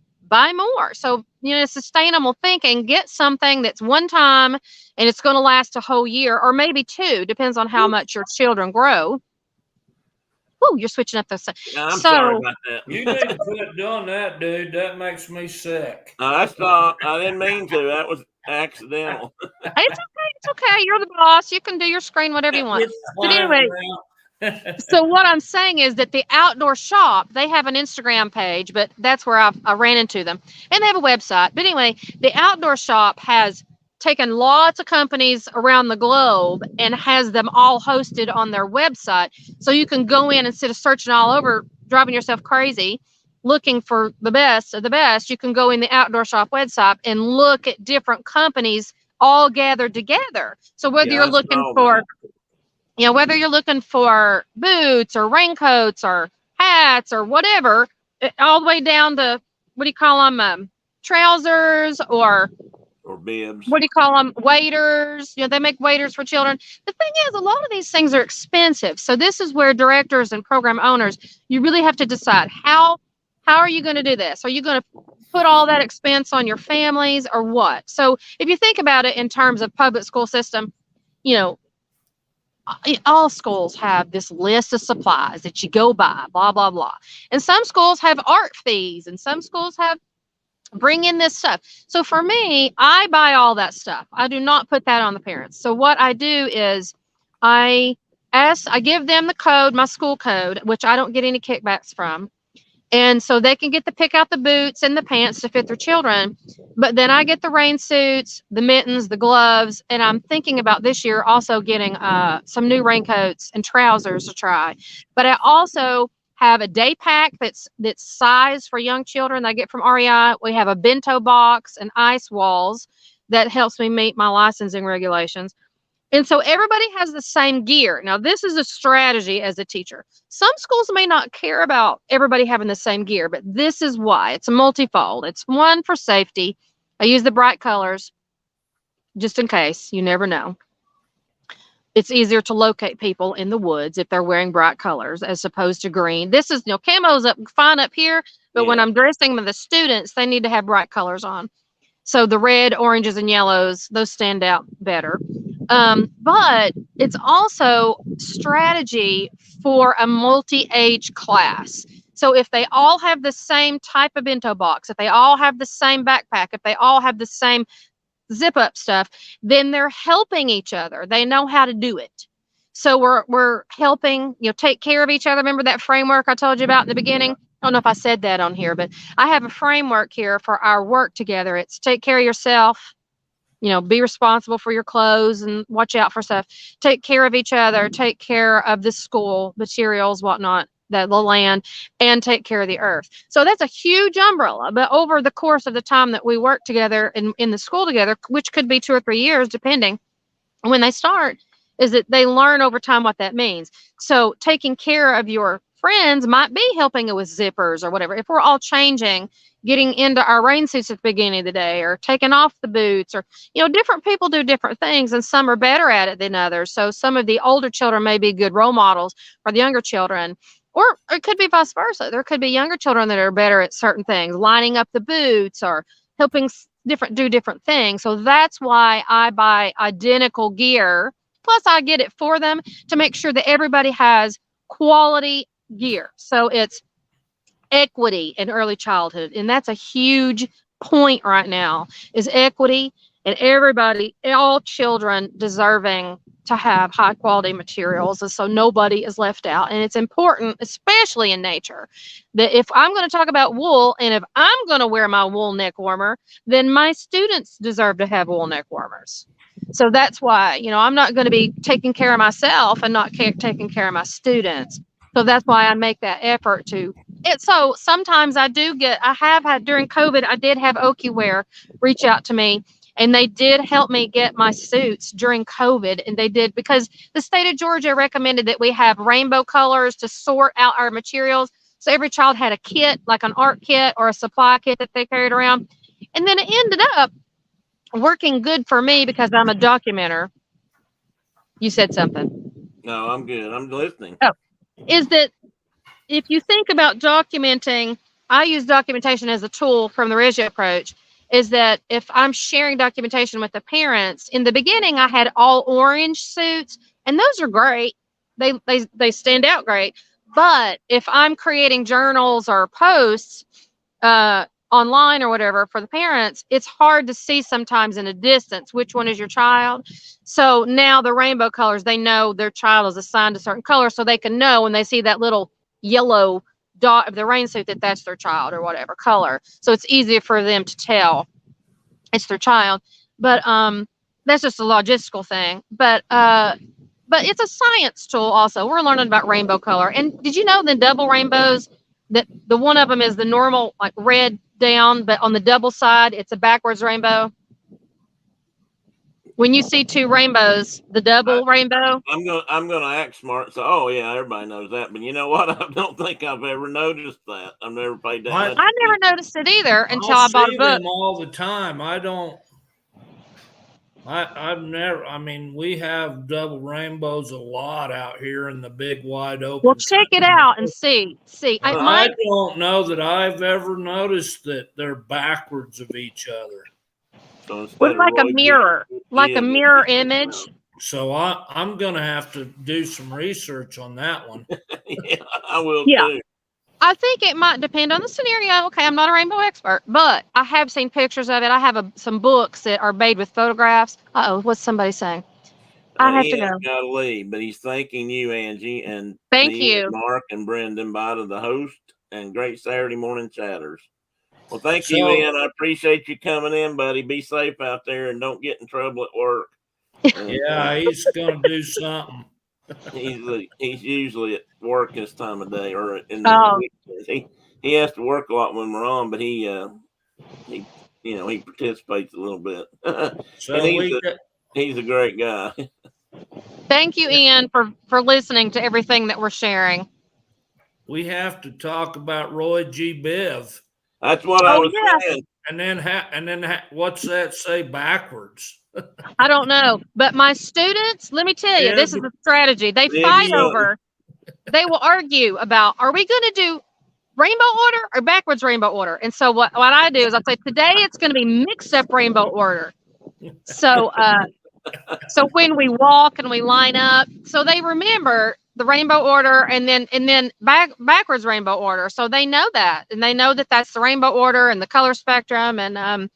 more. So, sustainable thinking, get something that's one time and it's going to last a whole year, or maybe 2, depends on how much your children grow. Oh, you're switching up those. I'm sorry about that. You need to quit doing that, dude. That makes me sick. I stopped. I didn't mean to. That was accidental. It's okay. You're the boss. You can do your screen whatever you want. But anyway, so what I'm saying is that the outdoor shop, they have an Instagram page, but that's where I ran into them, and they have a website. But anyway, the outdoor shop has taken lots of companies around the globe and has them all hosted on their website. So you can go in, instead of searching all over, driving yourself crazy, looking for the best of the best, you can go in the outdoor shop website and look at different companies all gathered together. So whether you're looking for, whether you're looking for boots or raincoats or hats or whatever, all the way down to, what do you call them, trousers or bibs. What do you call them? Waders. They make waders for children. The thing is, a lot of these things are expensive. So this is where directors and program owners, you really have to decide how are you going to do this? Are you going to put all that expense on your families or what? So if you think about it in terms of public school system, all schools have this list of supplies that you go buy, blah, blah, blah. And some schools have art fees, and some schools have bring in this stuff. So for me, I buy all that stuff. I do not put that on the parents. So what I do is I give them the code, my school code, which I don't get any kickbacks from. And so they can get to pick out the boots and the pants to fit their children. But then I get the rain suits, the mittens, the gloves, and I'm thinking about this year also getting some new raincoats and trousers to try. But I also have a day pack that's sized for young children that I get from REI. We have a bento box and ice walls that helps me meet my licensing regulations. And so everybody has the same gear. Now, this is a strategy as a teacher. Some schools may not care about everybody having the same gear, but this is why. It's a multifold. It's one for safety. I use the bright colors just in case. You never know. It's easier to locate people in the woods if they're wearing bright colors as opposed to green. This is, camo's up fine up here, but when I'm dressing the students, they need to have bright colors on. So the red, oranges, and yellows, those stand out better. But it's also strategy for a multi-age class. So if they all have the same type of bento box, if they all have the same backpack, if they all have the same zip up stuff, then they're helping each other. They know how to do it. So we're helping, take care of each other. Remember that framework I told you about in the beginning? I don't know if I said that on here, but I have a framework here for our work together. It's take care of yourself, be responsible for your clothes and watch out for stuff. Take care of each other, take care of the school materials, whatnot, the land, and take care of the earth. So that's a huge umbrella. But over the course of the time that we work together in the school together, which could be 2 or 3 years, depending when they start, is that they learn over time what that means. So taking care of your friends might be helping with zippers or whatever. If we're all changing, getting into our rain suits at the beginning of the day, or taking off the boots, or, different people do different things, and some are better at it than others. So some of the older children may be good role models for the younger children, or it could be vice versa. There could be younger children that are better at certain things, lining up the boots or helping do different things. So that's why I buy identical gear. Plus I get it for them to make sure that everybody has quality gear. So it's equity in early childhood. And that's a huge point right now, is equity, and everybody, all children deserving to have high quality materials. And so nobody is left out. And it's important, especially in nature, that if I'm going to talk about wool, and if I'm going to wear my wool neck warmer, then my students deserve to have wool neck warmers. So that's why, I'm not going to be taking care of myself and not taking care of my students. So that's why I make that effort to it. So sometimes I have had during COVID, I did have OkiWear reach out to me, and they did help me get my suits during COVID. And they did, because the state of Georgia recommended that we have rainbow colors to sort out our materials. So every child had a kit, like an art kit or a supply kit that they carried around. And then it ended up working good for me because I'm a documenter. You said something. No, I'm good. I'm listening. Oh, is that if you think about documenting, I use documentation as a tool from the Regio approach, is that if I'm sharing documentation with the parents, in the beginning, I had all orange suits, and those are great. They stand out great. But if I'm creating journals or posts online or whatever for the parents, it's hard to see sometimes in a distance which one is your child. So now the rainbow colors, they know their child is assigned a certain color, so they can know when they see that little yellow dot of the rain suit that that's their child or whatever color. So it's easier for them to tell it's their child. But that's just a logistical thing. But it's a science tool also. We're learning about rainbow color. And did you know the double rainbows, that the one of them is the normal, like red down, but on the double side, it's a backwards rainbow? When you see two rainbows, the double rainbow. I'm gonna act smart. So, oh yeah, everybody knows that. But you know what? I don't think I've ever noticed that. I've never paid that. I never noticed it either until I bought a book. Them all the time. I've never. I mean, we have double rainbows a lot out here in the big wide open. Well, check it out and see. I don't know that I've ever noticed that they're backwards of each other. So it's like a mirror, a mirror image. So I'm going to have to do some research on that one. Yeah, I will too. I think it might depend on the scenario. Okay, I'm not a rainbow expert, but I have seen pictures of it. I have some books that are made with photographs. Uh-oh, what's somebody saying? I have to go. Got to leave, but he's thanking you, Angie, and thank you, Mark and Brendan, by the host and great Saturday morning chatters. Well, thank you, Ian. I appreciate you coming in, buddy. Be safe out there and don't get in trouble at work. Yeah, he's going to do something. He's usually at work this time of day, or in the weekends. He has to work a lot when we're on, but he participates a little bit. So he's a great guy. Thank you, Ian, for listening to everything that we're sharing. We have to talk about Roy G. Biv. That's what I was saying. And then what's that say backwards? I don't know, but my students, let me tell you, this is a strategy. They fight over. They will argue about, are we going to do rainbow order or backwards rainbow order? And so what I do is I say, today it's going to be mixed up rainbow order. So so when we walk and we line up, so they remember the rainbow order and then backwards rainbow order. So they know that, and they know that that's the rainbow order and the color spectrum. And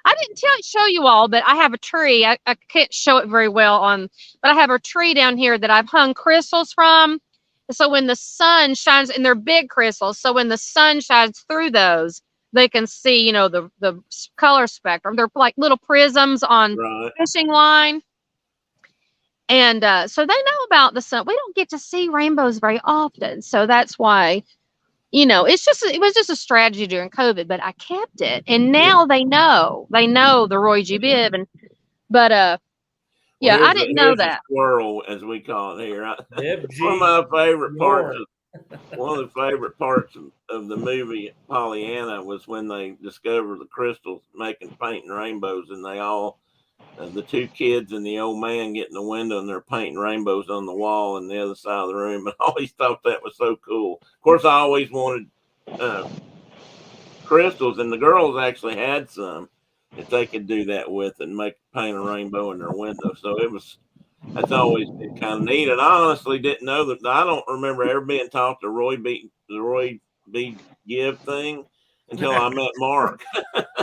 I didn't show you all, but I have a tree. I can't show it very well but I have a tree down here that I've hung crystals from. So when the sun shines, and they're big crystals, so when the sun shines through those, they can see, you know, the color spectrum. They're like little prisms on fishing line. And so they know about the sun. We don't get to see rainbows very often. So that's why, you know, it was just a strategy during COVID, but I kept it. And now they know the Roy G. Biv. Yeah, I didn't know that. Squirrel, as we call it here. One of my favorite parts one of the favorite parts of the movie Pollyanna was when they discover the crystals making painting rainbows, and they all the two kids and the old man get in the window and they're painting rainbows on the wall on the other side of the room. And I always thought that was so cool. Of course, I always wanted crystals, and the girls actually had some that they could do that with and paint a rainbow in their window. So that's always been kind of neat. And I honestly didn't know that. I don't remember ever being taught the Roy B. Give thing until I met Mark.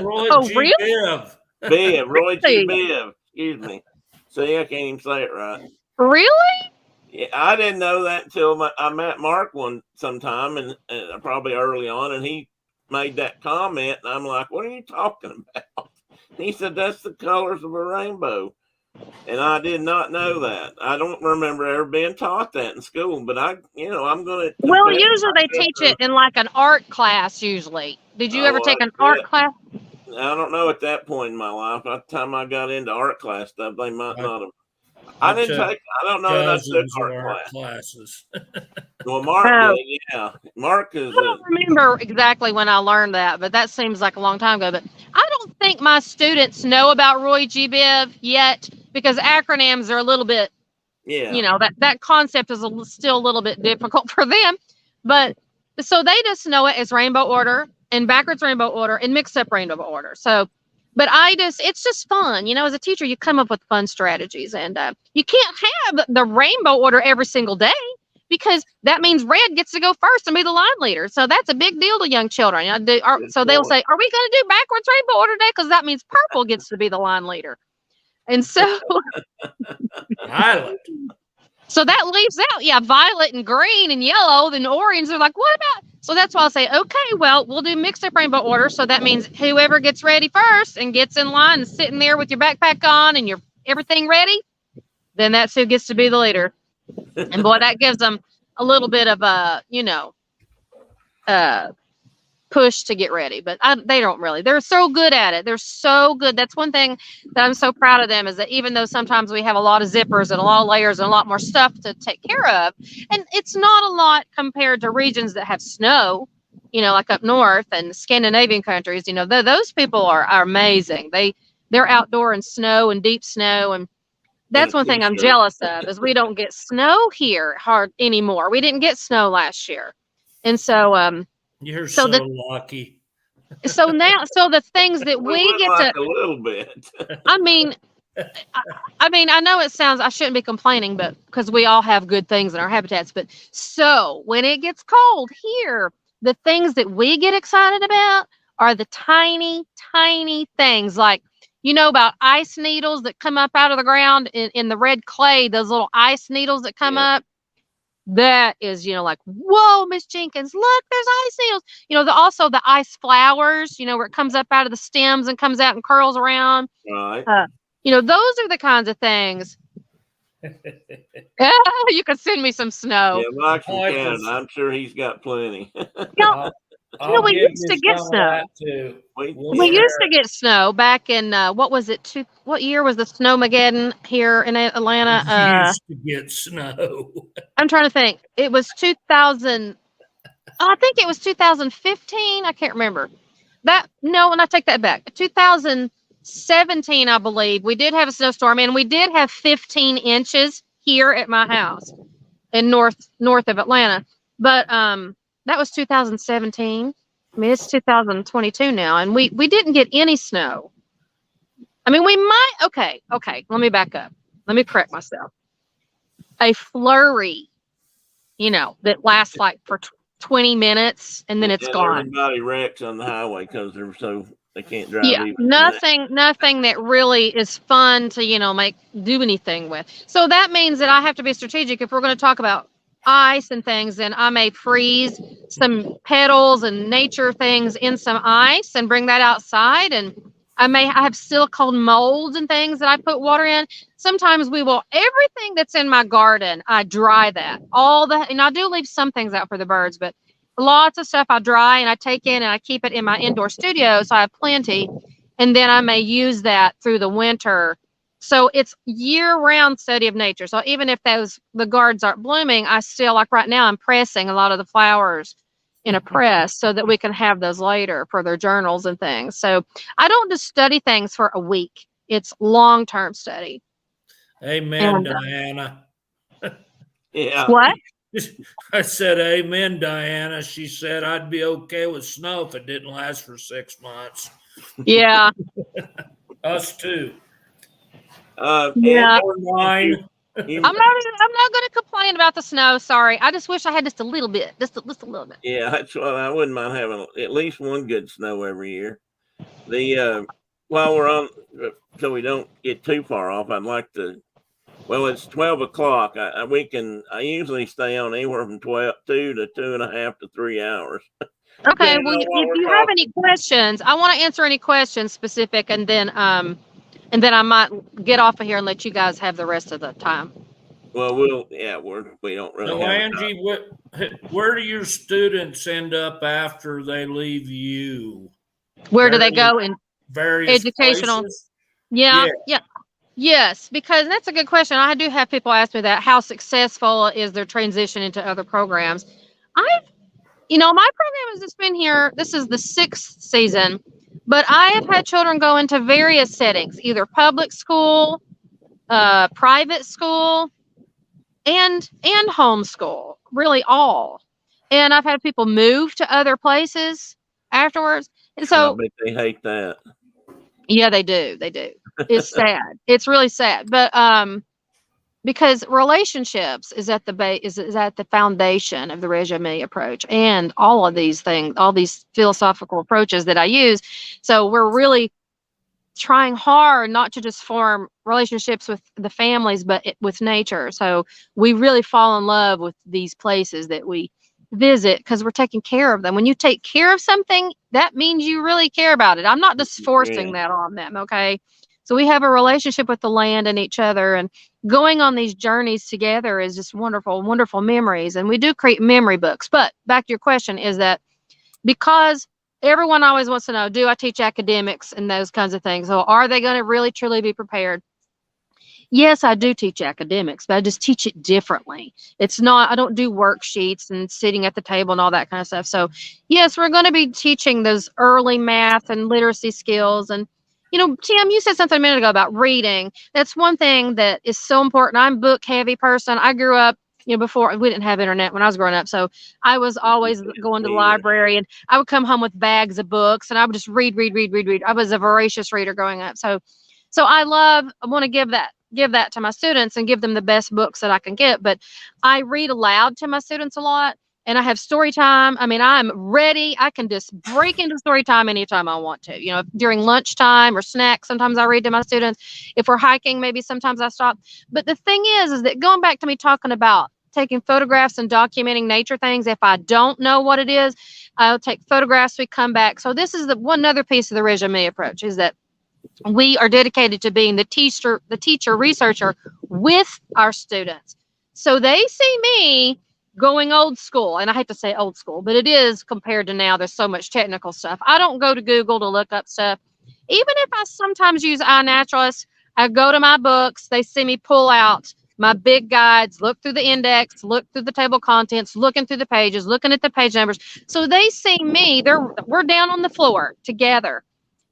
Roy G. Really? Biv. Roy G. Biv. Excuse me. See, I can't even say it right. Really? Yeah, I didn't know that until I met Mark sometime, and probably early on, and he made that comment, and I'm like, "What are you talking about?" He said, "That's the colors of a rainbow," and I did not know that. I don't remember ever being taught that in school, but I'm going to. Well, usually they teach it in like an art class. Usually, did you ever take an art class? I don't know at that point in my life. By the time I got into art class stuff, they might not have. I don't know that I took art classes. Well, Mark did, yeah. Mark is. I don't remember exactly when I learned that, but that seems like a long time ago. But I don't think my students know about Roy G. Biv yet, because acronyms are a little bit, you know, that concept is still a little bit difficult for them. But so they just know it as rainbow order and backwards rainbow order and mixed up rainbow order. So, but it's just fun. You know, as a teacher, you come up with fun strategies, and you can't have the rainbow order every single day, because that means red gets to go first and be the line leader. So that's a big deal to young children. So they'll say, "Are we going to do backwards rainbow order today?" Because that means purple gets to be the line leader. And so, violet. So that leaves out, violet and green and yellow. Then orange are like, what about? So that's why I'll say, okay, well, we'll do mixed up rainbow order. So that means whoever gets ready first and gets in line and sitting there with your backpack on and your everything ready, then that's who gets to be the leader. And boy, that gives them a little bit of a, push to get ready. But they don't really. They're so good at it. They're so good. That's one thing that I'm so proud of them, is that even though sometimes we have a lot of zippers and a lot of layers and a lot more stuff to take care of, and it's not a lot compared to regions that have snow, you know, like up north and Scandinavian countries, you know, those people are amazing. They're outdoor in snow and deep snow, and that's one thing I'm jealous of, is we don't get snow here hard anymore. We didn't get snow last year. And so you're so lucky. So the things that we get like a little bit. I mean, I know it sounds, I shouldn't be complaining, but because we all have good things in our habitats. But so when it gets cold here, the things that we get excited about are the tiny, tiny things, like, you know, about ice needles that come up out of the ground in the red clay, those little ice needles that come up. That is, you know, like, whoa, Miss Jenkins, look, there's ice needles. You know, also the ice flowers, you know, where it comes up out of the stems and comes out and curls around. Right. You know, those are the kinds of things. You could send me some snow. Yeah, Mike's from Canada. I'm sure he's got plenty. We used to get snow. We used to get snow back in what was it? What year was the Snowmageddon here in Atlanta? We used to get snow. I'm trying to think. It was 2000. I think it was 2015. I can't remember. And I take that back. 2017, I believe, we did have a snowstorm, and we did have 15 inches here at my house in north of Atlanta. But that was 2017. I mean, it's 2022 now, and we didn't get any snow. I mean, we might. Okay. Let me back up. Let me correct myself. A flurry, you know, that lasts like for 20 minutes, and then it's gone. Everybody wrecks on the highway because they're so They can't drive. Yeah, nothing that really is fun to, do anything with. So that means that I have to be strategic. If we're going to talk about ice and things, then I may freeze some petals and nature things in some ice and bring that outside. And I have silicone molds and things that I put water in. Sometimes everything that's in my garden, I dry that. And I do leave some things out for the birds, but lots of stuff I dry and I take in and I keep it in my indoor studio. So I have plenty. And then I may use that through the winter. So it's year-round study of nature. So even if the gardens aren't blooming, I still, like right now, I'm pressing a lot of the flowers in a press so that we can have those later for their journals and things. So I don't just study things for a week. It's long-term study. Amen, Diana. Yeah. What? I said, amen, Diana. She said I'd be okay with snow if it didn't last for 6 months. Yeah. Us too. Yeah. I'm not going to complain about the snow. Sorry. I just wish I had just a little bit. Just a little bit. Yeah, that's what I wouldn't mind having at least one good snow every year. While we're on, so we don't get too far off, I'd like to. Well, it's 12 o'clock. I usually stay on anywhere from 2 to 2.5 to 3 hours. Okay. Well, if you have any questions, I want to answer any questions specific, and then I might get off of here and let you guys have the rest of the time. Well, we don't really. So, Angie, where do your students end up after they leave you? Where do they go in various educational places? Yeah. Yes, because that's a good question. I do have people ask me that. How successful is their transition into other programs? My program has just been here. This is the 6th season, but I have had children go into various settings, either public school, private school, and homeschool, really all. And I've had people move to other places afterwards. And so I bet they hate that. Yeah, they do. It's sad. It's really sad. But because relationships is at the foundation of the Resume approach and all of these things, all these philosophical approaches that I use. So we're really trying hard not to just form relationships with the families, but with nature. So we really fall in love with these places that we visit because we're taking care of them. When you take care of something, that means you really care about it. I'm not just forcing that on them. Okay. So we have a relationship with the land and each other, and going on these journeys together is just wonderful, wonderful memories. And we do create memory books. But back to your question is that because everyone always wants to know, do I teach academics and those kinds of things? So are they going to really, truly be prepared? Yes, I do teach academics, but I just teach it differently. I don't do worksheets and sitting at the table and all that kind of stuff. So yes, we're going to be teaching those early math and literacy skills. And, Tim, you said something a minute ago about reading. That's one thing that is so important. I'm a book heavy person. I grew up, before we didn't have internet when I was growing up. So I was always going to the library, and I would come home with bags of books and I would just read. I was a voracious reader growing up. So I want to give that to my students and give them the best books that I can get. But I read aloud to my students a lot, and I have story time. I mean, I'm ready. I can just break into story time anytime I want to, during lunchtime or snack. Sometimes I read to my students. If we're hiking, maybe sometimes I stop. But the thing is that going back to me talking about taking photographs and documenting nature things, if I don't know what it is, I'll take photographs. We come back. So this is one other piece of the Resume approach, is that we are dedicated to being the teacher researcher with our students. So they see me going old school, and I hate to say old school, but it is compared to now. There's so much technical stuff. I don't go to Google to look up stuff. Even if I sometimes use iNaturalist, I go to my books. They see me pull out my big guides, look through the index, look through the table of contents, looking through the pages, looking at the page numbers. So they see me. We're down on the floor together,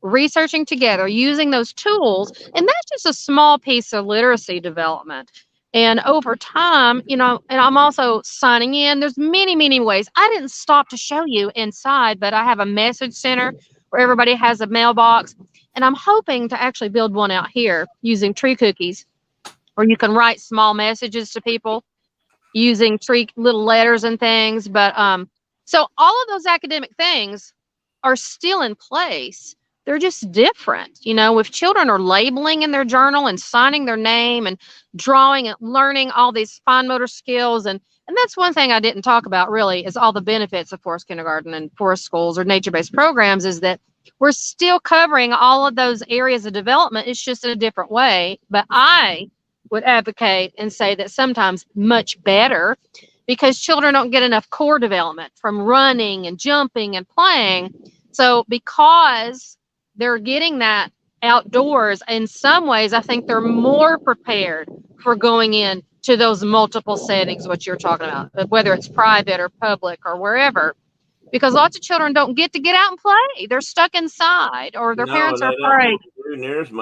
researching together, using those tools. And that's just a small piece of literacy development. And over time, and I'm also signing in. There's many, many ways. I didn't stop to show you inside, but I have a message center where everybody has a mailbox. And I'm hoping to actually build one out here using tree cookies, where you can write small messages to people using tree little letters and things. But so all of those academic things are still in place, they're just different. If children are labeling in their journal and signing their name and drawing and learning all these fine motor skills, and that's one thing I didn't talk about really, is all the benefits of forest kindergarten and forest schools or nature-based programs, is that we're still covering all of those areas of development. It's just in a different way. But I would advocate and say that sometimes much better, because children don't get enough core development from running and jumping and playing. So because they're getting that outdoors, in some ways, I think they're more prepared for going in to those multiple settings, what you're talking about, whether it's private or public or wherever, because lots of children don't get to get out and play. They're stuck inside, or their parents are afraid,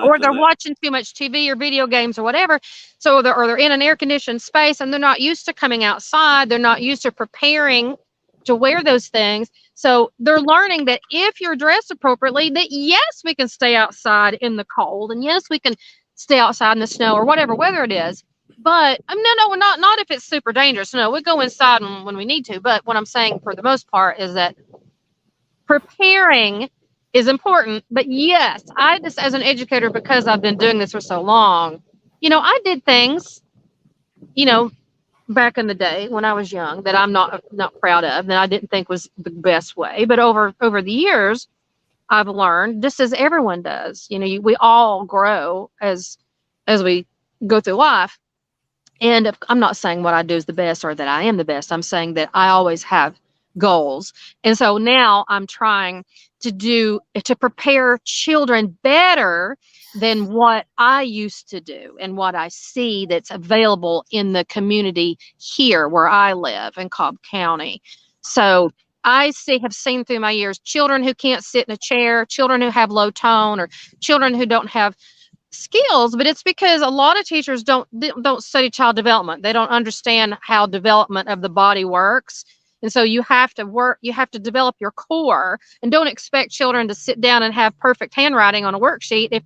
or they're watching too much TV or video games or whatever. So they're in an air conditioned space and they're not used to coming outside. They're not used to preparing to wear those things. So they're learning that if you're dressed appropriately, that yes, we can stay outside in the cold, and yes, we can stay outside in the snow or whatever weather it is. But no, not if it's super dangerous. No, we go inside when we need to. But what I'm saying for the most part is that preparing is important. But yes, I just, as an educator, because I've been doing this for so long, I did things, back in the day when I was young, that I'm not proud of, that I didn't think was the best way. But over the years, I've learned, just as everyone does, we all grow as we go through life. And I'm not saying what I do is the best or that I am the best. I'm saying that I always have goals. And so now I'm trying to prepare children better than what I used to do and what I see that's available in the community here where I live in Cobb County. So I have seen through my years children who can't sit in a chair, children who have low tone, or children who don't have skills, but it's because a lot of teachers don't study child development. They don't understand how development of the body works. And so you have to develop your core, and don't expect children to sit down and have perfect handwriting on a worksheet if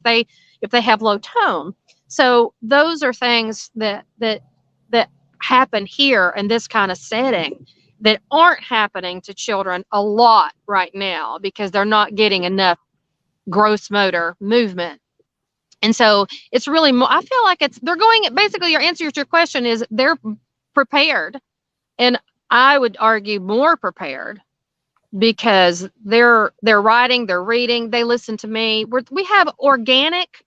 they have low tone. So those are things that happen here in this kind of setting that aren't happening to children a lot right now, because they're not getting enough gross motor movement. And so it's really, I feel like they're going, basically your answer to your question is they're prepared. And I would argue more prepared, because they're writing, they're reading, they listen to me. We have organic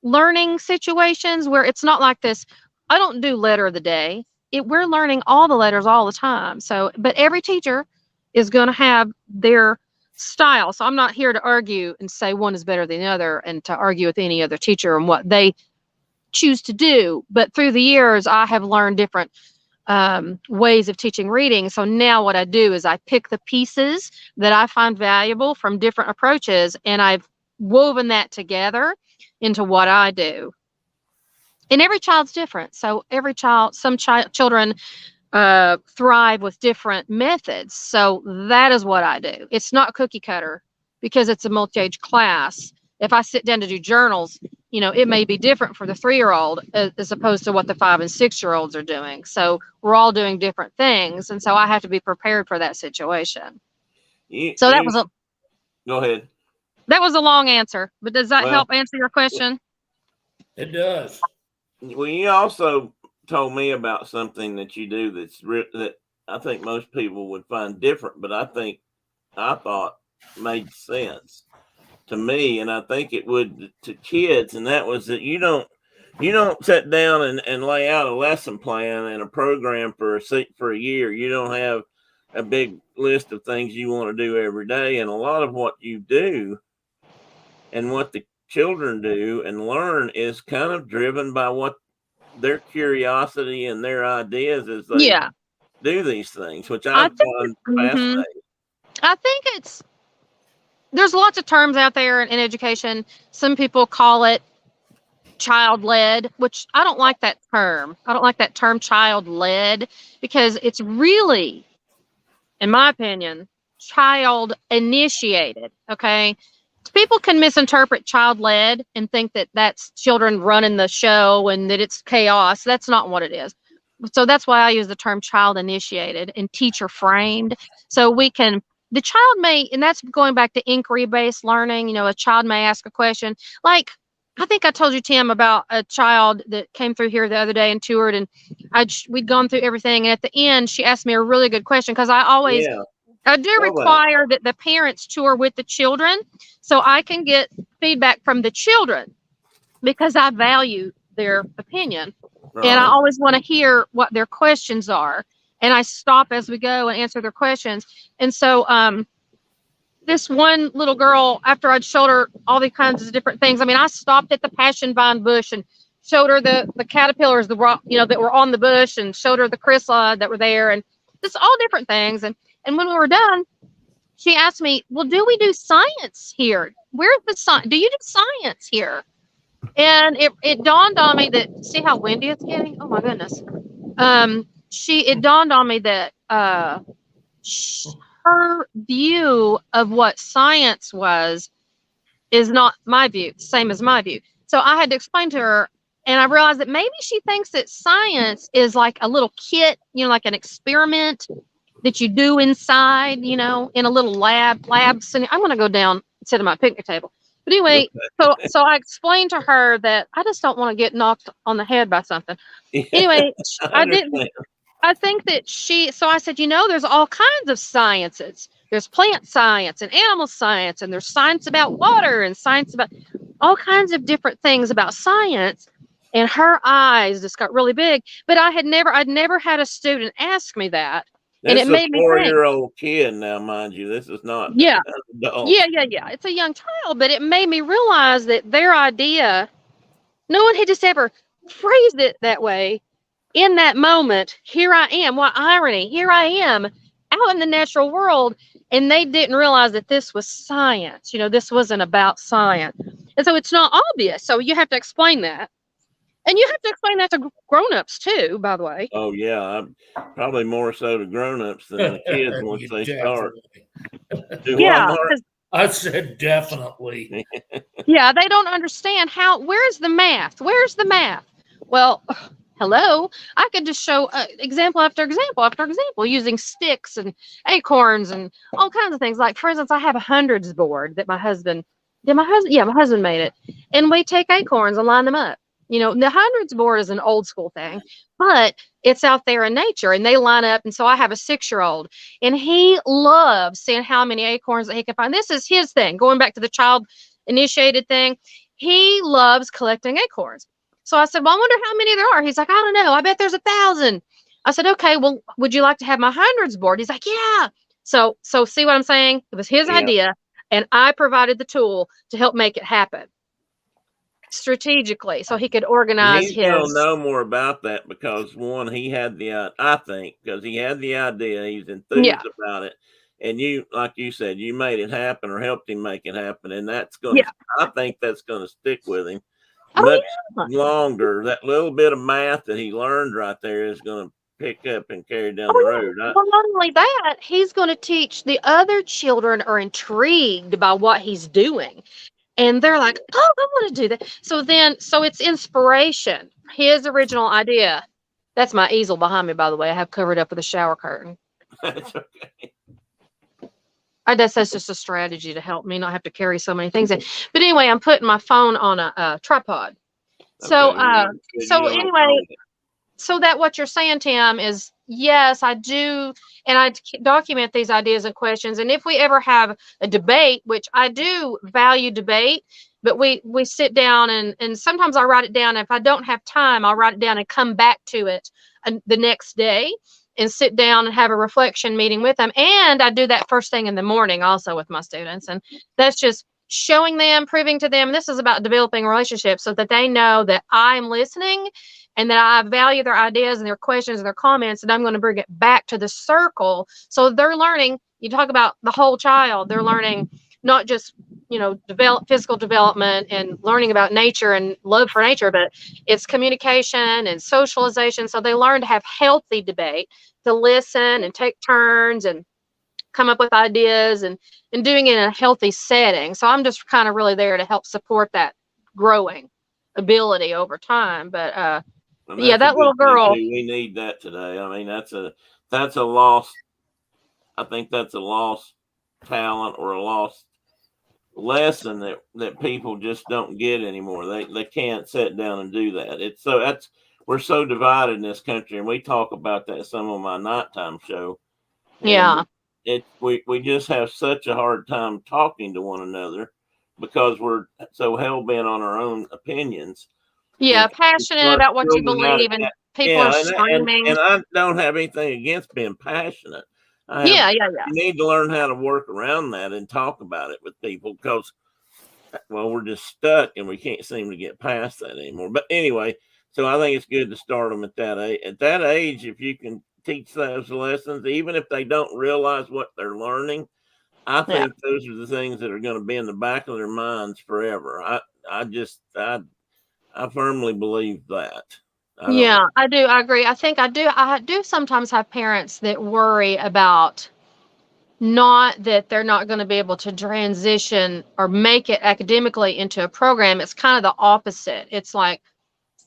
learning situations where it's not like this. I don't do letter of the day. We're learning all the letters all the time. So, but every teacher is going to have their style. So I'm not here to argue and say one is better than the other, and to argue with any other teacher and what they choose to do. But through the years, I have learned different ways of teaching reading. So now what I do is I pick the pieces that I find valuable from different approaches, and I've woven that together into what I do. And every child's different. So some children thrive with different methods. So that is what I do. It's not cookie cutter, because it's a multi-age class. If I sit down to do journals, it may be different for the 3-year-old as opposed to what the 5 and 6-year-olds are doing. So we're all doing different things. And so I have to be prepared for that situation. Go ahead. That was a long answer, but does that help answer your question? It does. Well, you also told me about something that you do that I think most people would find different, but I thought made sense to me, and I think it would to kids, and that was that you don't sit down and lay out a lesson plan and a program for a year. You don't have a big list of things you want to do every day, and a lot of what you do and what the children do and learn is kind of driven by what their curiosity and their ideas as they do these things, which I find fascinating. I think there's lots of terms out there in education. Some people call it child-led, which I don't like that term. I don't like that term child-led, because it's really, in my opinion, child-initiated. Okay. People can misinterpret child-led and think that that's children running the show and that it's chaos. That's not what it is. So that's why I use the term child-initiated and teacher-framed. So we can the child may, and that's going back to inquiry-based learning, you know, a child may ask a question. Like, I think I told you, Tim, about a child that came through here the other day and toured, and we'd gone through everything. And at the end, she asked me a really good question, because I do require that the parents tour with the children so I can get feedback from the children, because I value their opinion. Right. And I always want to hear what their questions are. And I stop as we go and answer their questions. And so this one little girl, after I'd showed her all these kinds of different things, I mean, I stopped at the passion vine bush and showed her the caterpillars, that were on the bush, and showed her the chrysalid that were there, and just all different things. And when we were done, she asked me, well, do we do science here? Where's the science? Do you do science here? And it dawned on me that, see how windy it's getting? Oh my goodness. It dawned on me that her view of what science is not my view, same as my view. So I had to explain to her, and I realized that maybe she thinks that science is like a little kit, you know, like an experiment that you do inside, you know, in a little lab. I'm going to go down and sit at my picnic table. But anyway, so I explained to her that I just don't want to get knocked on the head by something. Anyway, I think that so I said, you know, there's all kinds of sciences. There's plant science and animal science, and there's science about water, and science about all kinds of different things about science. And her eyes just got really big. But I'd never had a student ask me that. And it made me think. 4-year-old kid now, mind you. This is not. Yeah. Yeah. It's a young child, but it made me realize that their idea, no one had just ever phrased it that way. In that moment, here I am. What irony. Here I am out in the natural world, and they didn't realize that this was science. You know, this wasn't about science. And so it's not obvious. So you have to explain that. And you have to explain that to grown-ups too, by the way. Oh, yeah. Probably more so to grown-ups than the kids once they start. Yeah. I said definitely. Yeah, they don't understand where's the math? Where's the math? Well, hello. I could just show example after example after example using sticks and acorns and all kinds of things. Like, for instance, I have a hundreds board that my husband made it. And we take acorns and line them up. You know, the hundreds board is an old school thing, but it's out there in nature, and they line up. And so I have a 6-year-old, and he loves seeing how many acorns that he can find. This is his thing, going back to the child initiated thing. He loves collecting acorns. So I said, well, I wonder how many there are. He's like, I don't know. I bet there's 1,000. I said, okay, well, would you like to have my hundreds board? He's like, yeah. So see what I'm saying? It was his idea, and I provided the tool to help make it happen strategically, so he could organize He's going to know more about that because, one, he had the idea. He's enthused about it. And you, like you said, you made it happen or helped him make it happen. And that's going to, I think that's going to stick with him much longer. That little bit of math that he learned right there is going to pick up and carry down the road. Well, not only that, he's going to teach the other children are intrigued by what he's doing. And they're like, oh, I want to do that. So it's inspiration. His original idea. That's my easel behind me, by the way. I have covered up with a shower curtain. That's okay. I guess that's just a strategy to help me not have to carry so many things in. But anyway, I'm putting my phone on a tripod. So anyway, so that what you're saying, Tim, is yes, I do. And I document these ideas and questions. And if we ever have a debate, which I do value debate, but we sit down and sometimes I write it down. If I don't have time, I'll write it down and come back to it the next day and sit down and have a reflection meeting with them. And I do that first thing in the morning also with my students. And that's just showing them, proving to them, this is about developing relationships so that they know that I'm listening and that I value their ideas and their questions and their comments, and I'm going to bring it back to the circle. So they're learning, you talk about the whole child, they're learning not just, you know, physical development and learning about nature and love for nature, but it's communication and socialization. So they learn to have healthy debate, to listen and take turns and come up with ideas and doing it in a healthy setting. So I'm just kind of really there to help support that growing ability over time. But yeah, that little girl. We need that today. I mean, that's a loss. I think that's a loss talent or a lost lesson that people just don't get anymore. They can't sit down and do that. We're so divided in this country, and we talk about that some of my nighttime show. And we just have such a hard time talking to one another because we're so hell bent on our own opinions. Yeah, passionate about what you believe, and people are screaming. And I don't have anything against being passionate. You need to learn how to work around that and talk about it with people because, well, we're just stuck and we can't seem to get past that anymore. But anyway, so I think it's good to start them at that age. At that age, if you can teach those lessons, even if they don't realize what they're learning, I think those are the things that are going to be in the back of their minds forever. I firmly believe that. I do. I agree. I do sometimes have parents that worry about not that they're not going to be able to transition or make it academically into a program. It's kind of the opposite. It's like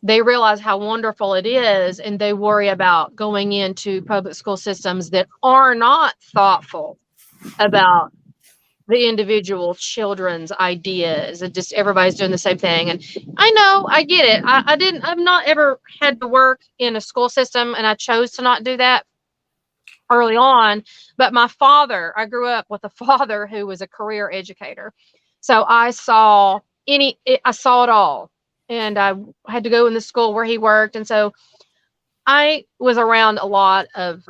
they realize how wonderful it is, and they worry about going into public school systems that are not thoughtful about the individual children's ideas, and just everybody's doing the same thing. And I know, I get it. I've not ever had to work in a school system, and I chose to not do that early on. But I grew up with a father who was a career educator. So I saw it all. And I had to go in the school where he worked. And so I was around a lot of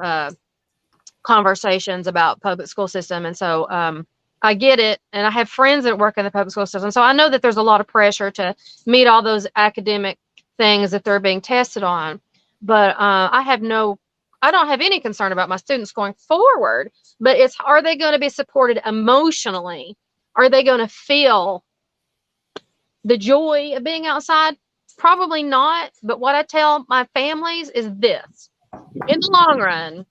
conversations about public school system. And so I get it. And I have friends that work in the public school system. So I know that there's a lot of pressure to meet all those academic things that they're being tested on. But I don't have any concern about my students going forward. But are they going to be supported emotionally? Are they going to feel the joy of being outside? Probably not. But what I tell my families is this: in the long run,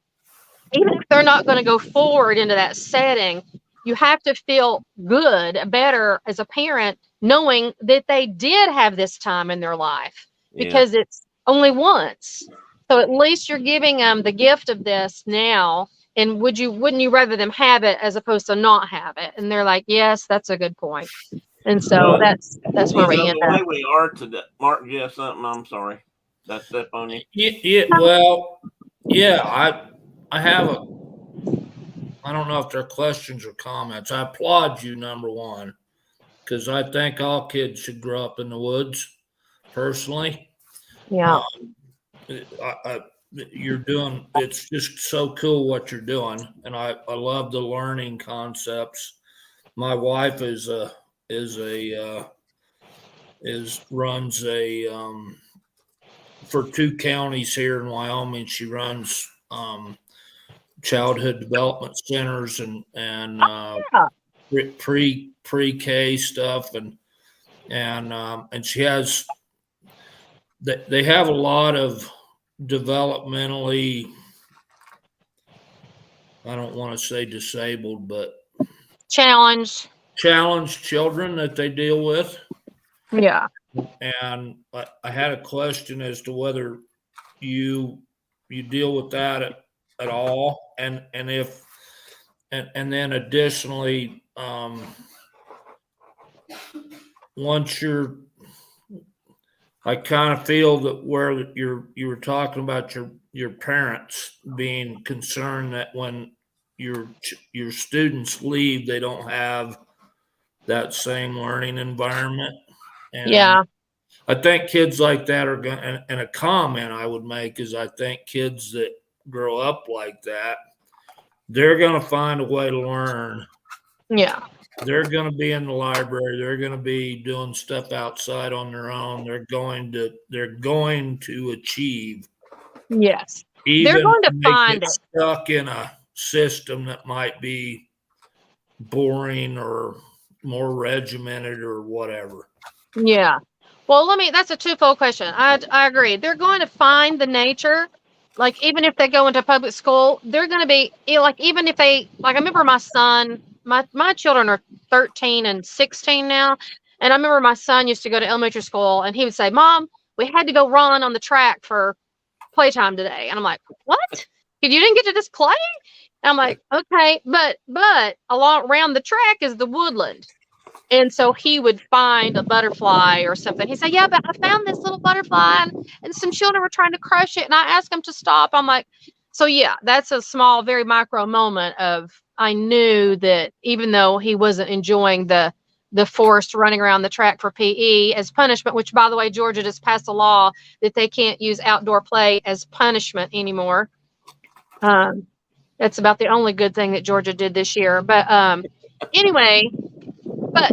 even if they're not going to go forward into that setting, you have to feel better as a parent, knowing that they did have this time in their life, because it's only once. So at least you're giving them the gift of this now. And wouldn't you rather them have it as opposed to not have it? And they're like, yes, that's a good point. And so that's where we end up. The way we are today. Mark, you have something? I'm sorry. That's step on you. I have I don't know if they're questions or comments. I applaud you, number one, because I think all kids should grow up in the woods, personally. Yeah. It's just so cool what you're doing. And I love the learning concepts. My wife runs for 2 counties here in Wyoming. She runs childhood development centers and pre-K stuff, and she has they have a lot of developmentally, I don't want to say disabled, but challenged children that they deal with. Yeah. And I had a question as to whether you deal with that at all, and if then additionally, once I kind of feel that where you were talking about your parents being concerned that when your students leave, they don't have that same learning environment. And I think kids like that are going, and a comment I would make is, I think kids that grow up like that, they're going to find a way to learn. Yeah. They're going to be in the library. They're going to be doing stuff outside on their own. They're going to achieve. Yes. Even they're going to find it. Stuck in a system that might be boring or more regimented or whatever. Yeah. Well, that's a twofold question. I agree. They're going to find the nature. Like, even if they go into public school, they're going to be like, even if they, like, I remember my son, my children are 13 and 16 now. And I remember my son used to go to elementary school, and he would say, Mom, we had to go run on the track for playtime today. And I'm like, what? You didn't get to just play? I'm like, okay, but along around the track is the woodland. And so he would find a butterfly or something. He said, yeah, but I found this little butterfly and some children were trying to crush it. And I asked them to stop. I'm like, so yeah, that's a small, very micro moment of, I knew that even though he wasn't enjoying the forced running around the track for PE as punishment, which by the way, Georgia just passed a law that they can't use outdoor play as punishment anymore. That's about the only good thing that Georgia did this year. But anyway, but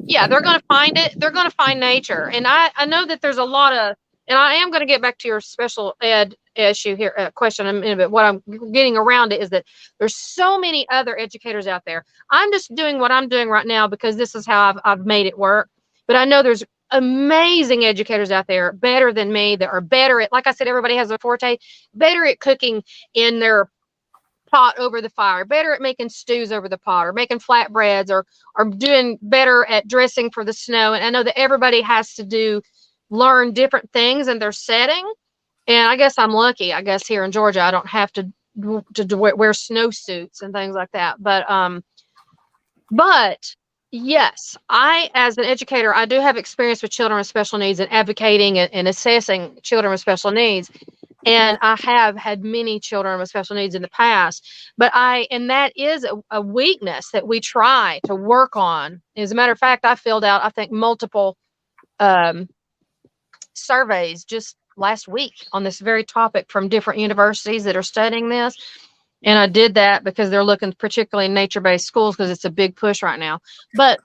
yeah, they're going to find it. They're going to find nature. And I know that there's a lot of, and I am going to get back to your special ed issue here, question in a minute, but what I'm getting around it is that there's so many other educators out there. I'm just doing what I'm doing right now because this is how I've made it work. But I know there's amazing educators out there better than me that are better at, like I said, everybody has a forte, better at cooking in their pot over the fire, better at making stews over the pot, or making flatbreads, or doing better at dressing for the snow. And I know that everybody has to learn different things in their setting. And I guess I'm lucky. I guess here in Georgia, I don't have to wear snowsuits and things like that. But yes, as an educator, I do have experience with children with special needs and advocating and assessing children with special needs. And I have had many children with special needs in the past, and that is a weakness that we try to work on. As a matter of fact, I filled out, I think, multiple surveys just last week on this very topic from different universities that are studying this. And I did that because they're looking particularly in nature-based schools because it's a big push right now. But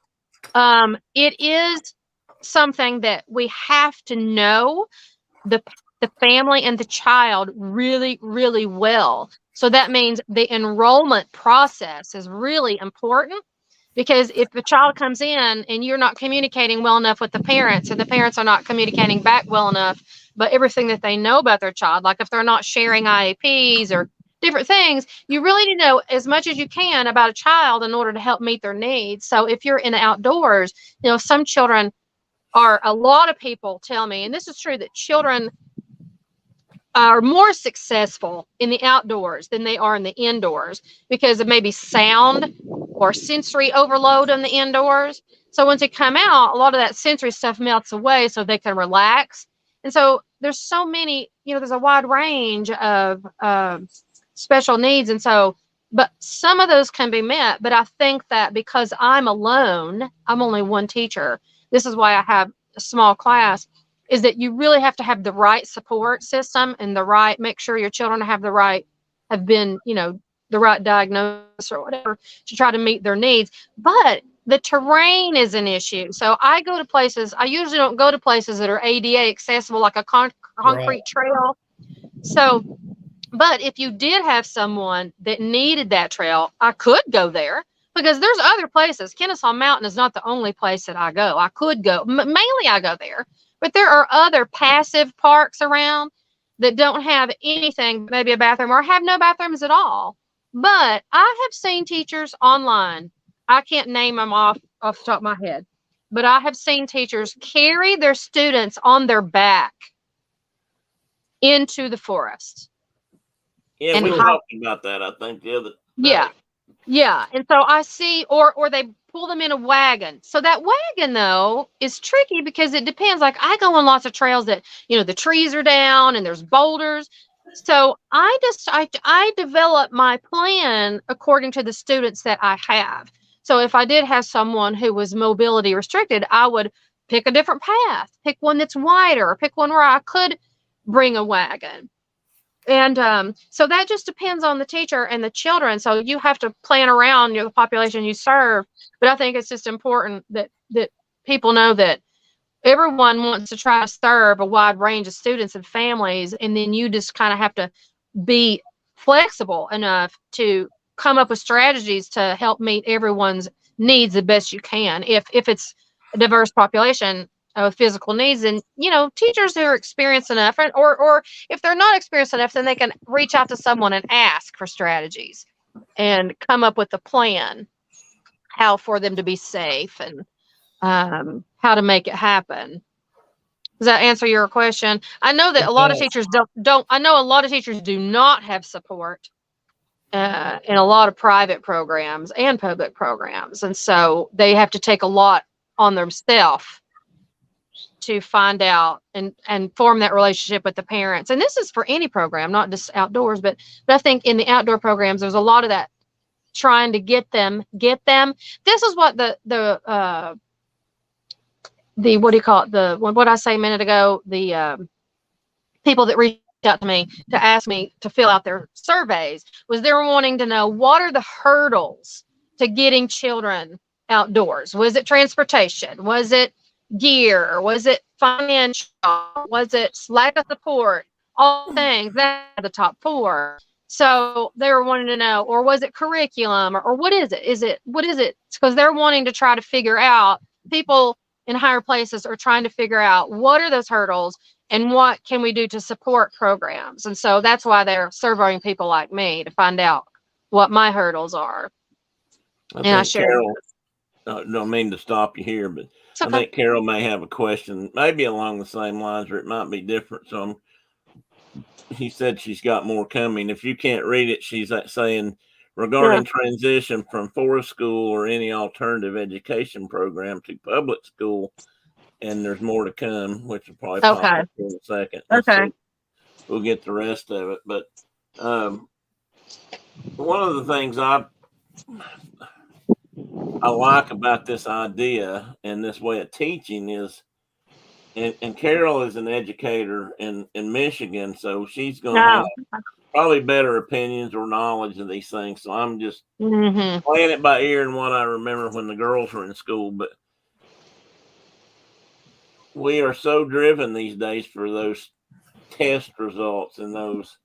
it is something that we have to know the family and the child really, really well. So that means the enrollment process is really important, because if the child comes in and you're not communicating well enough with the parents, and the parents are not communicating back well enough, but everything that they know about their child, like if they're not sharing IEPs or different things, you really need to know as much as you can about a child in order to help meet their needs. So if you're in the outdoors, some children a lot of people tell me, and this is true, that children are more successful in the outdoors than they are in the indoors because of maybe sound or sensory overload in the indoors. So once they come out, a lot of that sensory stuff melts away so they can relax. And so there's so many, there's a wide range of special needs. And so, but some of those can be met. But I think that because I'm alone, I'm only one teacher. This is why I have a small class, is that you really have to have the right support system and make sure your children have the right diagnosis or whatever to try to meet their needs. But the terrain is an issue. So I usually don't go to places that are ADA accessible, like a concrete trail. So, but if you did have someone that needed that trail, I could go there. Because there's other places. Kennesaw Mountain is not the only place that I go. I could go. Mainly I go there. But there are other passive parks around that don't have anything, maybe a bathroom, or have no bathrooms at all. But I have seen teachers online. I can't name them off the top of my head. But I have seen teachers carry their students on their back into the forest. Yeah, we were talking about that, I think, the other day. Yeah. Yeah. And so I see, or they pull them in a wagon. So that wagon, though, is tricky because it depends. Like I go on lots of trails that, the trees are down and there's boulders. So I develop my plan according to the students that I have. So if I did have someone who was mobility restricted, I would pick a different path, pick one that's wider, or pick one where I could bring a wagon. And so that just depends on the teacher and the children. So you have to plan around the population you serve. But I think it's just important that people know that everyone wants to try to serve a wide range of students and families. And then you just kind of have to be flexible enough to come up with strategies to help meet everyone's needs the best you can. If it's a diverse population of physical needs, and teachers who are experienced enough, or if they're not experienced enough, then they can reach out to someone and ask for strategies and come up with a plan how for them to be safe and how to make it happen. Does that answer your question? I know that a lot of teachers don't I know a lot of teachers do not have support in a lot of private programs and public programs. And so they have to take a lot on themselves to find out and form that relationship with the parents. And this is for any program, not just outdoors, but I think in the outdoor programs, there's a lot of that trying to get them. This is what the what do you call it? What I say a minute ago, the people that reached out to me to ask me to fill out their surveys was they were wanting to know, what are the hurdles to getting children outdoors? Was it transportation? Was it gear? Was it financial? Was it lack of support? All things, that's the top 4. So they were wanting to know, or was it curriculum, or what is it? What is it? Because they're wanting to try to figure out, people in higher places are trying to figure out what are those hurdles and what can we do to support programs. And so that's why they're surveying people like me to find out what my hurdles are. I Carol, don't mean to stop you here, but okay. I think Carol may have a question, maybe along the same lines, or it might be different. So he said she's got more coming. If you can't read it, she's saying, regarding transition from forest school or any alternative education program to public school, and there's more to come, which will probably pop up in a second. Okay. We'll get the rest of it. But one of the things I like about this idea and this way of teaching is, and Carol is an educator in Michigan, so she's going to have probably better opinions or knowledge of these things. So I'm just playing it by ear and what I remember when the girls were in school. But we are so driven these days for those test results and those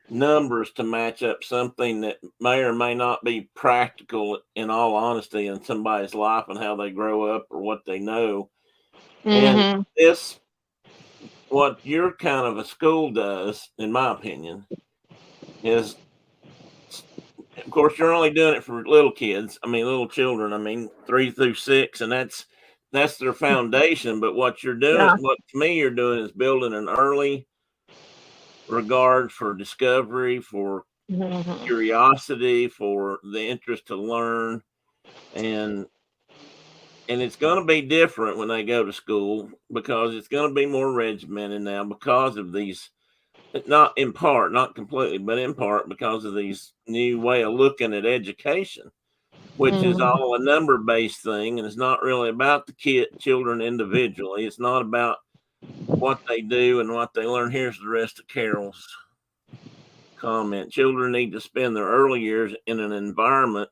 numbers to match up something that may or may not be practical, in all honesty, in somebody's life and how they grow up or what they know. And this, what your kind of a school does, in my opinion, is, of course, you're only doing it for little kids. little children. 3 through 6, and that's their foundation. But what you're doing, what to me you're doing, is building an early regard for discovery, for curiosity, for the interest to learn, and it's going to be different when they go to school, because it's going to be more regimented now because of these, not in part, not completely, but in part because of these new way of looking at education, which is all a number-based thing, and it's not really about the children individually. It's not about what they do and what they learn. Here's the rest of Carol's comment. Children need to spend their early years in an environment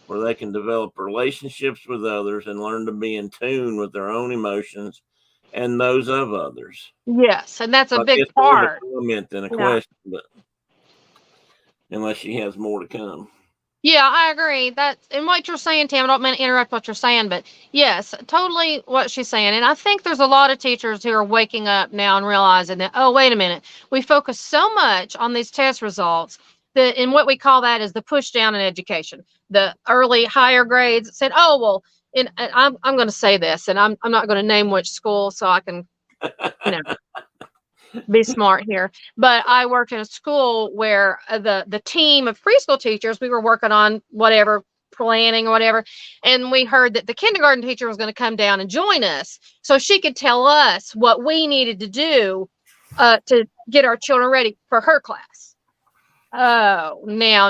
where they can develop relationships with others and learn to be in tune with their own emotions and those of others. Yes, and that's a big part. More a comment than a question, but unless she has more to come. Yeah, I agree. And what you're saying, Tim, I don't mean to interrupt what you're saying, but yes, totally what she's saying. And I think there's a lot of teachers who are waking up now and realizing that, oh, wait a minute, we focus so much on these test results that, and what we call that is the push down in education. The early higher grades said, oh, well, and I'm going to say this, and I'm not going to name which school so I can, be smart here. But I worked in a school where the team of preschool teachers, we were working on whatever planning or whatever, and we heard that the kindergarten teacher was going to come down and join us so she could tell us what we needed to do to get our children ready for her class. Oh, now.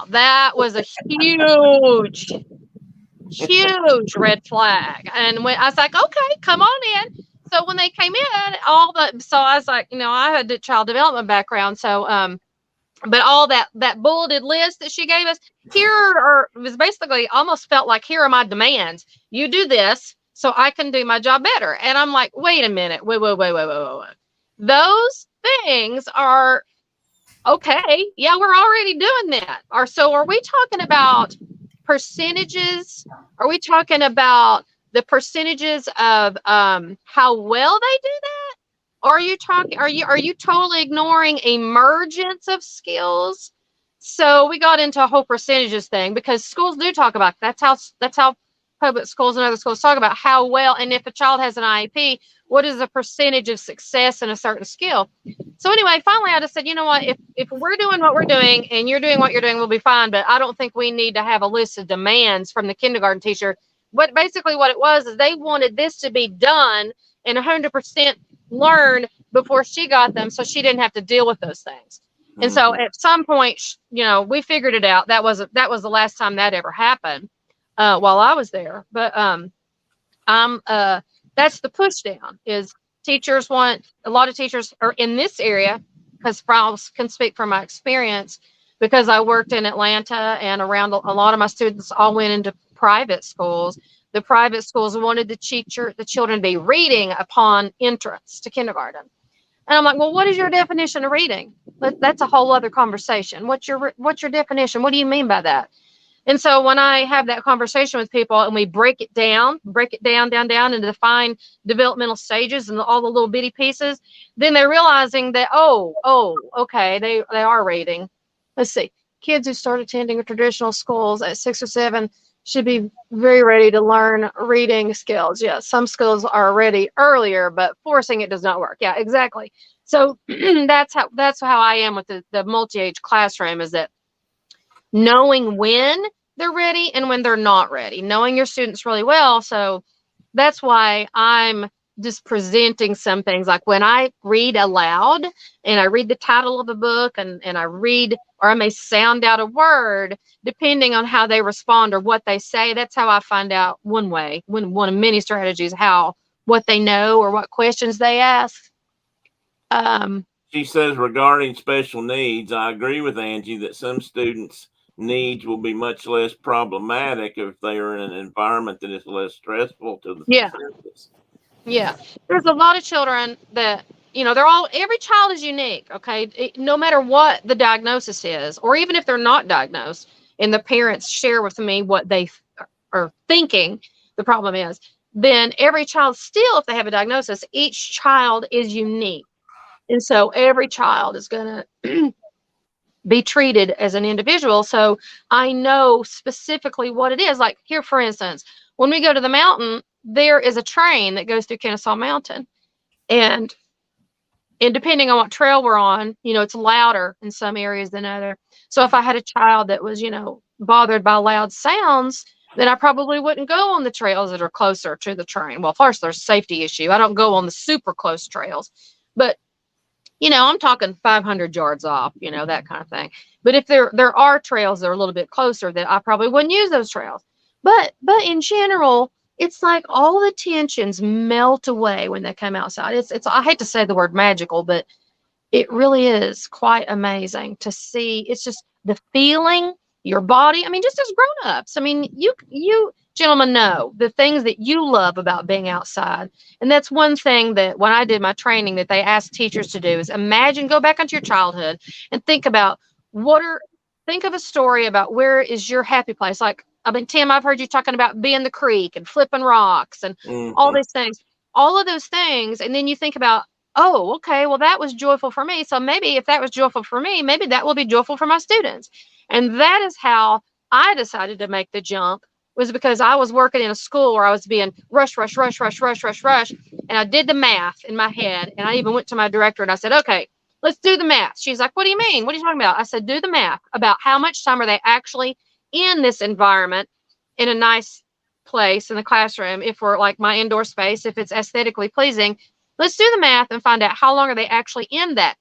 That was a huge red flag. And when I was like, okay, come on in. So when they came in, so I was like, I had a child development background. So, but all that bulleted list that she gave us, was basically almost felt like, here are my demands. You do this so I can do my job better. And I'm like, wait a minute. Wait. Those things are okay. Yeah, we're already doing that. So are we talking about percentages? Are we talking about the percentages of how well they do that? Or are you totally ignoring emergence of skills? So we got into a whole percentages thing, because schools do talk about that's how public schools and other schools talk about how well, and if a child has an IEP, what is the percentage of success in a certain skill? So anyway, finally I just said, you know what, if we're doing what we're doing and you're doing what you're doing, we'll be fine. But I don't think we need to have a list of demands from the kindergarten teacher. But basically what it was is they wanted this to be done and 100% learned before she got them, so she didn't have to deal with those things. And so at some point, you know, we figured it out. That was the last time that ever happened while I was there. But that's the push down is teachers want, a lot of teachers are in this area, because I can speak from my experience because I worked in Atlanta and around a lot of my students all went into private schools. The private schools wanted the children to be reading upon entrance to kindergarten. And I'm like, well, what is your definition of reading? That's a whole other conversation. What's your definition? What do you mean by that? And so when I have that conversation with people and we break it down into the fine developmental stages and all the little bitty pieces, then they're realizing that, okay, they are reading. Let's see, kids who start attending traditional schools at 6 or 7 should be very ready to learn reading skills. Yeah, some schools are ready earlier, but forcing it does not work. Yeah, exactly. So that's how I am with the multi-age classroom, is that knowing when they're ready and when they're not ready, knowing your students really well. So that's why I'm just presenting some things, like when I read aloud and I read the title of a book and I read, or I may sound out a word, depending on how they respond or what they say. That's how I find out one of many strategies, what they know or what questions they ask. She says, regarding special needs, I agree with Angie that some students' needs will be much less problematic if they are in an environment that is less stressful to the facilities. Yeah. There's a lot of children that, you know, every child is unique. Okay. No matter what the diagnosis is, or even if they're not diagnosed and the parents share with me what they are thinking the problem is, then every child still, if they have a diagnosis, each child is unique. And so every child is going to be treated as an individual. So I know specifically what it is. Like here, for instance, when we go to the mountain, there is a train that goes through Kennesaw Mountain. And depending on what trail we're on, you know, it's louder in some areas than other. So if I had a child that was, you know, bothered by loud sounds, then I probably wouldn't go on the trails that are closer to the train. Well, first, there's a safety issue. I don't go on the super close trails. But you know, I'm talking 500 yards off, you know, that kind of thing. But if there are trails that are a little bit closer, that I probably wouldn't use those trails. But in general, it's like all the tensions melt away when they come outside. It's I hate to say the word magical, but it really is quite amazing to see. It's just the feeling, your body. I mean, just as grown-ups. I mean, you gentlemen know the things that you love about being outside. And that's one thing that when I did my training that they asked teachers to do is go back into your childhood and think about think of a story about where is your happy place. Like, I mean, Tim, I've heard you talking about being the creek and flipping rocks and all these things, all of those things. And then you think about, oh, okay, well, that was joyful for me. So maybe if that was joyful for me, maybe that will be joyful for my students. And that is how I decided to make the jump, was because I was working in a school where I was being rush. And I did the math in my head. And I even went to my director and I said, okay, let's do the math. She's like, what do you mean? What are you talking about? I said, do the math about how much time are they actually in this environment in a nice place in the classroom. If we're like my indoor space, if it's aesthetically pleasing, let's do the math and find out how long are they actually in that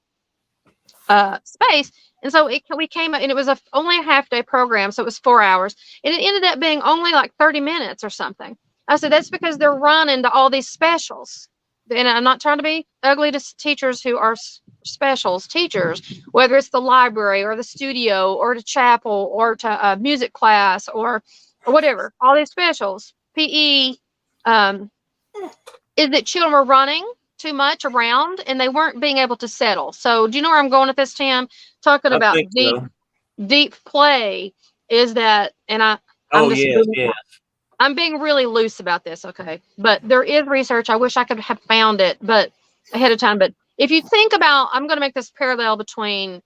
space. And so we came up, and it was only a half-day program, so it was 4 hours, and it ended up being only like 30 minutes or something. I said, that's because they're running to all these specials. And I'm not trying to be ugly to teachers who are specials teachers, whether it's the library or the studio or the chapel or to music class or whatever, all these specials, PE, is that children were running too much around and they weren't being able to settle. So do you know where I'm going with this, Tim? Talking about deep play is that, and I'm being really loose about this. Okay. But there is research. I wish I could have found it, but ahead of time. But if you think about, I'm going to make this parallel between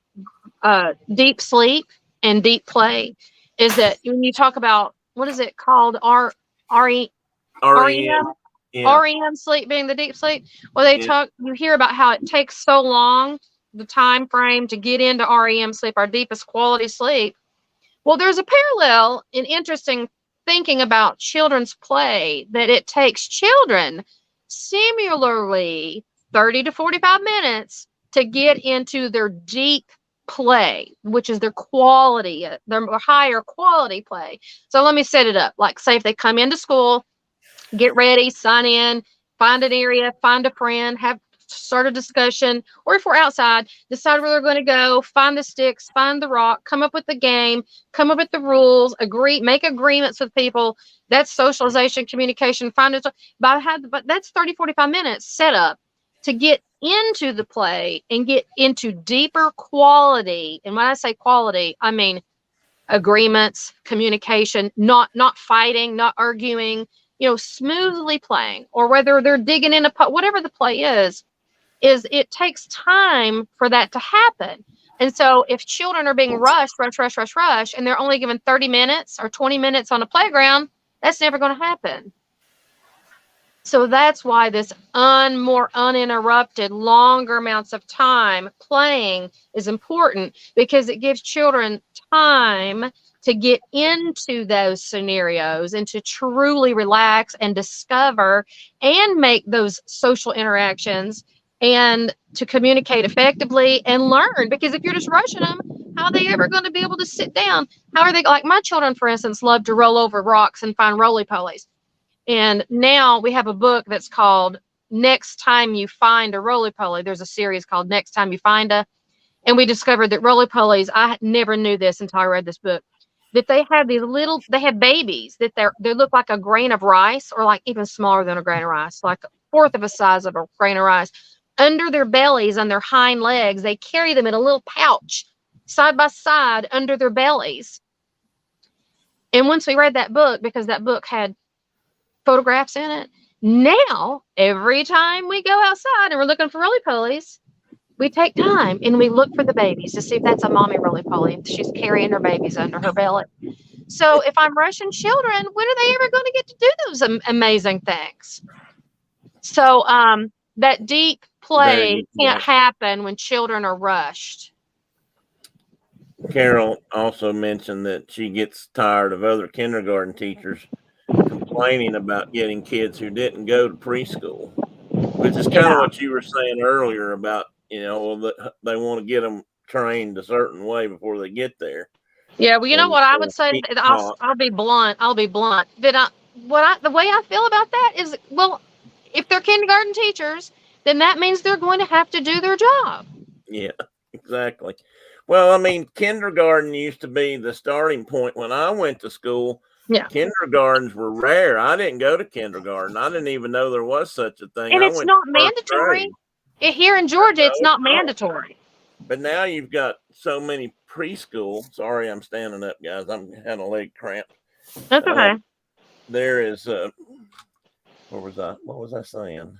deep sleep and deep play, is that when you talk about, what is it called? REM? Yeah. REM sleep being the deep sleep. Well, you hear about how it takes so long the time frame to get into REM sleep, our deepest quality sleep. Well, there's a parallel in interesting thinking about children's play, that it takes children similarly 30 to 45 minutes to get into their deep play, which is their quality, their higher quality play. So let me set it up. Like, say if they come into school, get ready, sign in, find an area, find a friend, start a discussion, or if we're outside, decide where they're going to go, find the sticks, find the rock, come up with the game, come up with the rules, make agreements with people. That's socialization, communication, find it. But that's 30, 45 minutes set up to get into the play and get into deeper quality. And when I say quality, I mean agreements, communication, not fighting, not arguing, smoothly playing, or whether they're digging in whatever the play is it takes time for that to happen. And so if children are being rushed, and they're only given 30 minutes or 20 minutes on a playground, that's never going to happen. So that's why this more uninterrupted, longer amounts of time playing is important, because it gives children time to get into those scenarios and to truly relax and discover and make those social interactions and to communicate effectively and learn. Because if you're just rushing them, how are they ever going to be able to sit down? How are they, like my children, for instance, love to roll over rocks and find roly-polies. And now we have a book that's called Next Time You Find a Roly-Poly. There's a series called Next Time You Find a, and we discovered that roly-polies, I never knew this until I read this book, that they have they have babies that they look like a grain of rice, or like even smaller than a grain of rice, like a fourth of a size of a grain of rice. Under their bellies, on their hind legs, they carry them in a little pouch side by side under their bellies. And once we read that book, because that book had photographs in it, now every time we go outside and we're looking for roly-polies, we take time and we look for the babies to see if that's a mommy roly-poly, if she's carrying her babies under her belly. So if I'm rushing children, when are they ever going to get to do those amazing things? So that deep play can't happen when children are rushed. Carol also mentioned that she gets tired of other kindergarten teachers complaining about getting kids who didn't go to preschool, which is kind of what you were saying earlier about, that they want to get them trained a certain way before they get there. Yeah, well, you know what I would say? I'll be blunt. That the way I feel about that is, well, if they're kindergarten teachers, then that means they're going to have to do their job. Yeah, exactly. Well, I mean, kindergarten used to be the starting point when I went to school. Yeah. Kindergartens were rare. I didn't go to kindergarten. I didn't even know there was such a thing. And it's not mandatory. Here in Georgia, it's not mandatory. But now you've got so many preschool. Sorry, I'm standing up, guys. I'm having a leg cramp. That's okay. There is what was I saying?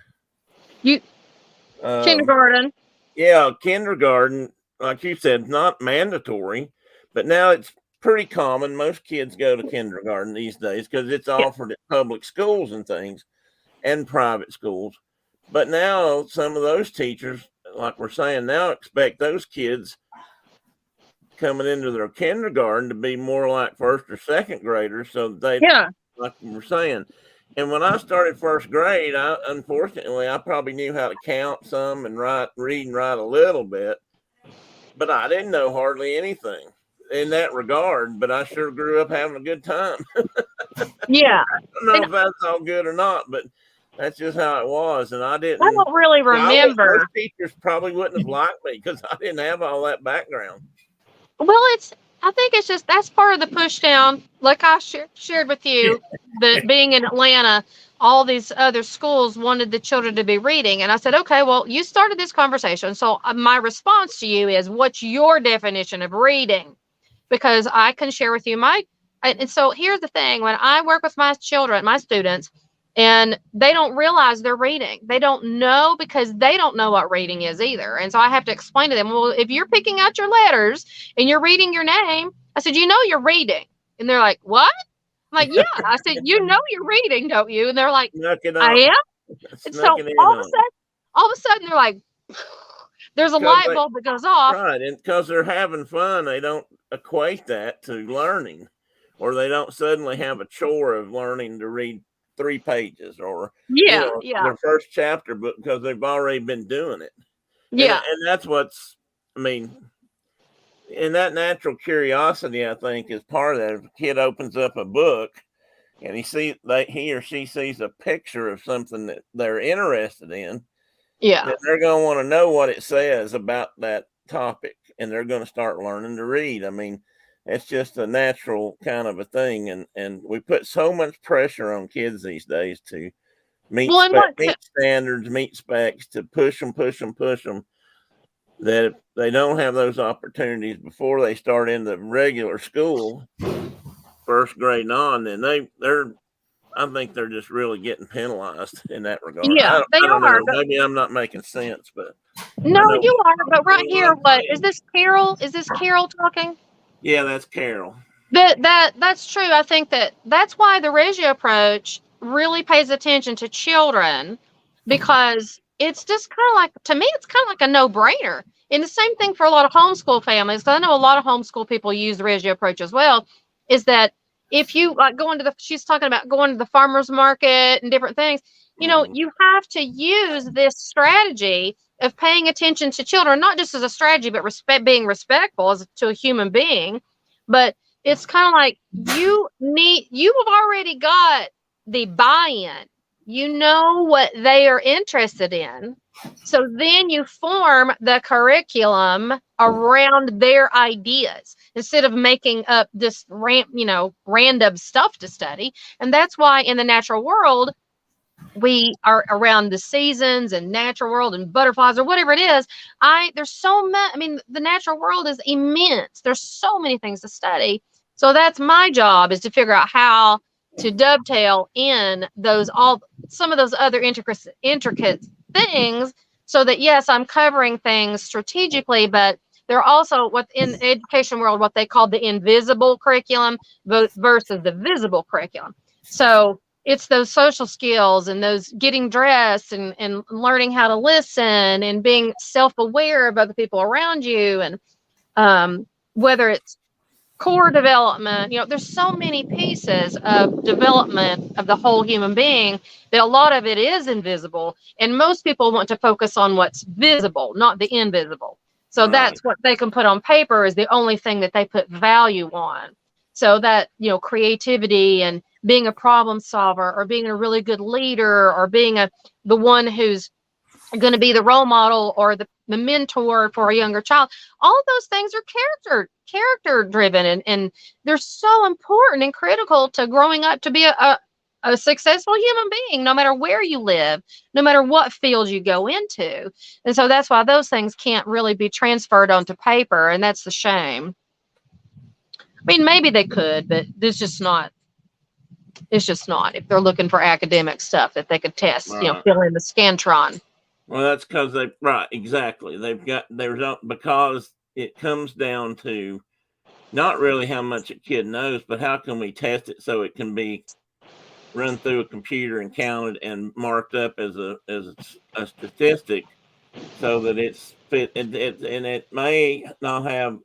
Kindergarten. Yeah, kindergarten, like you said, not mandatory, but now it's pretty common. Most kids go to kindergarten these days because it's offered at public schools and things and private schools. But now some of those teachers, like we're saying now, expect those kids coming into their kindergarten to be more like first or second graders. So like we're saying. And when I started first grade, unfortunately, I probably knew how to count some and read and write a little bit, but I didn't know hardly anything in that regard. But I sure grew up having a good time. Yeah. I don't know if that's all good or not, but that's just how it was. And I don't really remember. Most teachers probably wouldn't have liked me because I didn't have all that background. Well, I think it's just, that's part of the push down. Like I shared with you, that being in Atlanta, all these other schools wanted the children to be reading. And I said, okay, well, you started this conversation. So my response to you is, what's your definition of reading? Because I can share with you and so here's the thing. When I work with my children, my students, and they don't realize they're reading. They don't know, because they don't know what reading is either. And so I have to explain to them, well, if you're picking out your letters and you're reading your name, I said, you're reading. And they're like, what? I'm like, yeah. I said, you're reading, don't you? And they're like, I am. And so all of a sudden they're like, There's a light bulb that goes off. Right, and because they're having fun, they don't equate that to learning, or they don't suddenly have a chore of learning to read 3 pages or their first chapter book because they've already been doing it. Yeah, and that's what's, I mean, and that natural curiosity, I think, is part of that. If a kid opens up a book and he or she sees a picture of something that they're interested in, then they're going to want to know what it says about that topic, and they're going to start learning to read. I mean, it's just a natural kind of a thing, and we put so much pressure on kids these days to meet standards, meet specs, to push them, that if they don't have those opportunities before they start in the regular school, first grade and on, then I think they're just really getting penalized in that regard. Yeah, I don't know. Maybe I'm not making sense, but no, you are. But right here, what is this, Carol? Is this Carol talking? Yeah, that's Carol. That's true. I think that's why the Reggio approach really pays attention to children, because it's just kind of like, to me, it's kind of like a no-brainer. And the same thing for a lot of homeschool families, because I know a lot of homeschool people use the Reggio approach as well, is that if you like she's talking about going to the farmer's market and different things, you have to use this strategy of paying attention to children, not just as a strategy, but being respectful to a human being. But it's kind of like you have already got the buy-in. You know what they are interested in. So then you form the curriculum around their ideas instead of making up this random stuff to study. And that's why in the natural world, we are around the seasons and natural world and butterflies or whatever it is. There's so much. I mean, the natural world is immense. There's so many things to study. So that's my job, is to figure out how to dovetail in some of those other intricate things, so that yes, I'm covering things strategically, but they're also in the education world what they call the invisible curriculum versus the visible curriculum. So it's those social skills and those getting dressed and learning how to listen and being self-aware of other people around you, and whether it's core development, there's so many pieces of development of the whole human being that a lot of it is invisible, and most people want to focus on what's visible, not the invisible. So that's what they can put on paper is the only thing that they put value on. So that, creativity and being a problem solver, or being a really good leader, or being the one who's going to be the role model or the mentor for a younger child, all of those things are character driven, and they're so important and critical to growing up to be a successful human being, no matter where you live, no matter what field you go into. And so that's why those things can't really be transferred onto paper, and that's the shame. I mean, maybe they could, but it's just not if they're looking for academic stuff that they could test, fill in the Scantron. Well, that's because exactly. Because it comes down to not really how much a kid knows, but how can we test it so it can be run through a computer and counted and marked up as a statistic, so that it's fit, and it may not have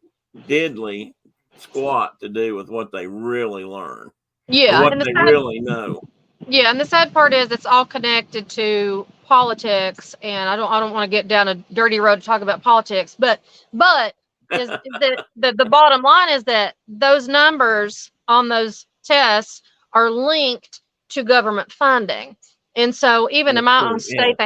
diddly squat to do with what they really learn. Yeah, what they really know. Yeah, and the sad part is it's all connected to politics, and I don't want to get down a dirty road to talk about politics, but is the bottom line is that those numbers on those tests are linked to government funding. And so even in my own state,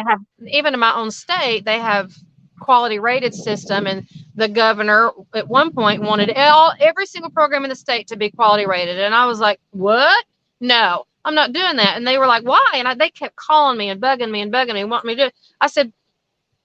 they have quality rated system, and the governor at one point wanted every single program in the state to be quality rated, and I was like, what? No, I'm not doing that. And they were like, why? And they kept calling me and bugging me, wanting me to do it. I said,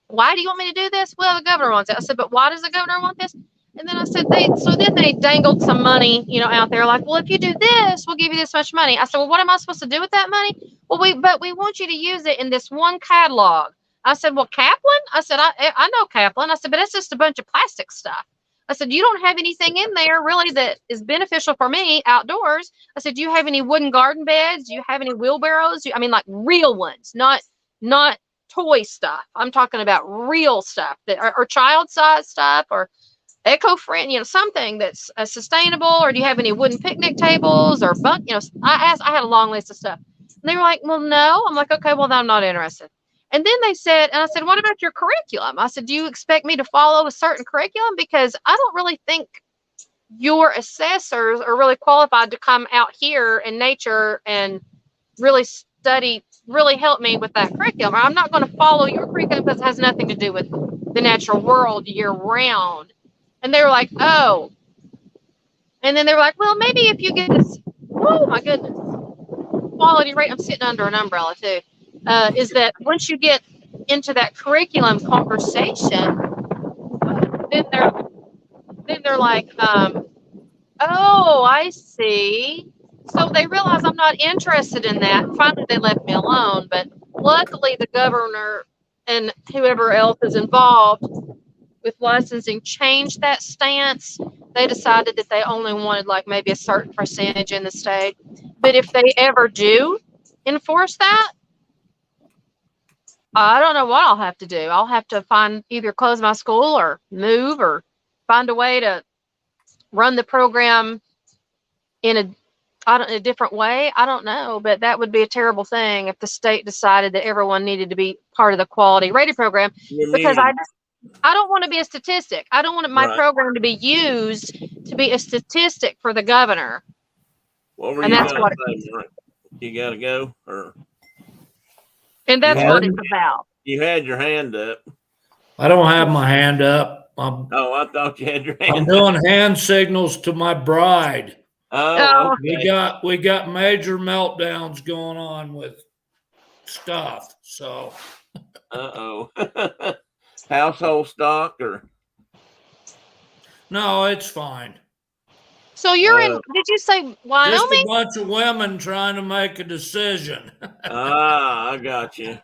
why do you want me to do this? Well, the governor wants it. I said, but why does the governor want this? And then I said, then they dangled some money, out there, like, well, if you do this, we'll give you this much money. I said, well, what am I supposed to do with that money? Well, we want you to use it in this one catalog. I said, well, Kaplan? I said, I know Kaplan. I said, but it's just a bunch of plastic stuff. I said, you don't have anything in there really that is beneficial for me outdoors. I said, do you have any wooden garden beds? Do you have any wheelbarrows? Like real ones, not toy stuff. I'm talking about real stuff that or child size stuff or eco-friendly, you know, something that's sustainable. Or do you have any wooden picnic tables or you know, I had a long list of stuff. And they were like, well, no. I'm like, okay, well, then I'm not interested. And then they said, and I said, what about your curriculum? I said, do you expect me to follow a certain curriculum? Because I don't really think your assessors are really qualified to come out here in nature and really study, really help me with that curriculum. I'm not going to follow your curriculum because it has nothing to do with the natural world year round. And they were like, oh. And then they were like, well, maybe if you get this, oh my goodness, quality rate, I'm sitting under an umbrella too, is that once you get into that curriculum conversation, then they're like, oh, I see. So they realize I'm not interested in that. And finally, they left me alone. But luckily, the governor and whoever else is involved with licensing changed that stance. They decided that they only wanted like maybe a certain percentage in the state. But if they ever do enforce that, I don't know what I'll have to do. I'll have to either close my school or move or find a way to run the program in a different way. I don't know, but that would be a terrible thing if the state decided that everyone needed to be part of the quality rated program, because I don't want to be a statistic. I don't want my program to be used to be a statistic for the governor. What were you going to say, Mark? You got to go? And that's what it's about. You had your hand up. I don't have my hand up. I thought you had your hand up. I'm doing hand signals to my bride. Oh, okay. We got major meltdowns going on with stuff. So. Household stock or? No, it's fine. So you're in, did you say Wyoming? Just a bunch of women trying to make a decision. I got you.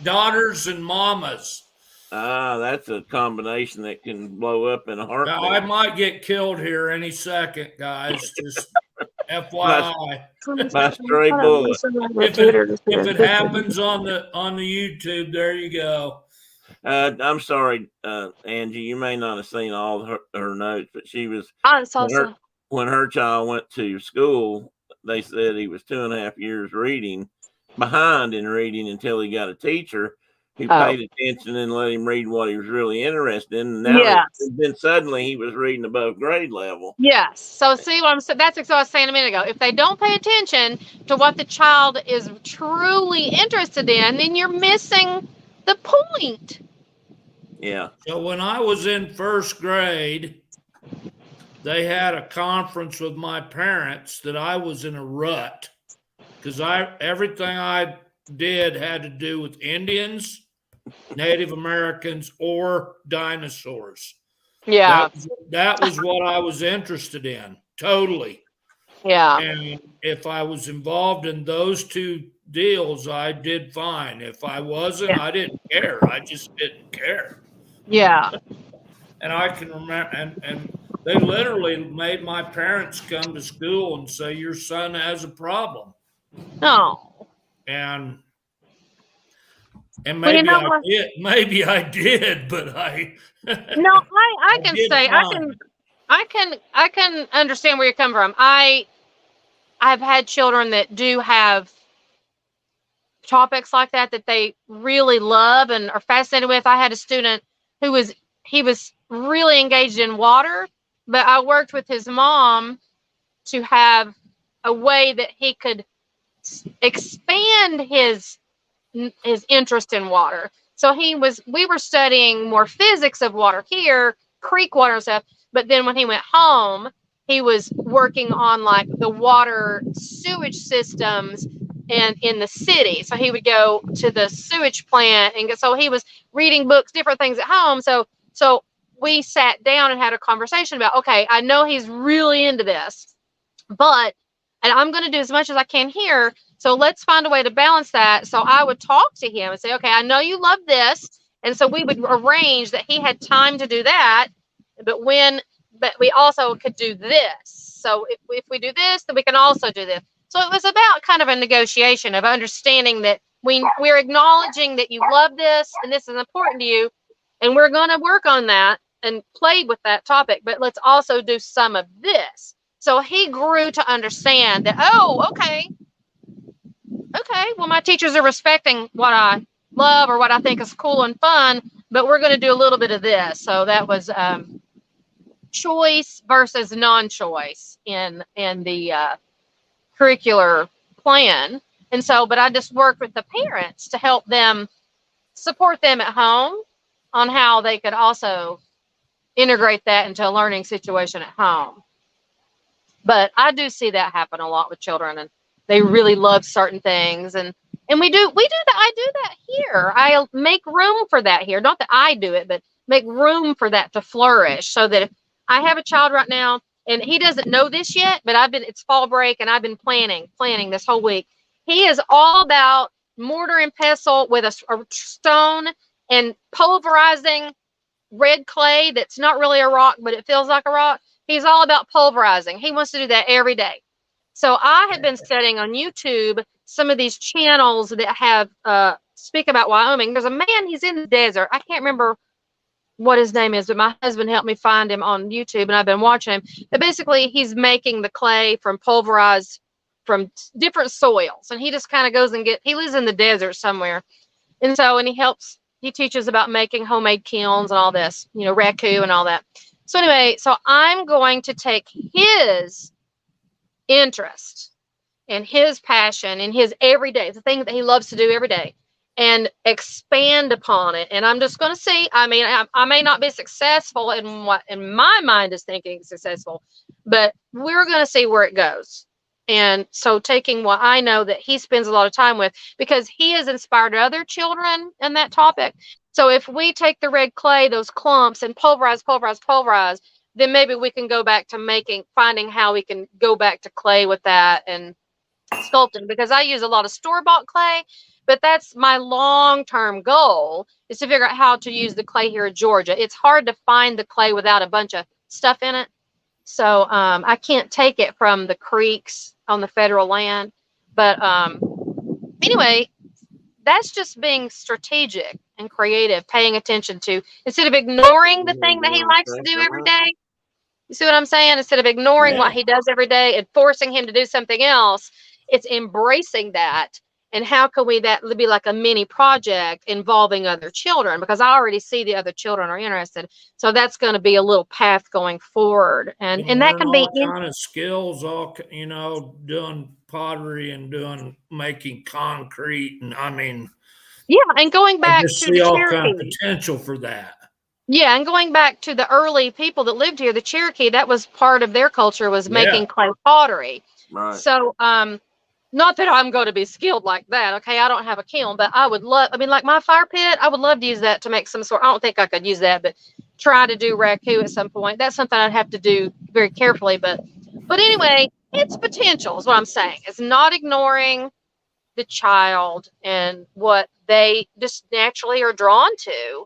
Daughters and mamas. That's a combination that can blow up in a heartbeat. Now, I might get killed here any second, guys. Just FYI. My stray bullet. If it happens on the YouTube, there you go. I'm sorry, Angie. You may not have seen all her notes, but she was. When her child went to school, they said he was 2.5 years behind in reading until he got a teacher who paid attention and let him read what he was really interested in. And now then suddenly he was reading above grade level. Yes. So see what I'm saying? That's what I was saying a minute ago. If they don't pay attention to what the child is truly interested in, then you're missing the point. Yeah. So when I was in first grade, they had a conference with my parents that I was in a rut because everything I did had to do with Indians, Native Americans, or dinosaurs. Yeah. That was what I was interested in, totally. Yeah. And if I was involved in those two deals, I did fine. If I wasn't, I didn't care. I just didn't care. Yeah. And I can remember, and they literally made my parents come to school and say, your son has a problem. No. And maybe I did, but I can say I can understand where you're coming from. I've had children that do have topics like that they really love and are fascinated with. I had a student who was really engaged in water, but I worked with his mom to have a way that he could expand his interest in water. So we were studying more physics of water here, creek water and stuff. But then when he went home, he was working on like the water sewage systems and in the city. So he would go to the sewage plant, and so he was reading books, different things at home. So we sat down and had a conversation about, okay, I know he's really into this, and I'm going to do as much as I can here. So let's find a way to balance that. So I would talk to him and say, okay, I know you love this. And so we would arrange that he had time to do that, but we also could do this. So if we do this, then we can also do this. So it was about kind of a negotiation of understanding that we're acknowledging that you love this and this is important to you, and we're going to work on that and play with that topic, but let's also do some of this. So he grew to understand that, oh, okay, well, my teachers are respecting what I love or what I think is cool and fun, but we're going to do a little bit of this. So that was choice versus non-choice in the curricular plan. And so, but I just worked with the parents to help them support them at home on how they could also integrate that into a learning situation at home. But I do see that happen a lot with children, and they really love certain things. And we do that. I do that here. I make room for that here. Not that I do it, but make room for that to flourish, so that if I have a child right now and he doesn't know this yet, but it's fall break and I've been planning this whole week. He is all about mortar and pestle with a stone and pulverizing red clay that's not really a rock, but it feels like a rock. He's all about pulverizing. He wants to do that every day. So I have been studying on YouTube some of these channels that have speak about Wyoming. There's a man, he's in the desert. I can't remember what his name is, but my husband helped me find him on YouTube, and I've been watching him. But basically, he's making the clay from pulverized from different soils, and he just kind of goes and he lives in the desert somewhere, and he teaches about making homemade kilns and all this, raku and all that. So anyway, so I'm going to take his interest and his passion and his everyday, the thing that he loves to do every day, and expand upon it. And I'm just going to see, I may not be successful in what in my mind is thinking successful, but we're going to see where it goes. And so taking what I know that he spends a lot of time with, because he has inspired other children in that topic. So if we take the red clay, those clumps, and pulverize, then maybe we can go back to finding how we can go back to clay with that and sculpting, because I use a lot of store-bought clay, but that's my long-term goal, is to figure out how to use the clay here in Georgia. It's hard to find the clay without a bunch of stuff in it. So I can't take it from the creeks on the federal land. But anyway, that's just being strategic and creative, paying attention to, instead of ignoring the thing that he likes to do every day. You see what I'm saying? Instead of ignoring what he does every day and forcing him to do something else, it's embracing that. And how can that be like a mini project involving other children? Because I already see the other children are interested. So that's going to be a little path going forward. And that can be all kind of skills, doing pottery and making concrete. And and going back to the all Cherokee. kind of potential for that. Yeah, and going back to the early people that lived here, the Cherokee, that was part of their culture, was making clay pottery. Right. So, not that I'm going to be skilled like that. Okay. I don't have a kiln, but I would love, like my fire pit, I would love to use that to make some sort. I don't think I could use that, but try to do raku at some point. That's something I'd have to do very carefully. But anyway, it's potential is what I'm saying. It's not ignoring the child and what they just naturally are drawn to.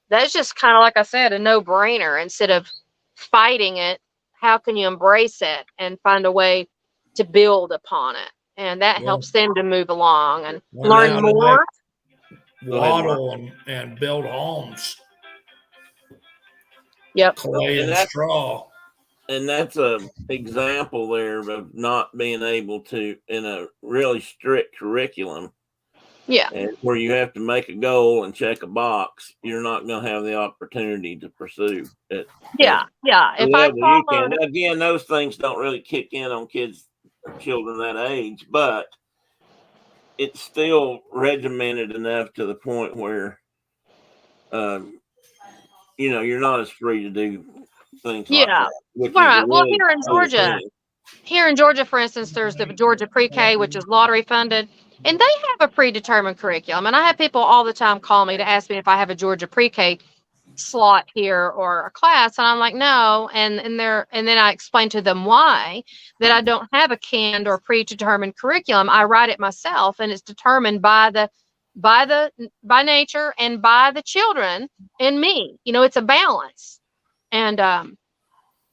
That's just kind of, like I said, a no-brainer. Instead of fighting it, how can you embrace it and find a way to build upon it? And that helps them to move along and learn more. Waddle and build homes. Yep. Clay and straw. And that's an example there of not being able to, in a really strict curriculum. Yeah. And where you have to make a goal and check a box, you're not going to have the opportunity to pursue it. Yeah. If I followed, again, those things don't really kick in on children that age, but it's still regimented enough to the point where you're not as free to do things like that. Right. Well, here in Georgia, for instance, there's the Georgia Pre-K, which is lottery funded, and they have a predetermined curriculum. And I have people all the time call me to ask me if I have a Georgia Pre-K slot here or a class, and I'm like, no. And then I explain to them why, that I don't have a canned or predetermined curriculum. I write it myself, and it's determined by nature and by the children and me. It's a balance, and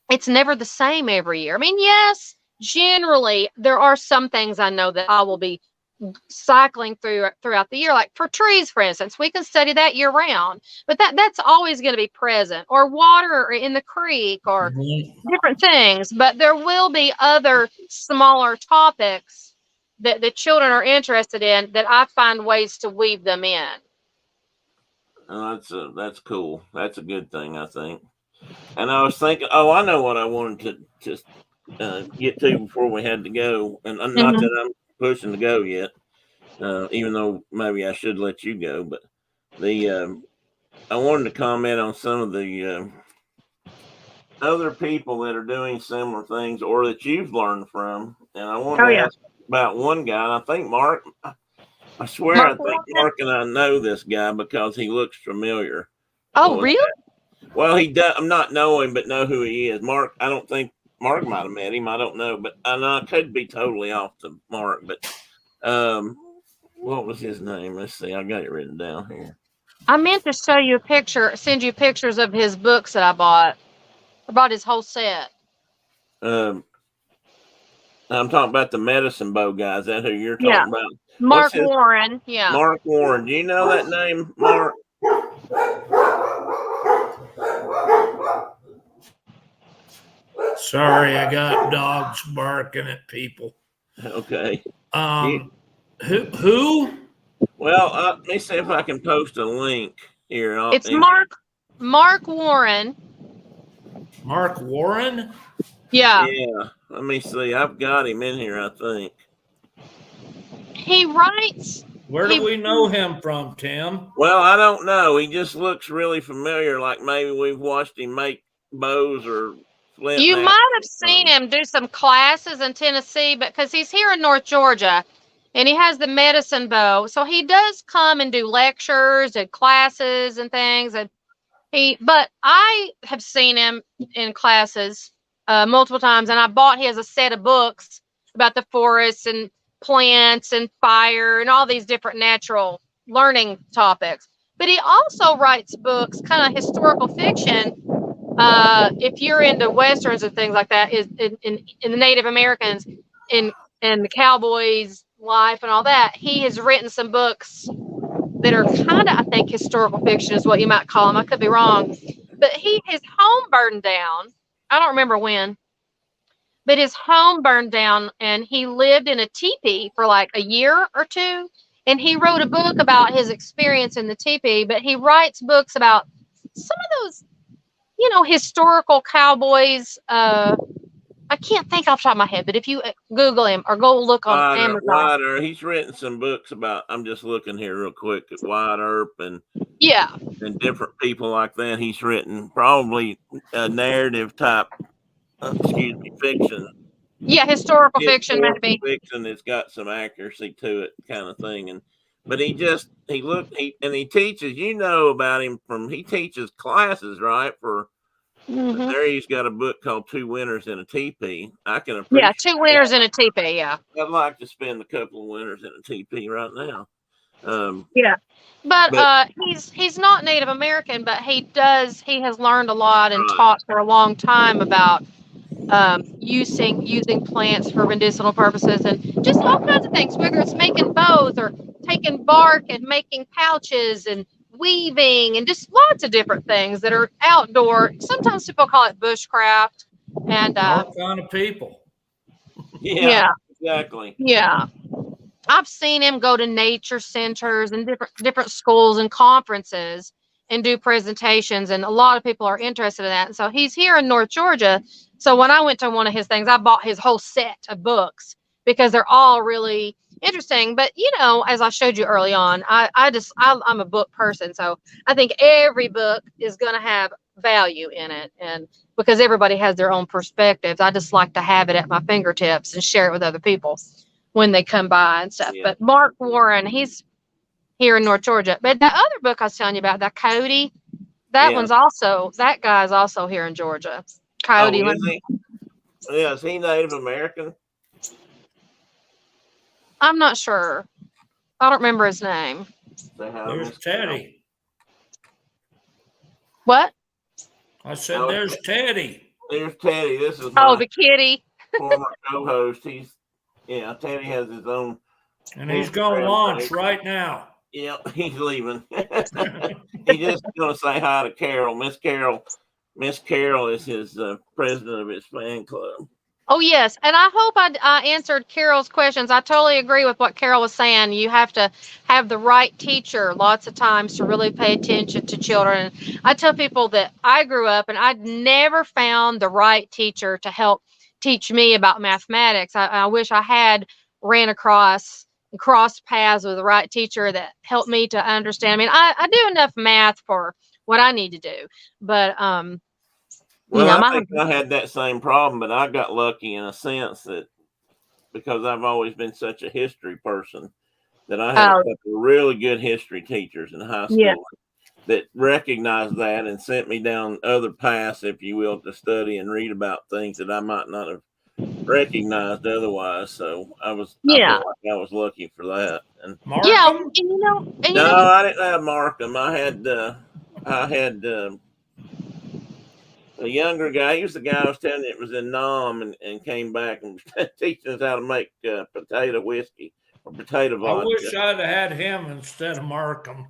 it's never the same every year. Yes, generally there are some things I know that I will be cycling throughout the year. Like for trees, for instance, we can study that year round, but that's always going to be present, or water in the creek, or different things. But there will be other smaller topics that the children are interested in that I find ways to weave them in. That's cool. That's a good thing, I think. And I was thinking, I know what I wanted to just get to before we had to go, and not that I'm pushing to go yet, even though maybe I should let you go. But I wanted to comment on some of the other people that are doing similar things, or that you've learned from. And I wanted to ask about one guy. And I think Mark. I swear, I think Mark and I know this guy because he looks familiar. Oh, really? Well, he does. I'm not know him, but know who he is. Mark. I don't think Mark might have met him. I don't know, but I could be totally off to Mark. But what was his name? Let's see. I got it written down here. I meant to show you a picture. Send you pictures of his books that I bought. I bought his whole set. I'm talking about the medicine bow guy. Is that who you're talking about? Mark Warren. Yeah. Mark Warren. Do you know that name, Mark? Sorry, I got dogs barking at people. Okay. Who? Well, let me see if I can post a link here. It's Mark Warren. Mark Warren? Yeah. Yeah. Let me see. I've got him in here, I think. He writes. Where do we know him from, Tim? Well, I don't know. He just looks really familiar, like maybe we've watched him make bows or flint. You might have seen him do some classes in Tennessee, because he's here in North Georgia, and he has the medicine bow. So he does come and do lectures and classes and things. But I have seen him in classes multiple times, and he has a set of books about the forests and plants and fire and all these different natural learning topics. But he also writes books, kind of historical fiction. If you're into Westerns and things like that, is in the Native Americans, in the cowboys' life and all that, he has written some books that are kind of, I think, historical fiction is what you might call them. I could be wrong. But his home burned down. I don't remember when. But his home burned down, and he lived in a teepee for like a year or two. And he wrote a book about his experience in the teepee. But he writes books about some of those, historical cowboys. I can't think off the top of my head, but if you Google him or go look on Amazon. He's written some books about, I'm just looking here real quick at Wyatt Earp and different people like that. He's written probably a narrative type, fiction. Yeah, historical fiction maybe. Fiction that's got some accuracy to it, kind of thing. But he teaches. About him he teaches classes, right? There he's got a book called 2 Winters in a Teepee. I can appreciate. Yeah, 2 Winters in a Teepee. Yeah. I'd like to spend a couple of winters in a teepee right now. But he's not Native American, but he has learned a lot and taught for a long time about using plants for medicinal purposes and just all kinds of things, whether it's making bows or taking bark and making pouches and weaving and just lots of different things that are outdoor. Sometimes people call it bushcraft. And all kind of people. Yeah, exactly. Yeah. I've seen him go to nature centers and different schools and conferences and do presentations, and a lot of people are interested in that. And so he's here in North Georgia. So when I went to one of his things, I bought his whole set of books because they're all really interesting. But as I showed you early on, I'm a book person, so I think every book is going to have value in it, and because everybody has their own perspectives, I just like to have it at my fingertips and share it with other people when they come by and stuff. But Mark Warren, he's here in North Georgia. But the other book I was telling you about, that Coyote, that guy's also here in Georgia. Coyote. Is he Native American? I'm not sure. I don't remember his name. There's Teddy. What? I said there's Teddy. There's Teddy. This is the kitty. former co-host. Teddy has his own And he's going to launch right now. Yep, he's leaving. He's just going to say hi to Carol. Miss Carol is his president of his fan club. Oh, yes. And I hope I answered Carol's questions. I totally agree with what Carol was saying. You have to have the right teacher lots of times to really pay attention to children. I tell people that I grew up and I'd never found the right teacher to help teach me about mathematics. I wish I had ran across and crossed paths with the right teacher that helped me to understand. I mean, I do enough math for what I need to do, but well, I think I had that same problem, but I got lucky in a sense that because I've always been such a history person that I had a couple of really good history teachers in high school that recognized that and sent me down other paths, if you will, to study and read about things that I might not have recognized otherwise. So I felt like I was lucky for that. And Markham? No, I didn't have Markham. I had a younger guy. He was the guy I was telling you it was in Nam and came back and teaching us how to make potato whiskey or potato vodka. I wish I'd have had him instead of Markham.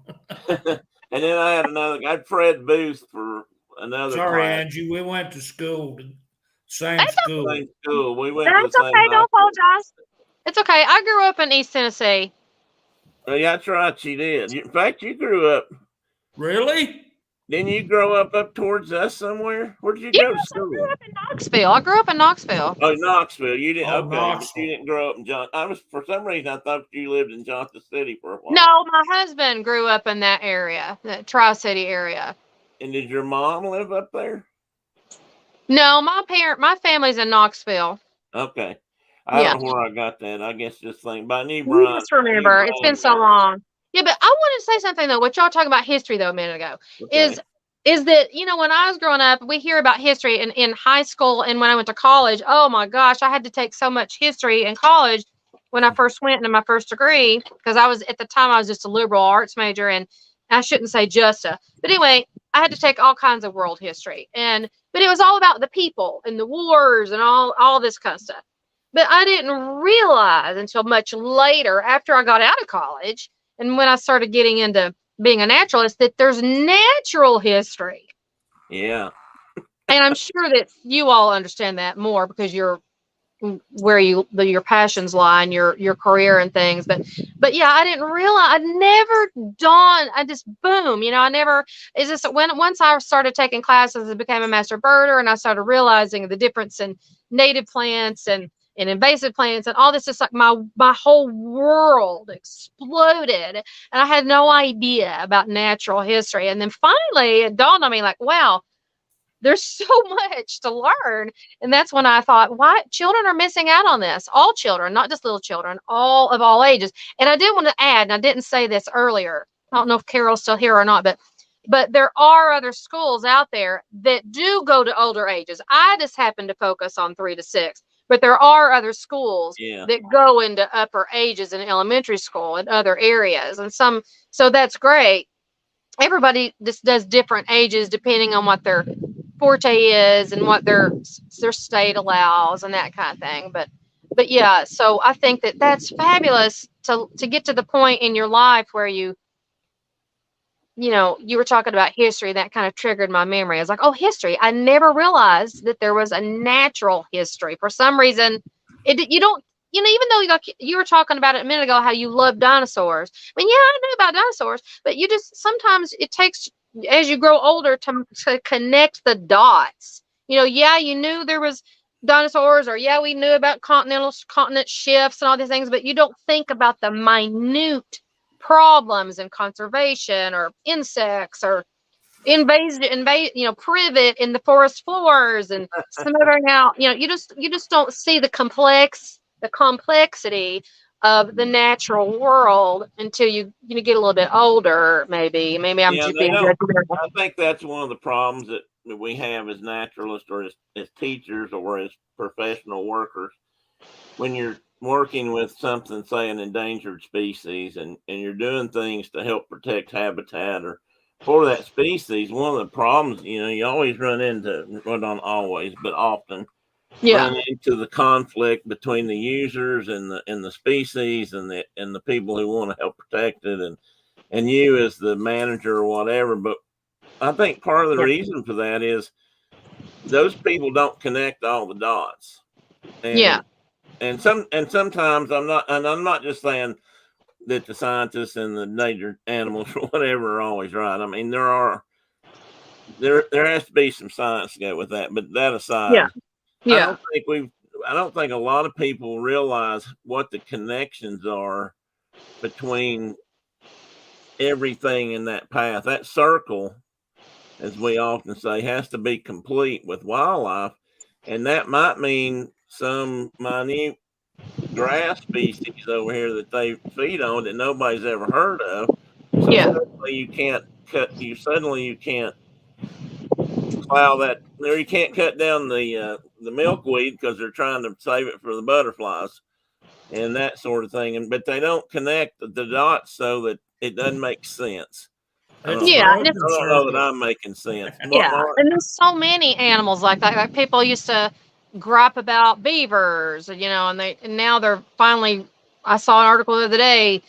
And then I had another guy, Fred Booth, for another Sorry, class. Angie, we went to school. Same school. We went to the That's same okay. Don't school. apologize. It's okay. I grew up in East Tennessee. Oh, yeah, that's right. She did. In fact, you grew up. Really? Didn't you grow up towards us somewhere? Where did you go to school? I grew up in Knoxville. Oh, Knoxville. You didn't. Oh, Okay, Knoxville. but you didn't grow up in Johnson. For some reason I thought you lived in Johnson City for a while. No, my husband grew up in that area, the Tri-City area. And did your mom live up there? No, my family's in Knoxville. Okay. I don't know where I got that. I guess this thing. But I knew Brian. You just remember. It's been so long. Yeah, but I wanted to say something though. What y'all talking about history though a minute ago is that, when I was growing up, we hear about history in high school and when I went to college. Oh my gosh, I had to take so much history in college when I first went into my first degree because I was just a liberal arts major and I shouldn't say but anyway, I had to take all kinds of world history but it was all about the people and the wars and all this kind of stuff. But I didn't realize until much later after I got out of college and when I started getting into being a naturalist that there's natural history. Yeah. And I'm sure that you all understand that more because you're where your passions lie and your career and things. But yeah, I didn't realize, I just boom, once I started taking classes and became a master birder and I started realizing the difference in native plants and invasive plants and all this, just like my whole world exploded and I had no idea about natural history. And then finally it dawned on me like, wow, there's so much to learn. And that's when I thought, why children are missing out on this. All children, not just little children, all of all ages. And I did want to add, and I didn't say this earlier, I don't know if Carol's still here or not, but there are other schools out there that do go to older ages. I just happen to focus on 3 to 6. But there are other schools that go into upper ages in elementary school in other areas. And so that's great. Everybody just does different ages depending on what their forte is and what their state allows and that kind of thing. But yeah, so I think that's fabulous to get to the point in your life where you were talking about history, that kind of triggered my memory. I was like, oh, history. I never realized that there was a natural history. For some reason, even though you were talking about it a minute ago, how you love dinosaurs. I mean, yeah, I knew about dinosaurs, but sometimes it takes, as you grow older, to connect the dots. You knew there was dinosaurs, or we knew about continent shifts and all these things, but you don't think about the minute problems in conservation or insects or privet in the forest floors and smothering out. You just don't see the complexity of the natural world until you get a little bit older. Maybe I'm just being judgmental. I think that's one of the problems that we have as naturalists or as teachers or as professional workers. When you're working with something, say an endangered species, and you're doing things to help protect habitat or for that species, one of the problems, you always run into, well, not always, but often run into the conflict between the users and the species and the people who want to help protect it and you as the manager or whatever. But I think part of the reason for that is those people don't connect all the dots. And sometimes I'm not just saying that the scientists and the nature animals or whatever are always right. I mean, there has to be some science to go with that. But that aside, I don't think a lot of people realize what the connections are between everything in that path. That circle, as we often say, has to be complete with wildlife, and that might mean some minute grass species over here that they feed on that nobody's ever heard of. So suddenly you can't plow that, or you can't cut down the milkweed because they're trying to save it for the butterflies and that sort of thing. But they don't connect the dots so that it doesn't make sense. I don't know that I'm making sense. And there's so many animals like that. Like people used to gripe about beavers, and now they're finally. I saw an article the other day,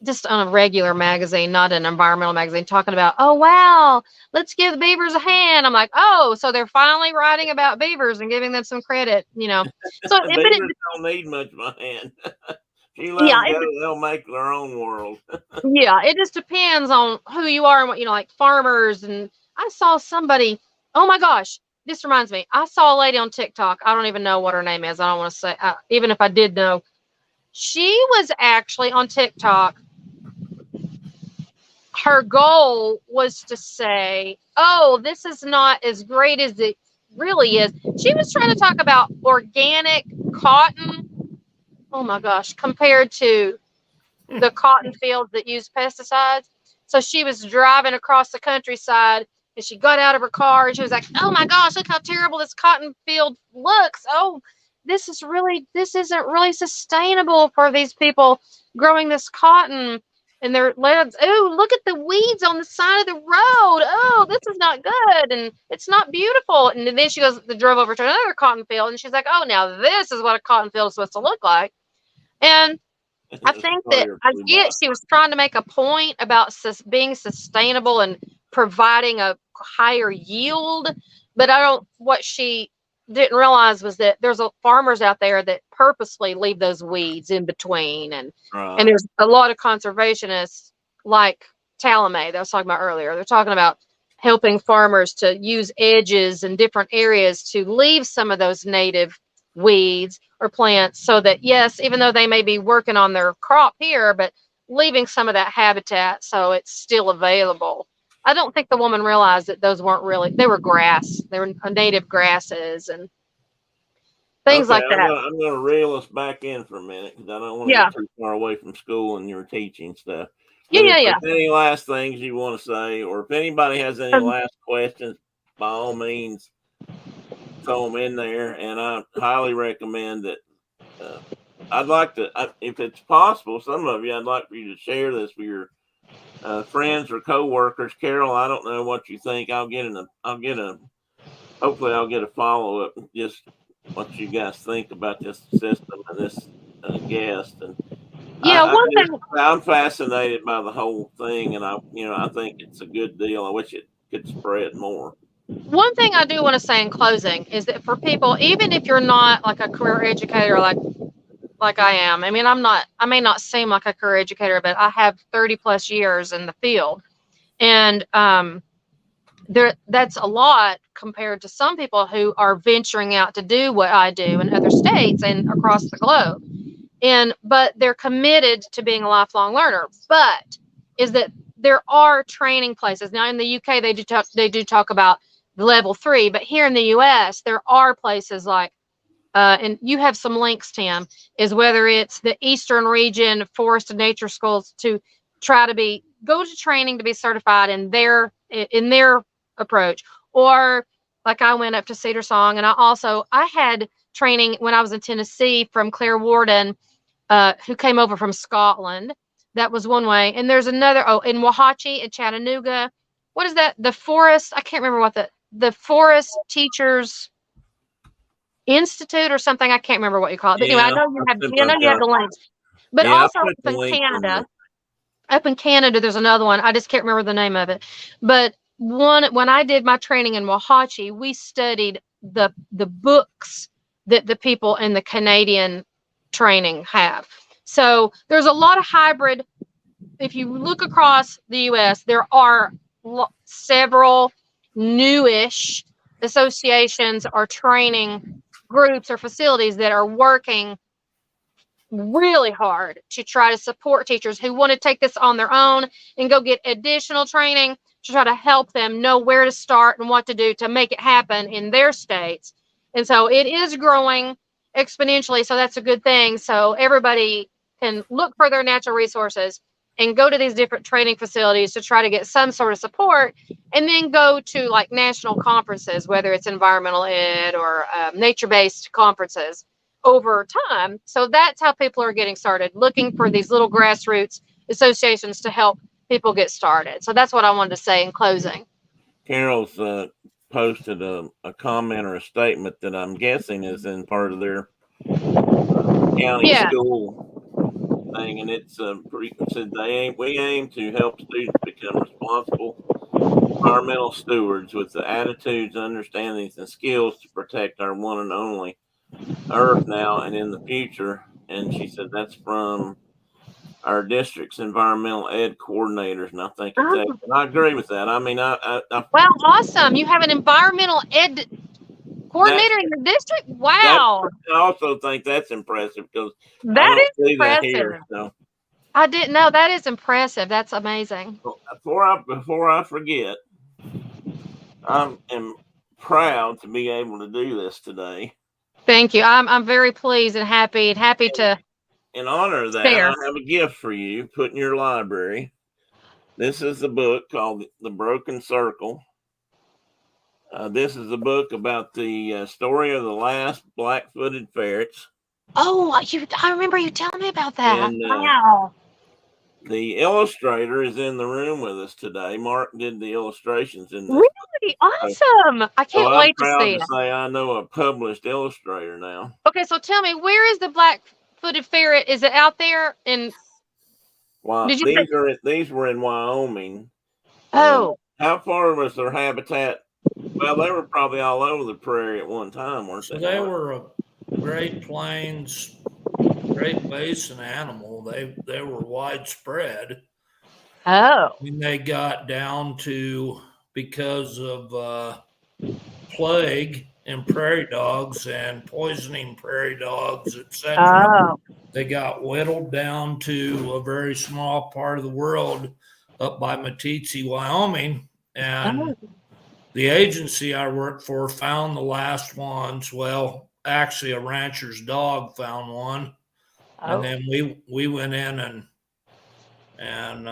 just on a regular magazine, not an environmental magazine, talking about, oh wow, let's give the beavers a hand. I'm like, oh, so they're finally writing about beavers and giving them some credit, So beavers don't need much of a hand. You let them go, they'll make their own world. It just depends on who you are and what, like farmers. And I saw somebody, oh my gosh, this reminds me. I saw a lady on TikTok. I don't even know what her name is. I don't want to say, even if I did know. She was actually on TikTok. Her goal was to say, oh, this is not as great as it really is. She was trying to talk about organic cotton. Oh my gosh, compared to the cotton fields that use pesticides. So she was driving across the countryside and she got out of her car and she was like, oh my gosh, look how terrible this cotton field looks. Oh, this isn't really sustainable for these people growing this cotton and their lands. Oh, look at the weeds on the side of the road. Oh, this is not good. And it's not beautiful. And then she drove over to another cotton field and she's like, oh, now this is what a cotton field is supposed to look like. And I think that she was trying to make a point about being sustainable and providing a higher yield, but what she didn't realize was that there's farmers out there that purposely leave those weeds in between, and there's a lot of conservationists like Talamay that I was talking about earlier. They're talking about helping farmers to use edges in different areas to leave some of those native weeds or plants so that, yes, even though they may be working on their crop here, but leaving some of that habitat so it's still available. I don't think the woman realized that those weren't really, they were grass. They were native grasses and things like that. I'm going to reel us back in for a minute because I don't want to get too far away from school and your teaching stuff. If any last things you want to say, or if anybody has any last questions, by all means, throw them in there. And I highly recommend that. I'd like to, if it's possible, some of you, I'd like for you to share this with your friends or co-workers. Carol, I don't know what you think. Hopefully I'll get a follow-up, just what you guys think about this system and this guest. And I'm fascinated by the whole thing, and I think it's a good deal. I wish it could spread more. One thing I do want to say in closing is that for people, even if you're not like a career educator like I am, I mean, I may not seem like a career educator, but I have 30 plus years in the field. And that's a lot compared to some people who are venturing out to do what I do in other states and across the globe. But they're committed to being a lifelong learner. But is that there are training places. Now in the UK, they do talk about level 3, but here in the US, there are places like, and you have some links, Tim, is whether it's the Eastern region forest and nature schools to try to go to training to be certified in their approach, or like I went up to Cedar Song, and I had training when I was in Tennessee from Claire Warden, who came over from Scotland. That was one way. And there's another, in Wauhatchie in Chattanooga. What is that? The forest, I can't remember what the forest teachers, Institute or something. I can't remember what you call it. But anyway, I know you have. I know you have the links. But Yeah, I also put up the in link in Canada, there's another one. I just can't remember the name of it. But when I did my training in Wahatchee, we studied the books that the people in the Canadian training have. So there's a lot of hybrid. If you look across the U.S., there are several newish associations or training groups or facilities that are working really hard to try to support teachers who want to take this on their own and go get additional training to try to help them know where to start and what to do to make it happen in their states. And so it is growing exponentially. So that's a good thing. So everybody can look for their natural resources and go to these different training facilities to try to get some sort of support, and then go to like national conferences, whether it's environmental ed or nature-based conferences over time. So that's how people are getting started, looking for these little grassroots associations to help people get started. So that's what I wanted to say in closing. Carol's posted a comment or a statement that I'm guessing is in part of their county school thing, and it's said we aim to help students become responsible environmental stewards with the attitudes, understandings, and skills to protect our one and only Earth now and in the future. And she said that's from our district's environmental ed coordinators, and I think exactly. And I agree with that. I mean, I wow, awesome! You have an environmental ed coordinator in your district. Wow! I also think that's impressive because that is impressive. That here, so. I didn't know. That is impressive. That's amazing. Before I forget, I am proud to be able to do this today. Thank you. I'm very pleased and happy to. In honor of that, I have a gift for you. Put in your library. This is a book called The Broken Circle. This is a book about the story of the last black-footed ferrets. Oh, I remember you telling me about that. And, wow. The illustrator is in the room with us today. Mark did the illustrations in this. Really awesome! I can't wait to see it. Say I know a published illustrator now. Okay, so tell me, where is the black-footed ferret? Is it out there in? Wow, these were in Wyoming. Oh, how far was their habitat? Well, they were probably all over the prairie at one time, weren't they? So they were a Great Plains, Great Basin animal. They were widespread. Oh. When they got down to, because of plague and prairie dogs and poisoning prairie dogs, etc. They got whittled down to a very small part of the world up by Meeteetse, Wyoming. And the agency I worked for found the last ones. Well, actually, a rancher's dog found one. And then we went in and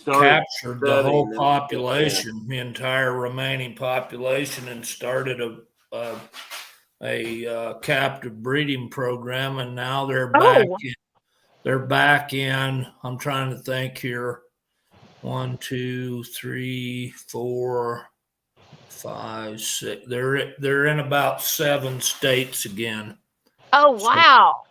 captured the whole population, the entire remaining population, and started a captive breeding program. And now they're back in. I'm trying to think here. 1, 2, 3, 4, 5, 6. They're in about 7 states again. Oh wow,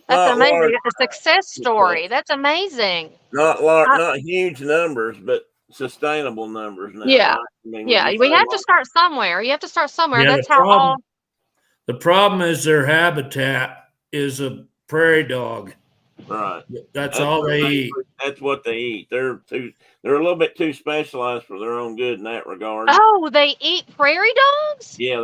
that's amazing! It's a success story. That's amazing. Not huge numbers, but sustainable numbers now. Yeah, right? I mean, we have to start somewhere. You have to start somewhere. Yeah, that's how the problem is their habitat is a prairie dog. Right. That's all they eat. That's what they eat. They're a little bit too specialized for their own good in that regard. Oh, they eat prairie dogs? Yeah,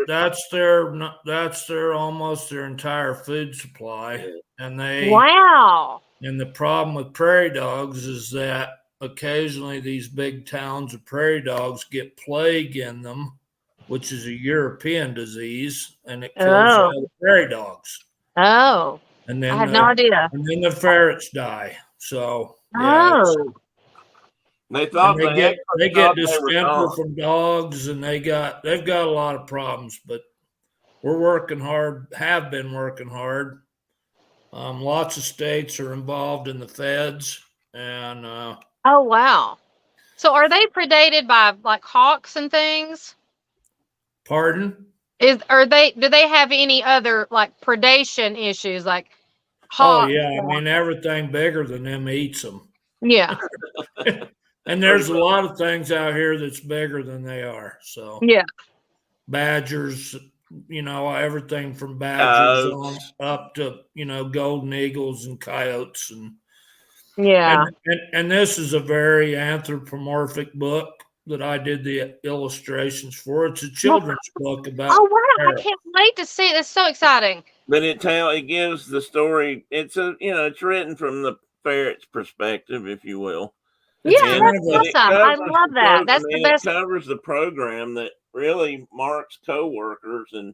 that's their almost their entire food supply. Yeah. And and the problem with prairie dogs is that occasionally these big towns of prairie dogs get plague in them, which is a European disease, and it kills all the prairie dogs. Oh. And then I had no idea. And then the ferrets die. So they thought they get distemper from dogs, and they've got a lot of problems. But we're working hard. Have been working hard. Lots of states are involved in the feds, and oh wow! So are they predated by like hawks and things? Pardon? Do they have any other like predation issues like Oh hawks? yeah, I mean everything bigger than them eats them. Yeah. And there's a lot of things out here that's bigger than they are. So Yeah. badgers, everything from badgers on Coyotes. up to, golden eagles and coyotes Yeah. and this is a very anthropomorphic book that I did the illustrations for. It's a children's book about Oh wow, I parrots. can't wait to see it. That's so exciting. But it gives the story. It's it's written from the ferret's perspective, if you will. Yeah, And that's awesome. I love that. That's the best. It covers the program that really Mark's coworkers and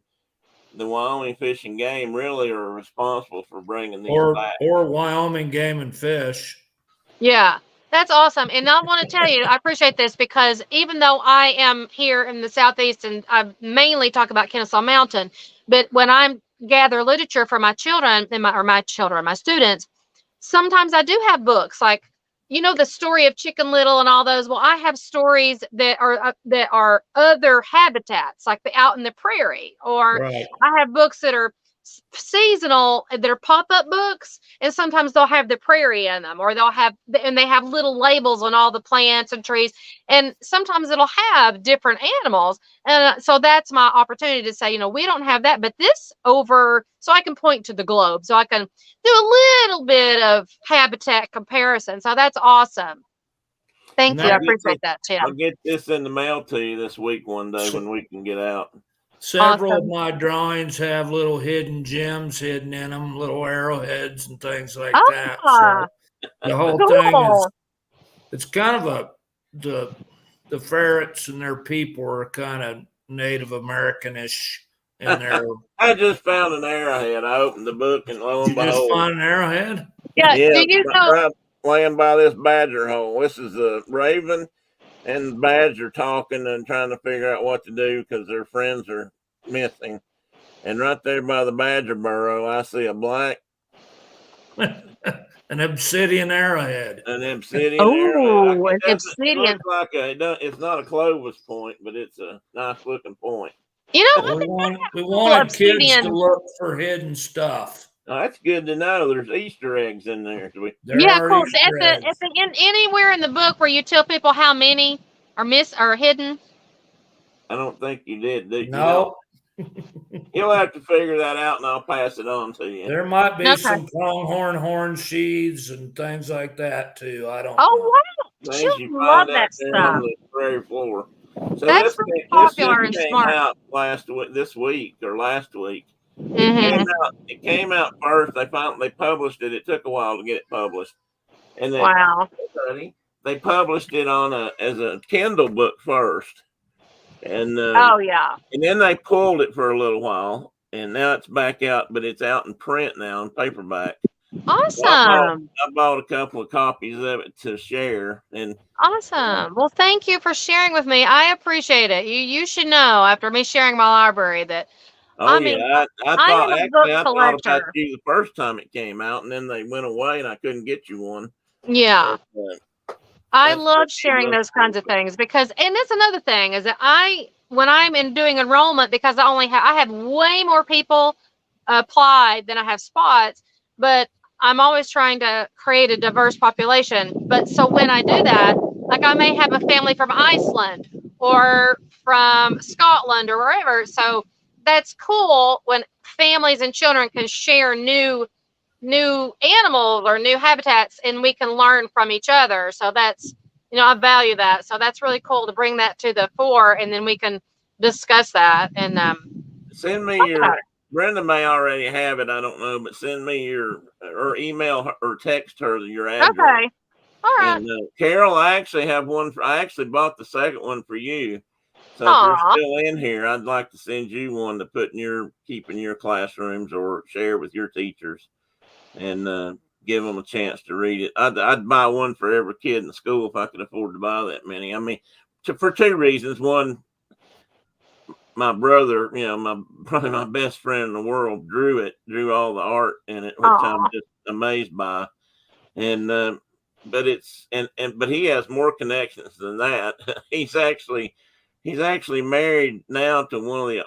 the Wyoming Fish and Game really are responsible for bringing these back. Or Wyoming Game and Fish. Yeah, that's awesome. And I want to tell you, I appreciate this because even though I am here in the Southeast and I mainly talk about Kennesaw Mountain, but when I gather literature for my children and my students, sometimes I do have books like, the story of Chicken Little and all those. Well, I have stories that are other habitats, like the out in the prairie, or Right. I have books that are seasonal, that are pop-up books, and sometimes they'll have the prairie in them, or they have little labels on all the plants and trees, and sometimes it'll have different animals. And so that's my opportunity to say, we don't have that, but this over, so I can point to the globe, so I can do a little bit of habitat comparison. So that's awesome. Thank you. I appreciate that, Tim. I'll get this in the mail to you this week one day when we can get out. Several of my drawings have little hidden gems hidden in them, little arrowheads and things like that. So the whole thing it's kind of the ferrets and their people are kind of Native American-ish in their. I just found an arrowhead. I opened the book and lo and behold. You just find an arrowhead? Yeah. Do you know? Right laying by this badger hole. This is a raven and the badger talking and trying to figure out what to do because their friends are missing. And right there by the badger burrow, I see a black. An obsidian arrowhead. An obsidian arrowhead. Oh, an obsidian. It's not a Clovis point, but it's a nice looking point. We wanted kids to look for hidden stuff. Oh, that's good to know. There's Easter eggs in there. Cool. Anywhere in the book where you tell people how many are hidden? I don't think you did. No. You'll have to figure that out, and I'll pass it on to you. There might be some pronghorn horn sheaths and things like that too. I don't know. Oh wow! You love that stuff. On the prairie floor. So that's pretty popular and smart. Out last week. Mm-hmm. It came out first. They published it. It took a while to get it published, and then they published it as a Kindle book first. And and then they pulled it for a little while, and now it's back out, but it's out in print now in paperback. Awesome. So I bought a couple of copies of it to share. And awesome. Well, thank you for sharing with me. I appreciate it. You should know after me sharing my library that. I thought about you the first time it came out, and then they went away, and I couldn't get you one. Yeah. I love sharing those kinds of things because, and that's another thing is that when I'm doing enrollment, because I have way more people apply than I have spots, but I'm always trying to create a diverse population. But so when I do that, like I may have a family from Iceland or from Scotland or wherever. So that's cool when families and children can share new animals or new habitats, and we can learn from each other. So that's, I value that. So that's really cool to bring that to the fore, and then we can discuss that. And send me Brenda may already have it. I don't know, but send me or email her or text her your address. Okay. All right. And Carol, I actually have one. I actually bought the second one for you. So if you're still in here, I'd like to send you one to keep in your classrooms or share with your teachers. And give them a chance to read it. I'd buy one for every kid in the school if I could afford to buy that many. I mean, for two reasons. One, my brother, probably my best friend in the world, drew all the art in it, which I'm just amazed by. And but he has more connections than that. He's actually he's actually married now to one of the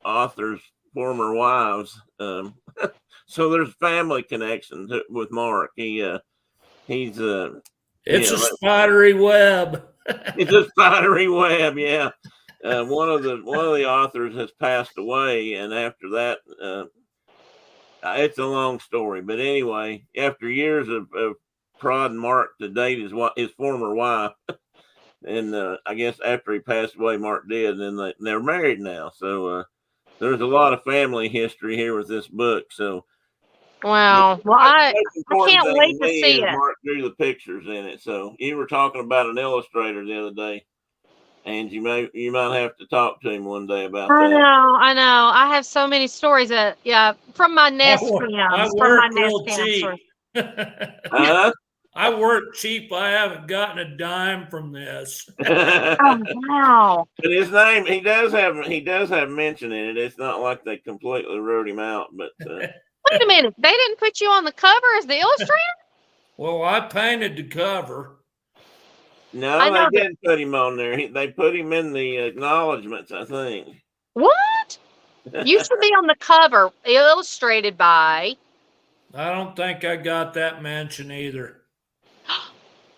author's former wives. So there's family connections with Mark. He's It's a spidery web. It's a spidery web, yeah. One of the authors has passed away, and after that, it's a long story. But anyway, after years of prodding Mark to date his former wife, and I guess after he passed away, Mark did, and they're married now. So there's a lot of family history here with this book. So wow, well, I can't wait to see it. Mark drew the pictures in it. So you were talking about an illustrator the other day, and you might have to talk to him one day about that. I know. I have so many stories from my nest cams. From my nest cams. I work cheap. I haven't gotten a dime from this. Oh, wow. But his name, he does have mention in it. It's not like they completely wrote him out, but wait a minute. They didn't put you on the cover as the illustrator? Well, I painted the cover. No, they didn't put him on there. They put him in the acknowledgments, I think. What? You should be on the cover, illustrated by. I don't think I got that mention either.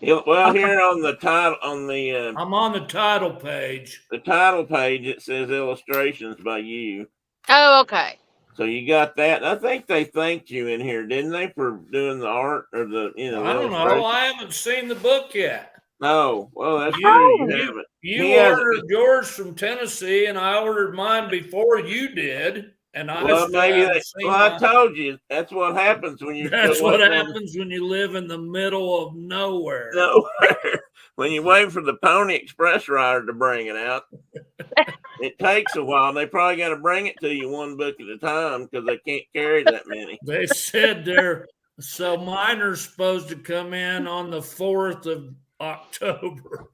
Well, here on the title, I'm on the title page. The title page, it says illustrations by you. Oh, okay. So you got that. I think they thanked you in here, didn't they, for doing the art or the I don't know. I haven't seen the book yet. No. Well, that's true. You haven't. You ordered yours from Tennessee, and I ordered mine before you did. And I I told you that's what happens when you. That's what happens when you live in the middle of nowhere. When you wait for the Pony Express rider to bring it out, it takes a while. They probably got to bring it to you one book at a time because they can't carry that many. They said so mine are supposed to come in on the 4th of October.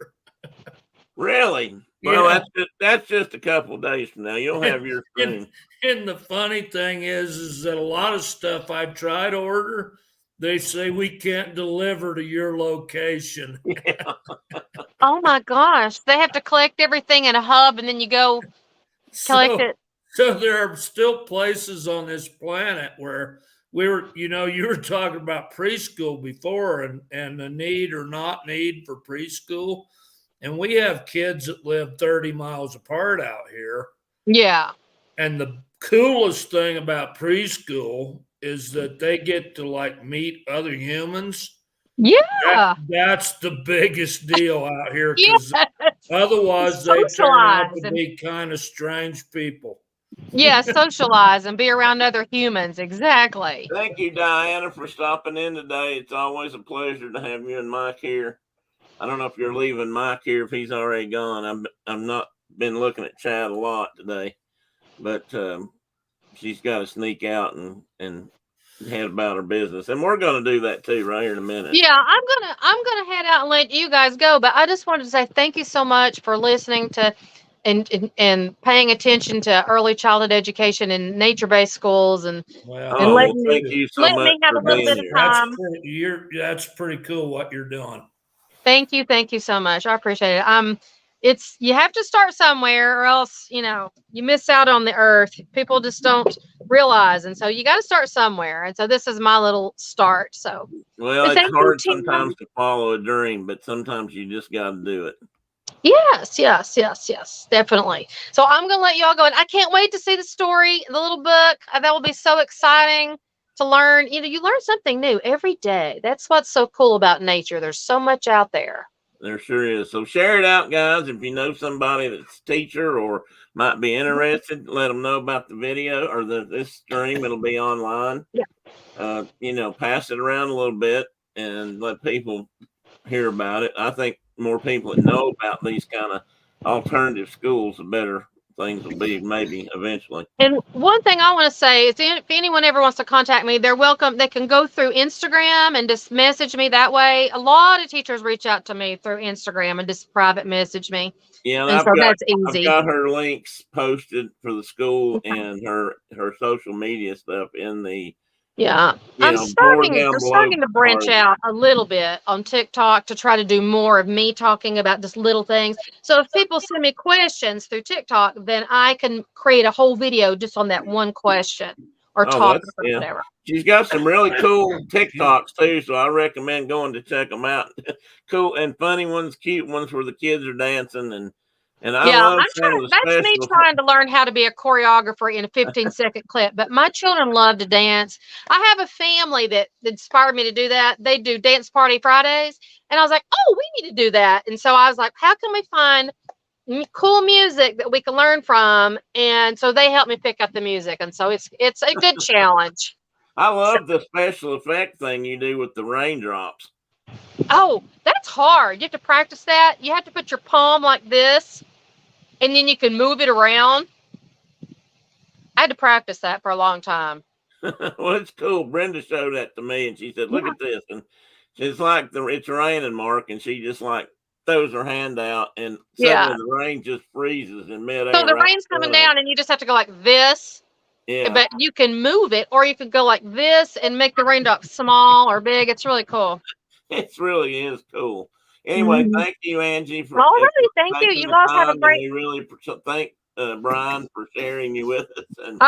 Really? Well, that's just a couple of days from now. You'll have yours soon. And the funny thing is that a lot of stuff I try to order, they say we can't deliver to your location. Yeah. Oh my gosh. They have to collect everything in a hub and then you go collect it. So there are still places on this planet where you were talking about preschool before and the need or not need for preschool. And we have kids that live 30 miles apart out here. Yeah. And the coolest thing about preschool is that they get to meet other humans. Yeah. That's the biggest deal out here. Because otherwise they turn out to be kind of strange people. Yeah, socialize and be around other humans. Exactly. Thank you, Diana, for stopping in today. It's always a pleasure to have you and Mike here. I don't know if you're leaving Mike here, if he's already gone. I've not been looking at Chad a lot today, but she's got to sneak out and head about her business, and we're going to do that too right here in a minute. Yeah, I'm gonna head out and let you guys go, but I just wanted to say thank you so much for listening to and paying attention to early childhood education in nature-based schools and letting me have a little bit of time. That's pretty cool what you're doing. Thank you so much. I appreciate it. You have to start somewhere or else, you miss out on the earth. People just don't realize. And so you got to start somewhere. And so this is my little start. So, well, it's hard sometimes to follow a dream, but sometimes you just got to do it. Yes, definitely. So I'm going to let y'all go. And I can't wait to see the story, the little book. That will be so exciting to learn. You learn something new every day. That's what's so cool about nature. There's so much out there. There sure is. So share it out, guys. If you know somebody that's a teacher or might be interested, let them know about the video or this stream. It'll be online. Yeah. Pass it around a little bit and let people hear about it. I think more people that know about these kind of alternative schools, the better things will be maybe eventually. And one thing I want to say is if anyone ever wants to contact me, they're welcome. They can go through Instagram and just message me that way. A lot of teachers reach out to me through Instagram and just private message me. Yeah, that's easy. I've got her links posted for the school and her social media stuff in the Yeah, I'm starting to branch out a little bit on TikTok to try to do more of me talking about just little things. So if people send me questions through TikTok, then I can create a whole video just on that one question or topic or whatever. She's got some really cool TikToks too, so I recommend going to check them out. Cool and funny ones, cute ones where the kids are dancing and I love some of the that's me trying to learn how to be a choreographer in a 15-second clip. But my children love to dance. I have a family that inspired me to do that. They do Dance Party Fridays. And I was like, oh, we need to do that. And so I was like, how can we find cool music that we can learn from? And so they helped me pick up the music. And so it's a good challenge. I love the special effect thing you do with the raindrops. Oh, that's hard. You have to practice that. You have to put your palm like this, and then you can move it around. I had to practice that for a long time. Well, it's cool. Brenda showed that to me, and she said, "Look at this." And it's like it's raining, Mark, and she just like throws her hand out, and suddenly the rain just freezes in midair. So the rain's coming down, and you just have to go like this. Yeah. But you can move it, or you could go like this and make the raindrops small or big. It's really cool. It really is cool. Anyway, thank you, Angie. Thank you. You guys have a great. We really thank Brian for sharing you with us. And,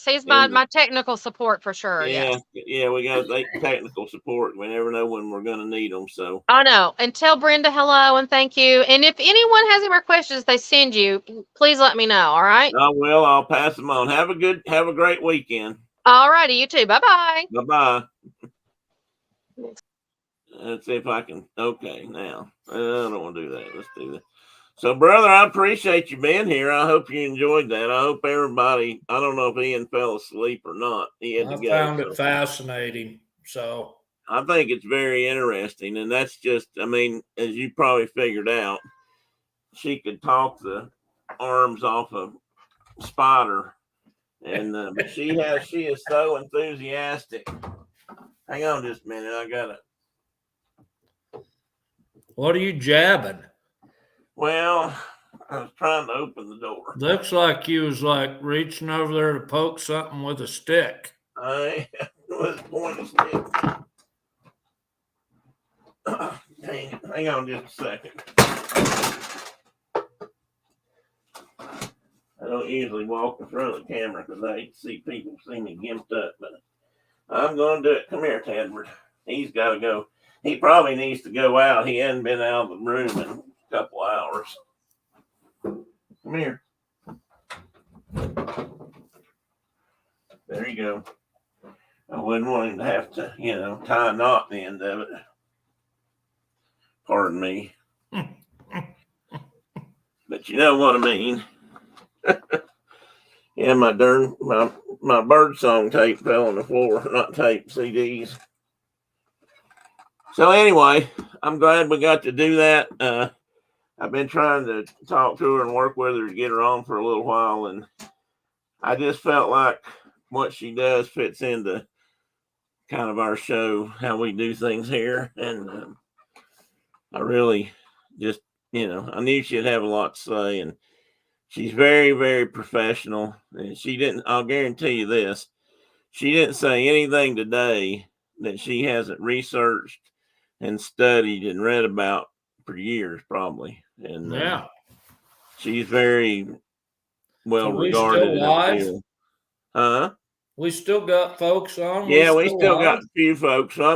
he's my technical support for sure. Yeah, we got technical support. We never know when we're going to need them. So I know. And tell Brenda hello and thank you. And if anyone has any more questions they send you, please let me know. All right. I will. I'll pass them on. Have a great weekend. All righty. You too. Bye bye. Bye bye. Let's see if I can. Okay, now I don't want to do that. Let's do that. So, brother, I appreciate you being here. I hope you enjoyed that. I hope everybody. I don't know if Ian fell asleep or not. He had to go. I found it fascinating. So I think it's very interesting, and that's just. I mean, as you probably figured out, she could talk the arms off a spider, and but she is so enthusiastic. Hang on just a minute. I got it. What are you jabbing? Well, I was trying to open the door. Looks like you was like reaching over there to poke something with a stick. I was pointing a stick. Dang it. Hang on just a second. I don't usually walk in front of the camera because I hate to see people see me gimped up, but I'm going to do it. Come here, Tadford. He's got to go. He probably needs to go out. He hasn't been out of the room in a couple hours. Come here. There you go. I wouldn't want him to have to, tie a knot at the end of it. Pardon me. But you know what I mean. Yeah, my bird song tape fell on the floor. Not tape, CDs. So anyway, I'm glad we got to do that. I've been trying to talk to her and work with her to get her on for a little while, and I just felt like what she does fits into kind of our show, how we do things here, and I really just, I knew she'd have a lot to say, and she's very, very professional, and I'll guarantee you this, she didn't say anything today that she hasn't researched and studied and read about for years, probably. And she's very well regarded in the field. Huh? We still got folks on. Yeah, we still got a few folks. So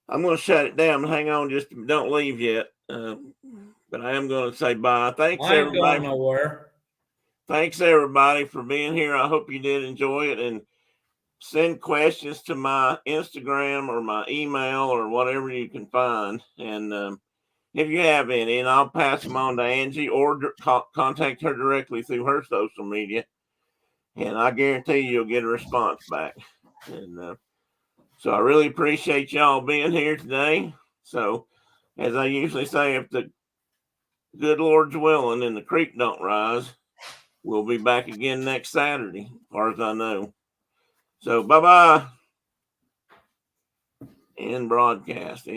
I'm going to shut it down. Hang on, just don't leave yet. But I am going to say bye. Thanks everybody. Going nowhere. Thanks everybody for being here. I hope you did enjoy it, and send questions to my Instagram or my email or whatever you can find. And if you have any, and I'll pass them on to Angie or contact her directly through her social media. And I guarantee you'll get a response back. And so I really appreciate y'all being here today. So as I usually say, if the good Lord's willing and the creek don't rise, we'll be back again next Saturday, as far as I know. So bye-bye. End broadcast.